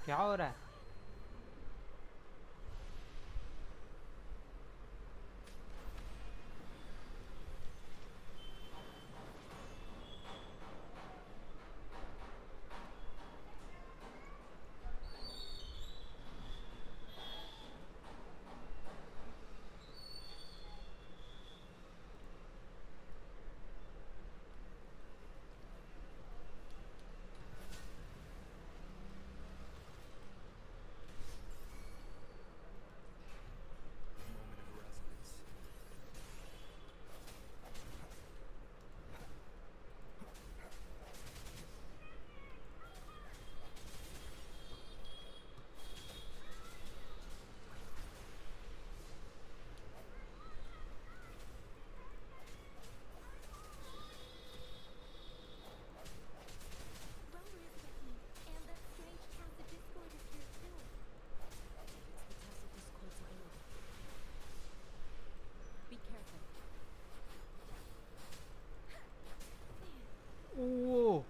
क्या हो रहा है? Whoa.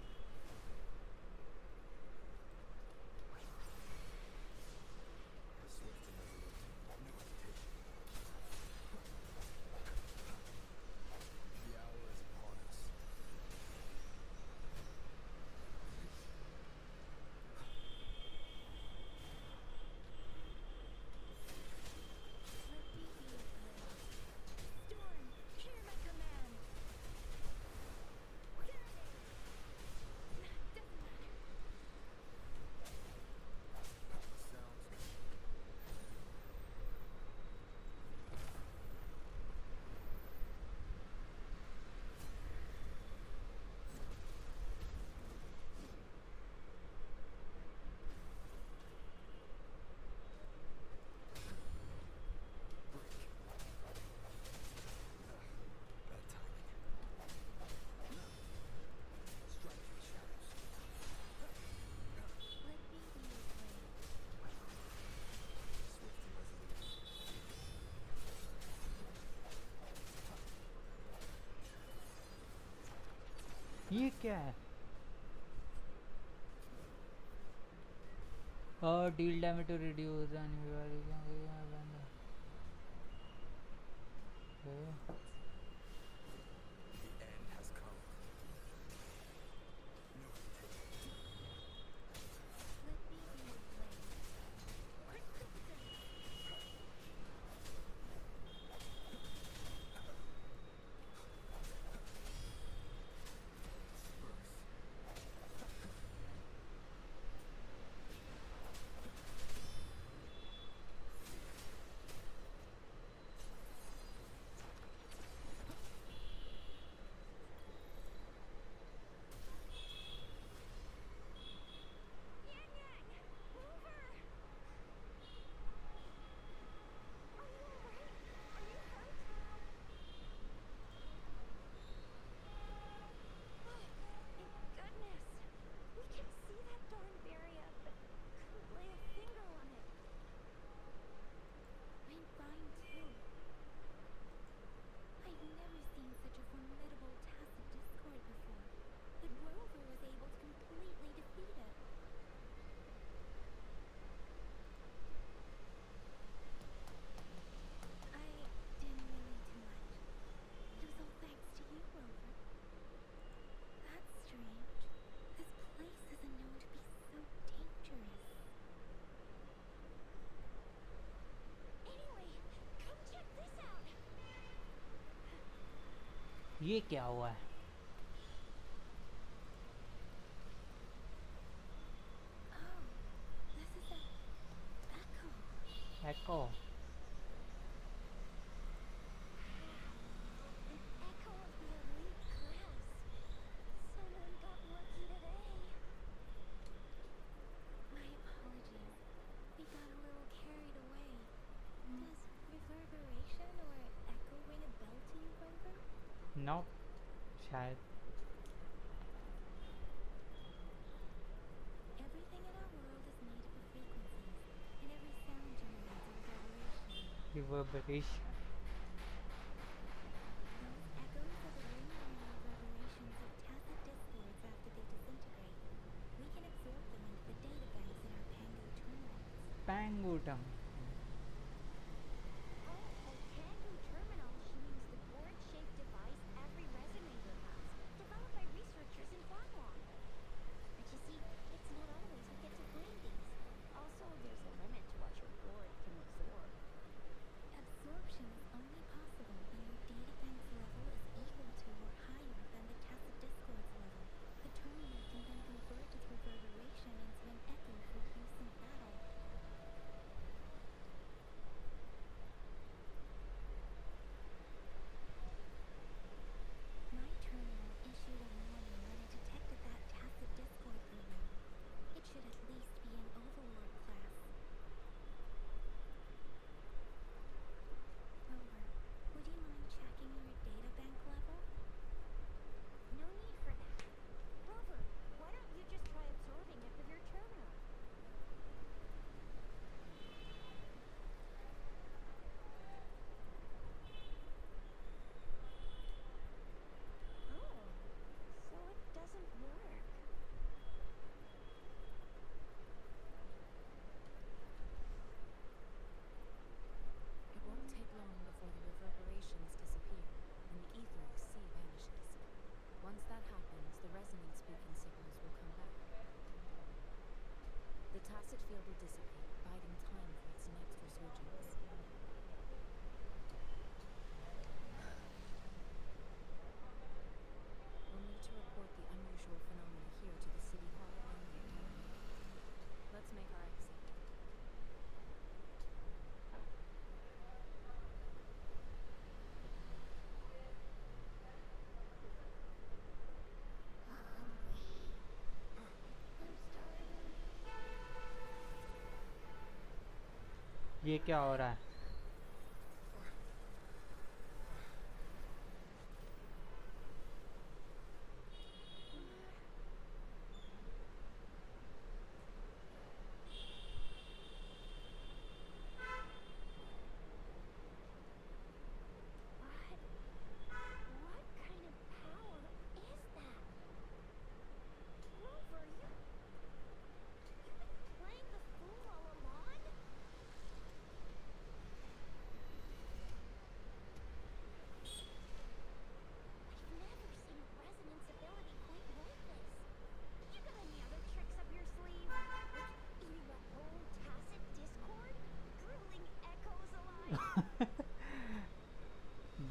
ये क्या है? Deal damage to reduce and you are okay. ये क्या हुआ है? Echo. No, शायद. Reverberation. Orangutan. Absorption is only possible when your databank's level is equal to or higher than the tacit discord's level. The terminal can then convert its reverberation into an echo for use in battle. My terminal issued a warning when it detected that tacit discord ruin. It should at least be an overlord class. Rover, would you mind checking your databank level? No need for that. Rover, why don't you just try absorbing it with your terminal? Oh, so it doesn't work. It won't take long before the reverberations disappear and the etheric sea vanishes. Once that happens, the resonance beacon signals will come back. The tacit field will dissipate, biding time for its next resurgence. We'll need to report the unusual phenomena here to the City Hall and the Academy. Let's make our exit. ये क्या हो रहा है? What kind of power is that? Rover, you've been playing the fool all along? I've never seen a resonance ability quite like this. You got any other tricks up your sleeve? Like eating a whole tacit discord? Drooling echoes alive?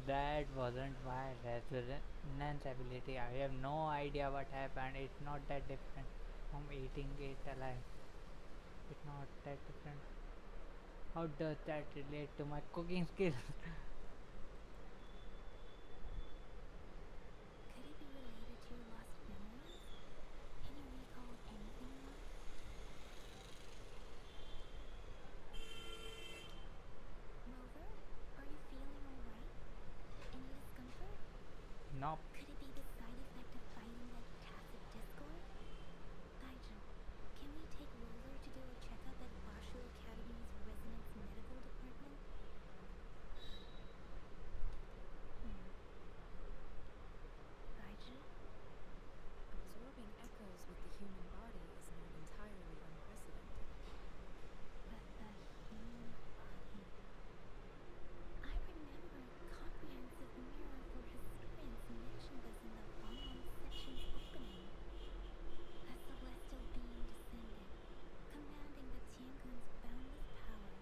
That wasn't my resonance ability. I have no idea what happened. It's not that different from eating it alive. It's not that different. How does that relate to my cooking skills? Could it be related to your lost memories? Can you recall anything more? Rover, are you feeling alright? Any discomfort? Nope. Could it be the side effect of fighting that tacit discord? Gaijin, can we take Rover to do a checkup at Bashu Academy's Resonance Medical Department? Gaijin? Absorbing echoes with the human body is not entirely unprecedented. But the human body. I remember comprehensive mirror for historians mentioned this in the Bonbon section's opening. A celestial being descended, commanding the Tiangun's boundless power.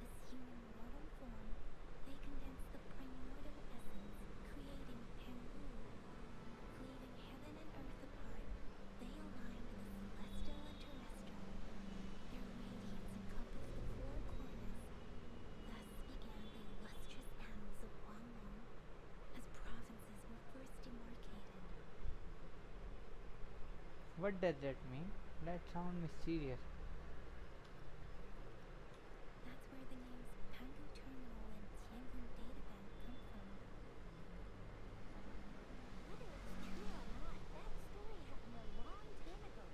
This human mortal form, they condensed the primordial essence, creating Pengu. Cleaving heaven and earth apart, they aligned the celestial and terrestrial. Their radiance encompassed the four corners. Thus began the illustrious annals of Guanglong, as provinces were first demarcated. What does that mean? That sounds mysterious. That's where the names Pangu Terminal and Tiangun Databank come from. Whether it's true or not, that story happened a long time ago,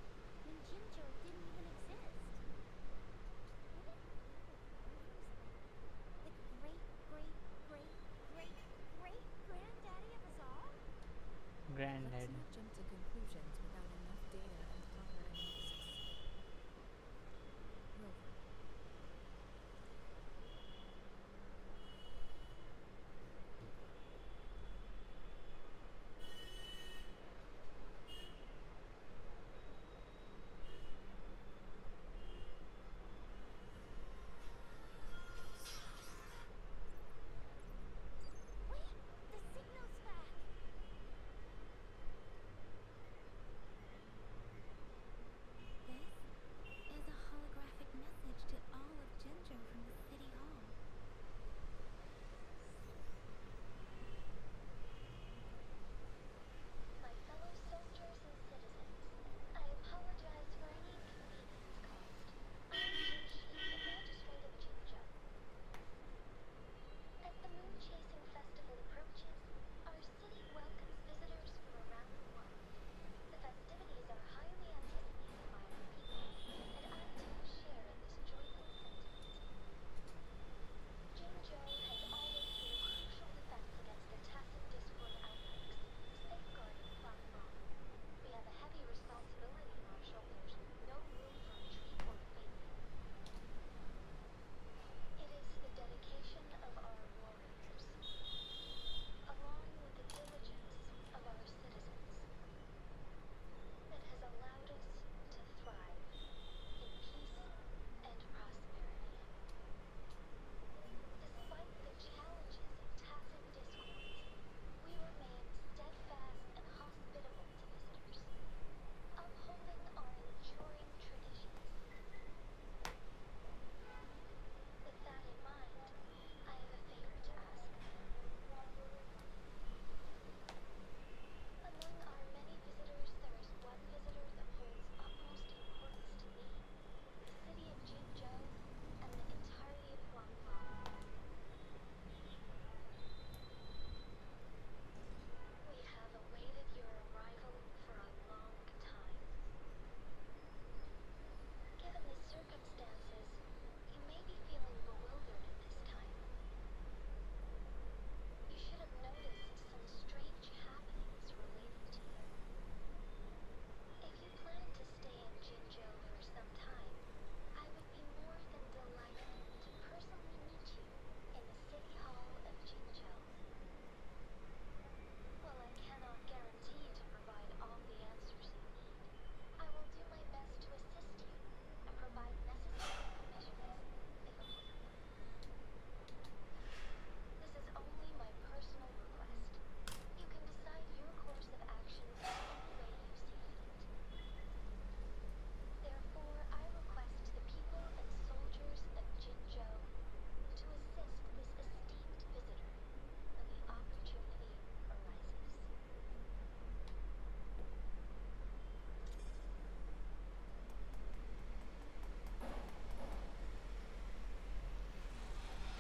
when Jinzhou didn't even exist. What if the great, great, great, great, great granddaddy of us all? Granddad. Let's not jump to conclusions without enough data and proper analysis. Rover,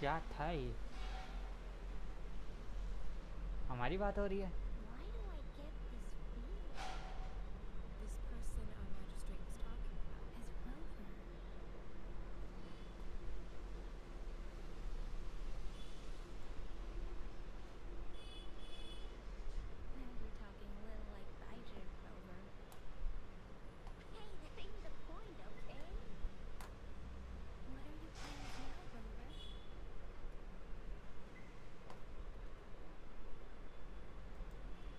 क्या था ये? हमारी बात हो रही है? This person our magistrate was talking about is Rover. Now you're talking a little like Baiju, Rover. Hey, that ain't the point, okay? What are your plans now, Rover?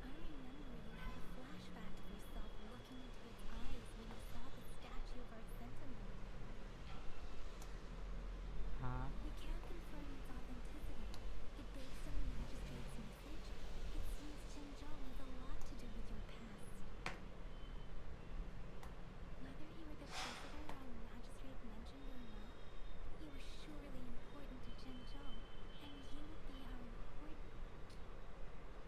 I remember you had a flashback of yourself looking into its eyes when you saw the statue of our sentinel. हाँ. We can't confirm its authenticity, but based on the magistrate's message, it seems Chinzhou has a lot to do with your past. Whether you were the visitor our magistrate mentioned or not, you were surely important to Chinzhou, and you would be our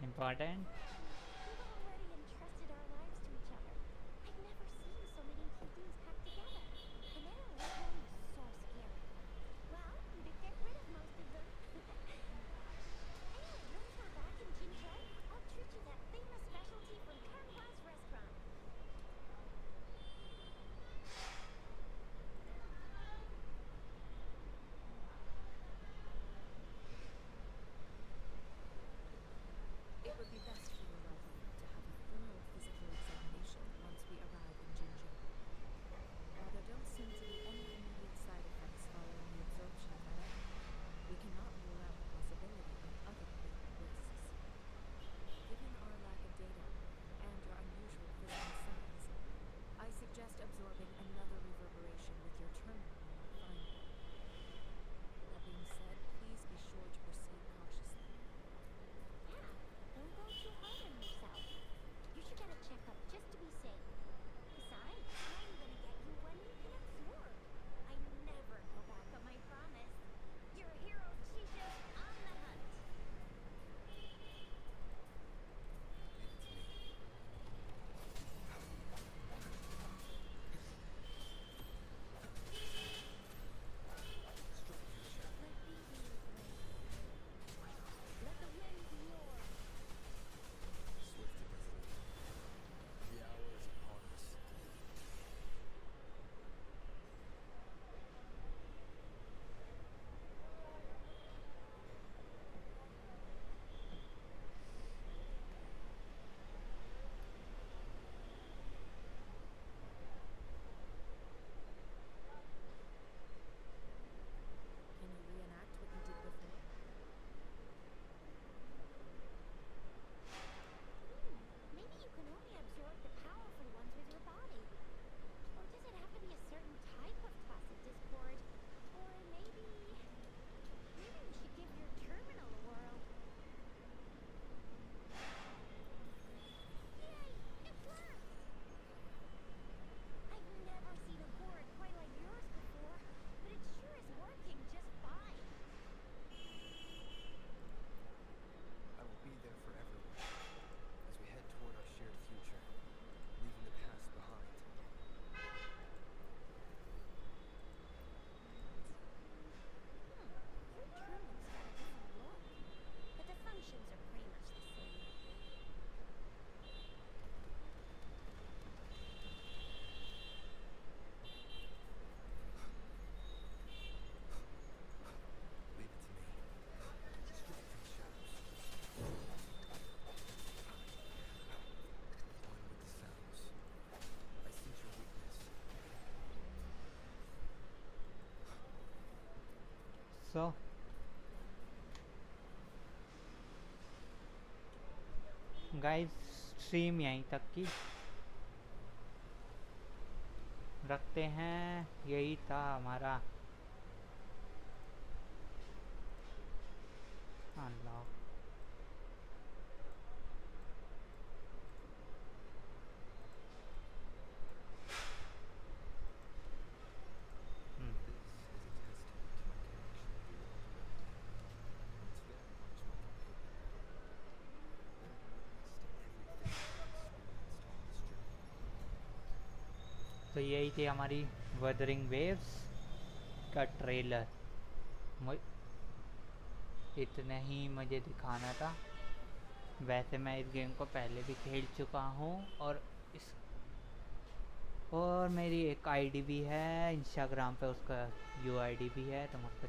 Important? We've already entrusted our lives to each other. I've never seen so many QBs packed together. And they're literally so scary. Well, we did get rid of most of them. Anyway, once we're back in Jinzhou, I'll treat you that famous specialty from Kanhwa's restaurant. It would be best for your well-being to have a thorough physical examination once we arrive in Jinzhou. While there don't seem to be any immediate side effects following the absorption of that apna, we cannot rule out the possibility of other latent risks. Given our lack of data and your unusual physical signs, I suggest absorbing another reverberation with your terminal when we find it. That being said, please be sure to proceed cautiously. Yeah, don't go too hard on yourself. You should get a checkup just to be safe. Besides, I'm gonna get you one you can absorb. I never go back on my promise. You're a hero, Chicha's on the hunt. Let the winds roar. Swift and resolute. The hour is upon us. Can you reenact what you did before? Maybe you can only absorb the powerful ones with your body. Or does it have to be a certain type of tacit discord? Or maybe we should give your terminal a whirl. Yay! It worked! I've never seen a gourd quite like yours before, but it sure is working just fine. I will be there for everyone as we head toward our shared future, leaving the past behind. Your terminal's got a different look, but the functions are pretty much the same. Leave it to me. Strike from the shadows. One with the sounds. I sense your weakness. So, guys stream यहीं तक की रखते हैं. यही था हमारा unlock. तो यही थी हमारी वदरिंग वेव्स का ट्रेलर. इतने ही मुझे दिखाना था। वैसे मैं इस गेम को पहले भी खेल चुका हूँ और मेरी एक आईडी भी है इंस्टाग्राम पे, उसका यूआईडी भी है, तुम उसको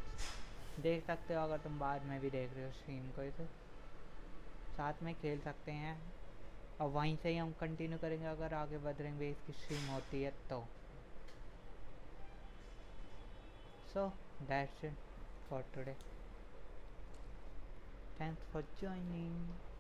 देख सकते हो अगर तुम बाद में भी देख रहे हो स्ट्रीम को, तो साथ में खेल सकते हैं। और वहीं से ही हम कंटिन्यू करेंगे अगर आगे बदलेंगे इसकी स्ट्रीम होती है तो। So that's it for today, thanks for joining.